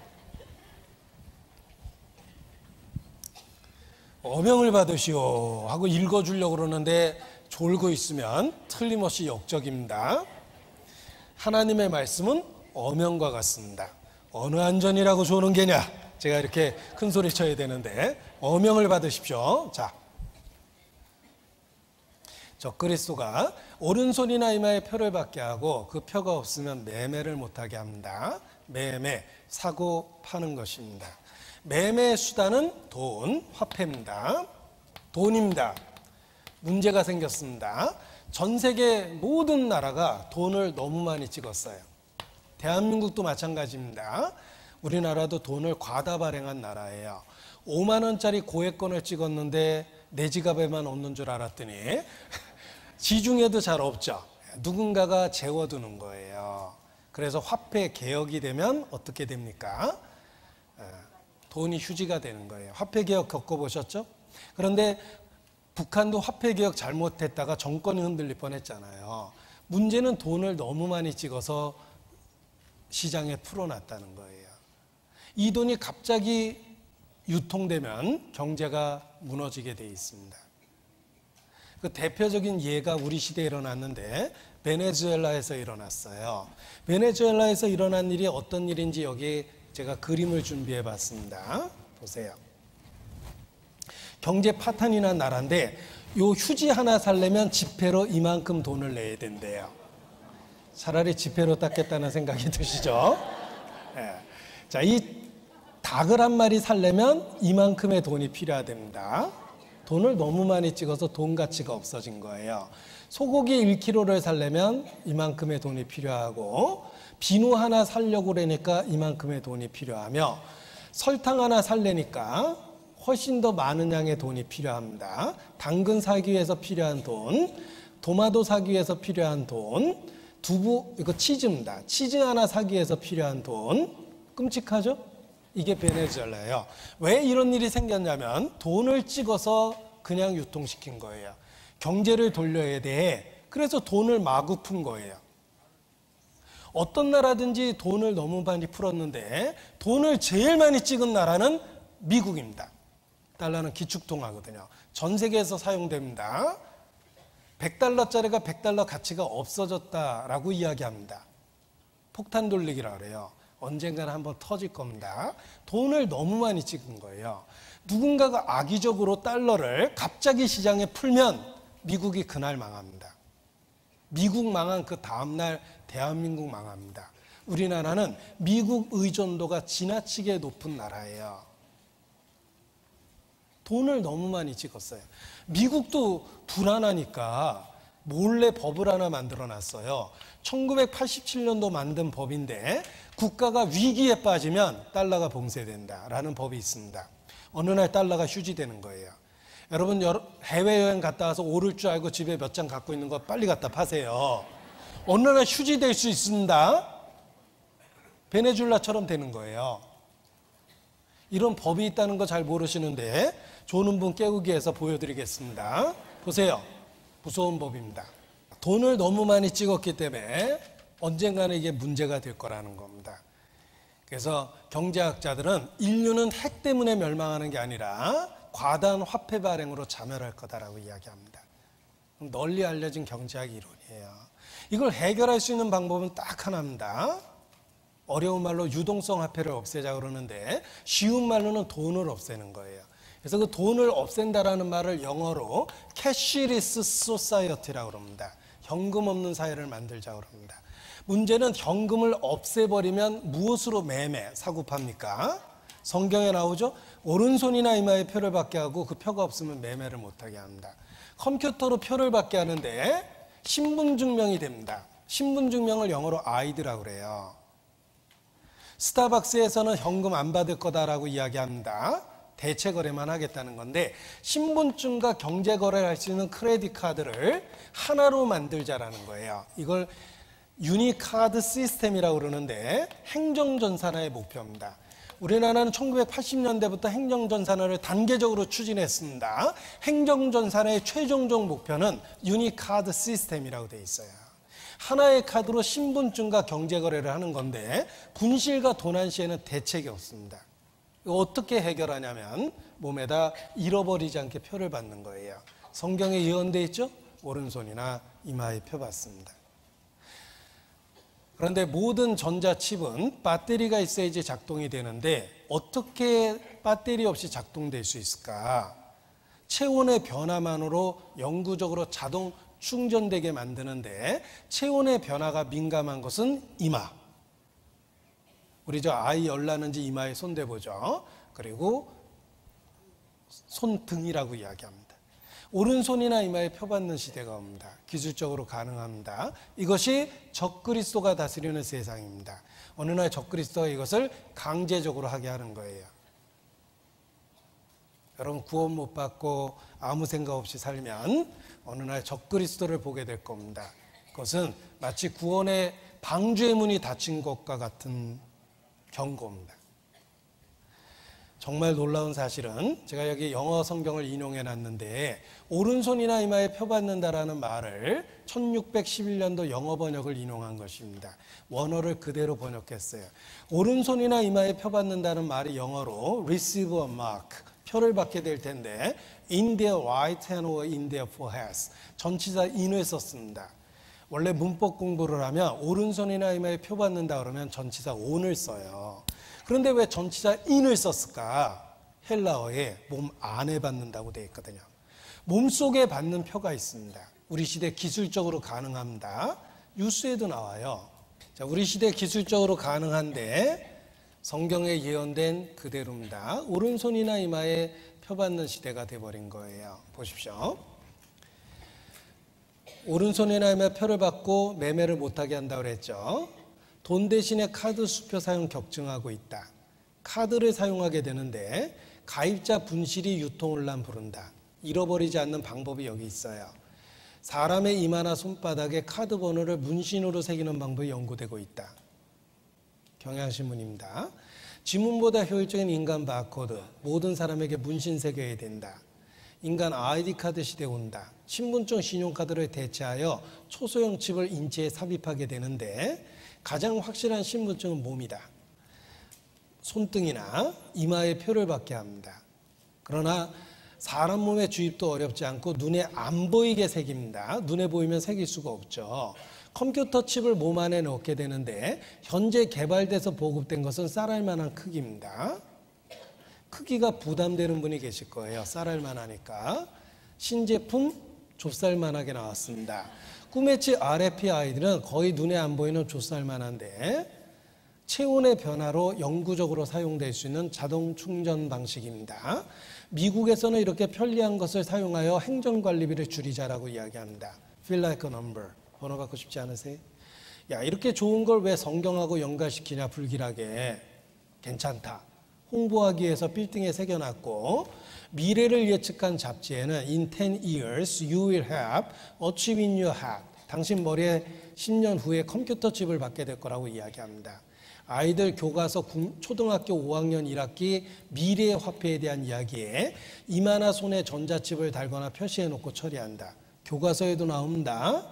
[SPEAKER 1] 어명을 받으시오 하고 읽어주려고 그러는데 졸고 있으면 틀림없이 역적입니다. 하나님의 말씀은 어명과 같습니다. 어느 안전이라고 조는 게냐? 제가 이렇게 큰 소리 쳐야 되는데 어명을 받으십시오. 자, 적그리스도가 오른손이나 이마에 표를 받게 하고 그 표가 없으면 매매를 못하게 합니다. 매매, 사고 파는 것입니다. 매매의 수단은 돈, 화폐입니다. 돈입니다. 문제가 생겼습니다. 전 세계 모든 나라가 돈을 너무 많이 찍었어요. 대한민국도 마찬가지입니다. 우리나라도 돈을 과다 발행한 나라예요. 5만 원짜리 고액권을 찍었는데 내 지갑에만 없는 줄 알았더니 지중해도 잘 없죠. 누군가가 재워두는 거예요. 그래서 화폐 개혁이 되면 어떻게 됩니까? 돈이 휴지가 되는 거예요. 화폐 개혁 겪어보셨죠? 그런데 북한도 화폐 개혁 잘못했다가 정권이 흔들릴 뻔했잖아요. 문제는 돈을 너무 많이 찍어서 시장에 풀어놨다는 거예요. 이 돈이 갑자기 유통되면 경제가 무너지게 돼 있습니다. 그 대표적인 예가 우리 시대에 일어났는데 베네수엘라에서 일어났어요. 베네수엘라에서 일어난 일이 어떤 일인지 여기 제가 그림을 준비해 봤습니다. 보세요. 경제 파탄이 난 나라인데 요 휴지 하나 살려면 지폐로 이만큼 돈을 내야 된대요. 차라리 지폐로 닦겠다는 생각이 드시죠? 네. 자, 이 닭을 한 마리 살려면 이만큼의 돈이 필요하답니다. 돈을 너무 많이 찍어서 돈 가치가 없어진 거예요. 소고기 1kg를 살려면 이만큼의 돈이 필요하고 비누 하나 살려고 그러니까 이만큼의 돈이 필요하며 설탕 하나 살려니까 훨씬 더 많은 양의 돈이 필요합니다. 당근 사기 위해서 필요한 돈, 토마토 사기 위해서 필요한 돈, 두부, 이거 치즈입니다. 치즈 하나 사기 위해서 필요한 돈. 끔찍하죠? 이게 베네수엘라예요. 왜 이런 일이 생겼냐면 돈을 찍어서 그냥 유통시킨 거예요. 경제를 돌려야 돼. 그래서 돈을 마구 푼 거예요. 어떤 나라든지 돈을 너무 많이 풀었는데 돈을 제일 많이 찍은 나라는 미국입니다. 달러는 기축통화거든요. 전 세계에서 사용됩니다. 100달러짜리가 100달러 가치가 없어졌다라고 이야기합니다. 폭탄 돌리기라 그래요. 언젠가는 한번 터질 겁니다. 돈을 너무 많이 찍은 거예요. 누군가가 악의적으로 달러를 갑자기 시장에 풀면 미국이 그날 망합니다. 미국 망한 그 다음날 대한민국 망합니다. 우리나라는 미국 의존도가 지나치게 높은 나라예요. 돈을 너무 많이 찍었어요. 미국도 불안하니까 몰래 법을 하나 만들어 놨어요. 1987년도 만든 법인데 국가가 위기에 빠지면 달러가 봉쇄된다라는 법이 있습니다. 어느 날 달러가 휴지되는 거예요. 여러분 해외여행 갔다 와서 오를 줄 알고 집에 몇 장 갖고 있는 거 빨리 갖다 파세요. 어느 날 휴지될 수 있습니다. 베네수엘라처럼 되는 거예요. 이런 법이 있다는 거 잘 모르시는데 조는 분 깨우기 위해서 보여드리겠습니다. 보세요. 무서운 법입니다. 돈을 너무 많이 찍었기 때문에 언젠가는 이게 문제가 될 거라는 겁니다. 그래서 경제학자들은 인류는 핵 때문에 멸망하는 게 아니라 과다한 화폐 발행으로 자멸할 거다라고 이야기합니다. 널리 알려진 경제학 이론이에요. 이걸 해결할 수 있는 방법은 딱 하나입니다. 어려운 말로 유동성 화폐를 없애자 그러는데 쉬운 말로는 돈을 없애는 거예요. 그래서 그 돈을 없앤다라는 말을 영어로 캐시리스 소사이어티라고 그럽니다. 현금 없는 사회를 만들자 그럽니다. 문제는 현금을 없애버리면 무엇으로 매매, 사고 팝니까? 성경에 나오죠? 오른손이나 이마에 표를 받게 하고 그 표가 없으면 매매를 못하게 합니다. 컴퓨터로 표를 받게 하는데 신분증명이 됩니다. 신분증명을 영어로 ID라고 그래요. 스타벅스에서는 현금 안 받을 거다라고 이야기합니다. 대체 거래만 하겠다는 건데 신분증과 경제 거래를 할 수 있는 크레딧 카드를 하나로 만들자라는 거예요. 이걸 유니카드 시스템이라고 그러는데 행정전산화의 목표입니다. 우리나라는 1980년대부터 행정전산화를 단계적으로 추진했습니다. 행정전산화의 최종적 목표는 유니카드 시스템이라고 되어 있어요. 하나의 카드로 신분증과 경제거래를 하는 건데 분실과 도난 시에는 대책이 없습니다. 이거 어떻게 해결하냐면 몸에다 잃어버리지 않게 표를 받는 거예요. 성경에 예언되어 있죠? 오른손이나 이마에 표 받습니다. 그런데 모든 전자칩은 배터리가 있어야지 작동이 되는데 어떻게 배터리 없이 작동될 수 있을까? 체온의 변화만으로 영구적으로 자동 충전되게 만드는데 체온의 변화가 민감한 것은 이마. 우리 저 아이 열나는지 이마에 손 대보죠. 그리고 손등이라고 이야기합니다. 오른손이나 이마에 표 받는 시대가 옵니다. 기술적으로 가능합니다. 이것이 적그리스도가 다스리는 세상입니다. 어느 날 적그리스도가 이것을 강제적으로 하게 하는 거예요. 여러분 구원 못 받고 아무 생각 없이 살면 어느 날 적그리스도를 보게 될 겁니다. 그것은 마치 구원의 방주의 문이 닫힌 것과 같은 경고입니다. 정말 놀라운 사실은 제가 여기 영어 성경을 인용해 놨는데 오른손이나 이마에 표 받는다라는 말을 1611년도 영어 번역을 인용한 것입니다. 원어를 그대로 번역했어요. 오른손이나 이마에 표 받는다는 말이 영어로 receive a mark, 표를 받게 될 텐데 in their right hand or in their foreheads, 전치사 in을 썼습니다. 원래 문법 공부를 하면 오른손이나 이마에 표 받는다 그러면 전치사 on을 써요. 그런데 왜 전치사 in을 썼을까? 헬라어에 몸 안에 받는다고 되어 있거든요. 몸속에 받는 표가 있습니다. 우리 시대 기술적으로 가능합니다. 뉴스에도 나와요. 자, 우리 시대 기술적으로 가능한데 성경에 예언된 그대로입니다. 오른손이나 이마에 표 받는 시대가 돼버린 거예요. 보십시오. 오른손이나 이마에 표를 받고 매매를 못하게 한다고 그랬죠. 돈 대신에 카드 수표 사용 격증하고 있다. 카드를 사용하게 되는데 가입자 분실이 유통혼란 부른다. 잃어버리지 않는 방법이 여기 있어요. 사람의 이마나 손바닥에 카드 번호를 문신으로 새기는 방법이 연구되고 있다. 경향신문입니다. 지문보다 효율적인 인간 바코드, 모든 사람에게 문신 새겨야 된다. 인간 아이디 카드 시대 온다. 신분증, 신용카드를 대체하여 초소형 칩을 인체에 삽입하게 되는데 가장 확실한 신분증은 몸이다. 손등이나 이마에 표를 받게 합니다. 그러나 사람 몸에 주입도 어렵지 않고 눈에 안 보이게 새깁니다. 눈에 보이면 새길 수가 없죠. 컴퓨터 칩을 몸 안에 넣게 되는데 현재 개발돼서 보급된 것은 쌀알만한 크기입니다. 크기가 부담되는 분이 계실 거예요. 쌀알만 하니까. 신제품 좁쌀만하게 나왔습니다. 꾸메치 RFID는 거의 눈에 안 보이는 좁쌀만한데 체온의 변화로 영구적으로 사용될 수 있는 자동 충전 방식입니다. 미국에서는 이렇게 편리한 것을 사용하여 행정관리비를 줄이자라고 이야기합니다. Feel like a number. 번호 받고 싶지 않으세요? 야, 이렇게 좋은 걸 왜 성경하고 연관시키냐, 불길하게. 괜찮다. 홍보하기 위해서 빌딩에 새겨놨고 미래를 예측한 잡지에는 In 10 years you will have a chip in your head. 당신 머리에 10년 후에 컴퓨터 칩을 받게 될 거라고 이야기합니다. 아이들 교과서 초등학교 5학년 1학기 미래의 화폐에 대한 이야기에 이마나 손에 전자칩을 달거나 표시해놓고 처리한다. 교과서에도 나옵니다.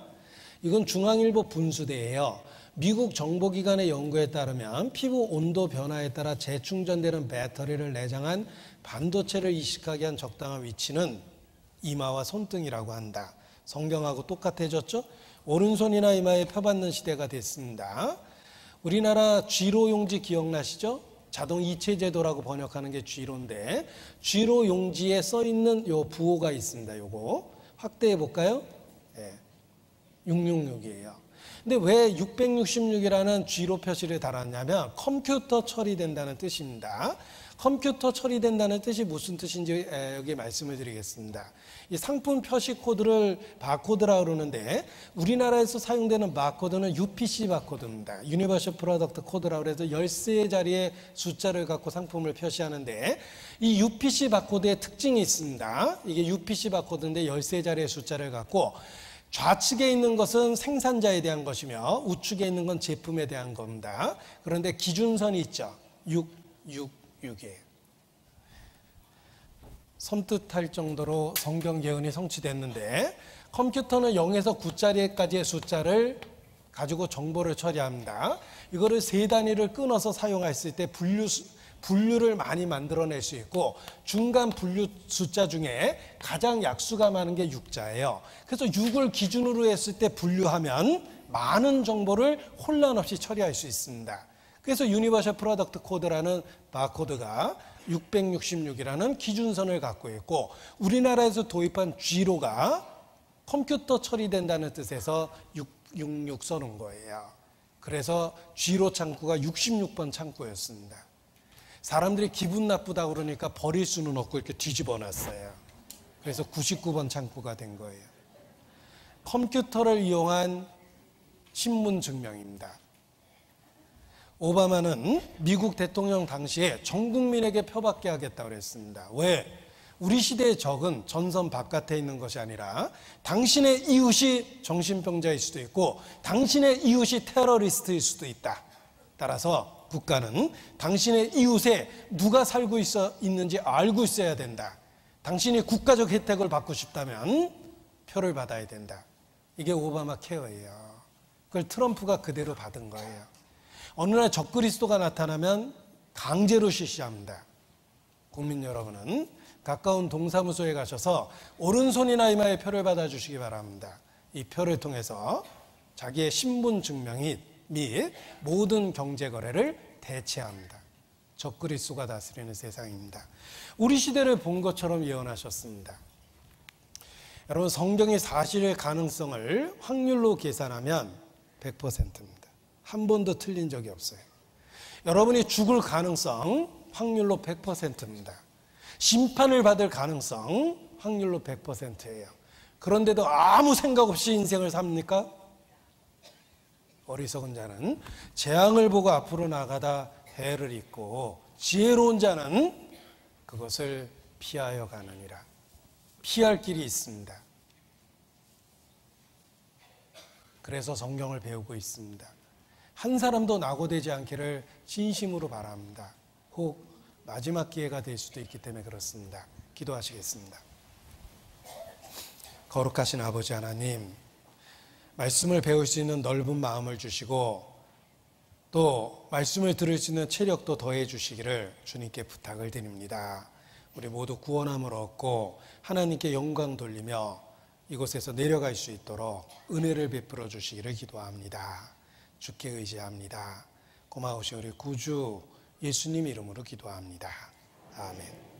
[SPEAKER 1] 이건 중앙일보 분수대예요. 미국 정보기관의 연구에 따르면 피부 온도 변화에 따라 재충전되는 배터리를 내장한 반도체를 이식하게 한 적당한 위치는 이마와 손등이라고 한다. 성경하고 똑같아졌죠? 오른손이나 이마에 표 받는 시대가 됐습니다. 우리나라 쥐로 용지 기억나시죠? 자동 이체 제도라고 번역하는 게 쥐로인데 쥐로 용지에 써 있는 요 부호가 있습니다. 요거 확대해 볼까요? 네. 666이에요. 근데 왜 666이라는 쥐로 표시를 달았냐면 컴퓨터 처리된다는 뜻입니다. 컴퓨터 처리된다는 뜻이 무슨 뜻인지 여기 말씀을 드리겠습니다. 이 상품 표시 코드를 바코드라고 그러는데 우리나라에서 사용되는 바코드는 UPC 바코드입니다. 유니버셜 프로덕트 코드라고 해서 13자리의 숫자를 갖고 상품을 표시하는데 이 UPC 바코드의 특징이 있습니다. 이게 UPC 바코드인데 13자리의 숫자를 갖고 좌측에 있는 것은 생산자에 대한 것이며 우측에 있는 건 제품에 대한 겁니다. 그런데 기준선이 있죠. 666이에요. 섬뜩할 정도로 성경 예언이 성취됐는데 컴퓨터는 0에서 9자리까지의 숫자를 가지고 정보를 처리합니다. 이거를 세 단위를 끊어서 사용했을 때 분류를 많이 만들어낼 수 있고 중간 분류 숫자 중에 가장 약수가 많은 게 6자예요. 그래서 6을 기준으로 했을 때 분류하면 많은 정보를 혼란 없이 처리할 수 있습니다. 그래서 유니버셜 프로덕트 코드라는 바코드가 666이라는 기준선을 갖고 있고 우리나라에서 도입한 G로가 컴퓨터 처리된다는 뜻에서 666 써놓은 거예요. 그래서 G로 창구가 66번 창구였습니다. 사람들이 기분 나쁘다 그러니까 버릴 수는 없고 이렇게 뒤집어 놨어요. 그래서 99번 창구가 된 거예요. 컴퓨터를 이용한 신문 증명입니다. 오바마는 미국 대통령 당시에 전 국민에게 표받게 하겠다고 그랬습니다. 왜? 우리 시대의 적은 전선 바깥에 있는 것이 아니라 당신의 이웃이 정신병자일 수도 있고 당신의 이웃이 테러리스트일 수도 있다. 따라서 국가는 당신의 이웃에 누가 살고 있는지 알고 있어야 된다. 당신이 국가적 혜택을 받고 싶다면 표를 받아야 된다. 이게 오바마 케어예요. 그걸 트럼프가 그대로 받은 거예요. 어느 날 적그리스도가 나타나면 강제로 실시합니다. 국민 여러분은 가까운 동사무소에 가셔서 오른손이나 이마에 표를 받아주시기 바랍니다. 이 표를 통해서 자기의 신분 증명이 및 모든 경제 거래를 대체합니다. 적그리스도가 다스리는 세상입니다. 우리 시대를 본 것처럼 예언하셨습니다. 여러분 성경의 사실의 가능성을 확률로 계산하면 100%입니다. 한 번도 틀린 적이 없어요. 여러분이 죽을 가능성 확률로 100%입니다. 심판을 받을 가능성 확률로 100%예요. 그런데도 아무 생각 없이 인생을 삽니까? 어리석은 자는 재앙을 보고 앞으로 나가다 해를 입고 지혜로운 자는 그것을 피하여 가느니라. 피할 길이 있습니다. 그래서 성경을 배우고 있습니다. 한 사람도 낙오되지 않기를 진심으로 바랍니다. 혹 마지막 기회가 될 수도 있기 때문에 그렇습니다. 기도하시겠습니다. 거룩하신 아버지 하나님, 말씀을 배울 수 있는 넓은 마음을 주시고 또 말씀을 들을 수 있는 체력도 더해 주시기를 주님께 부탁을 드립니다. 우리 모두 구원함을 얻고 하나님께 영광 돌리며 이곳에서 내려갈 수 있도록 은혜를 베풀어 주시기를 기도합니다. 주께 의지합니다. 고마우신 우리 구주 예수님 이름으로 기도합니다. 아멘.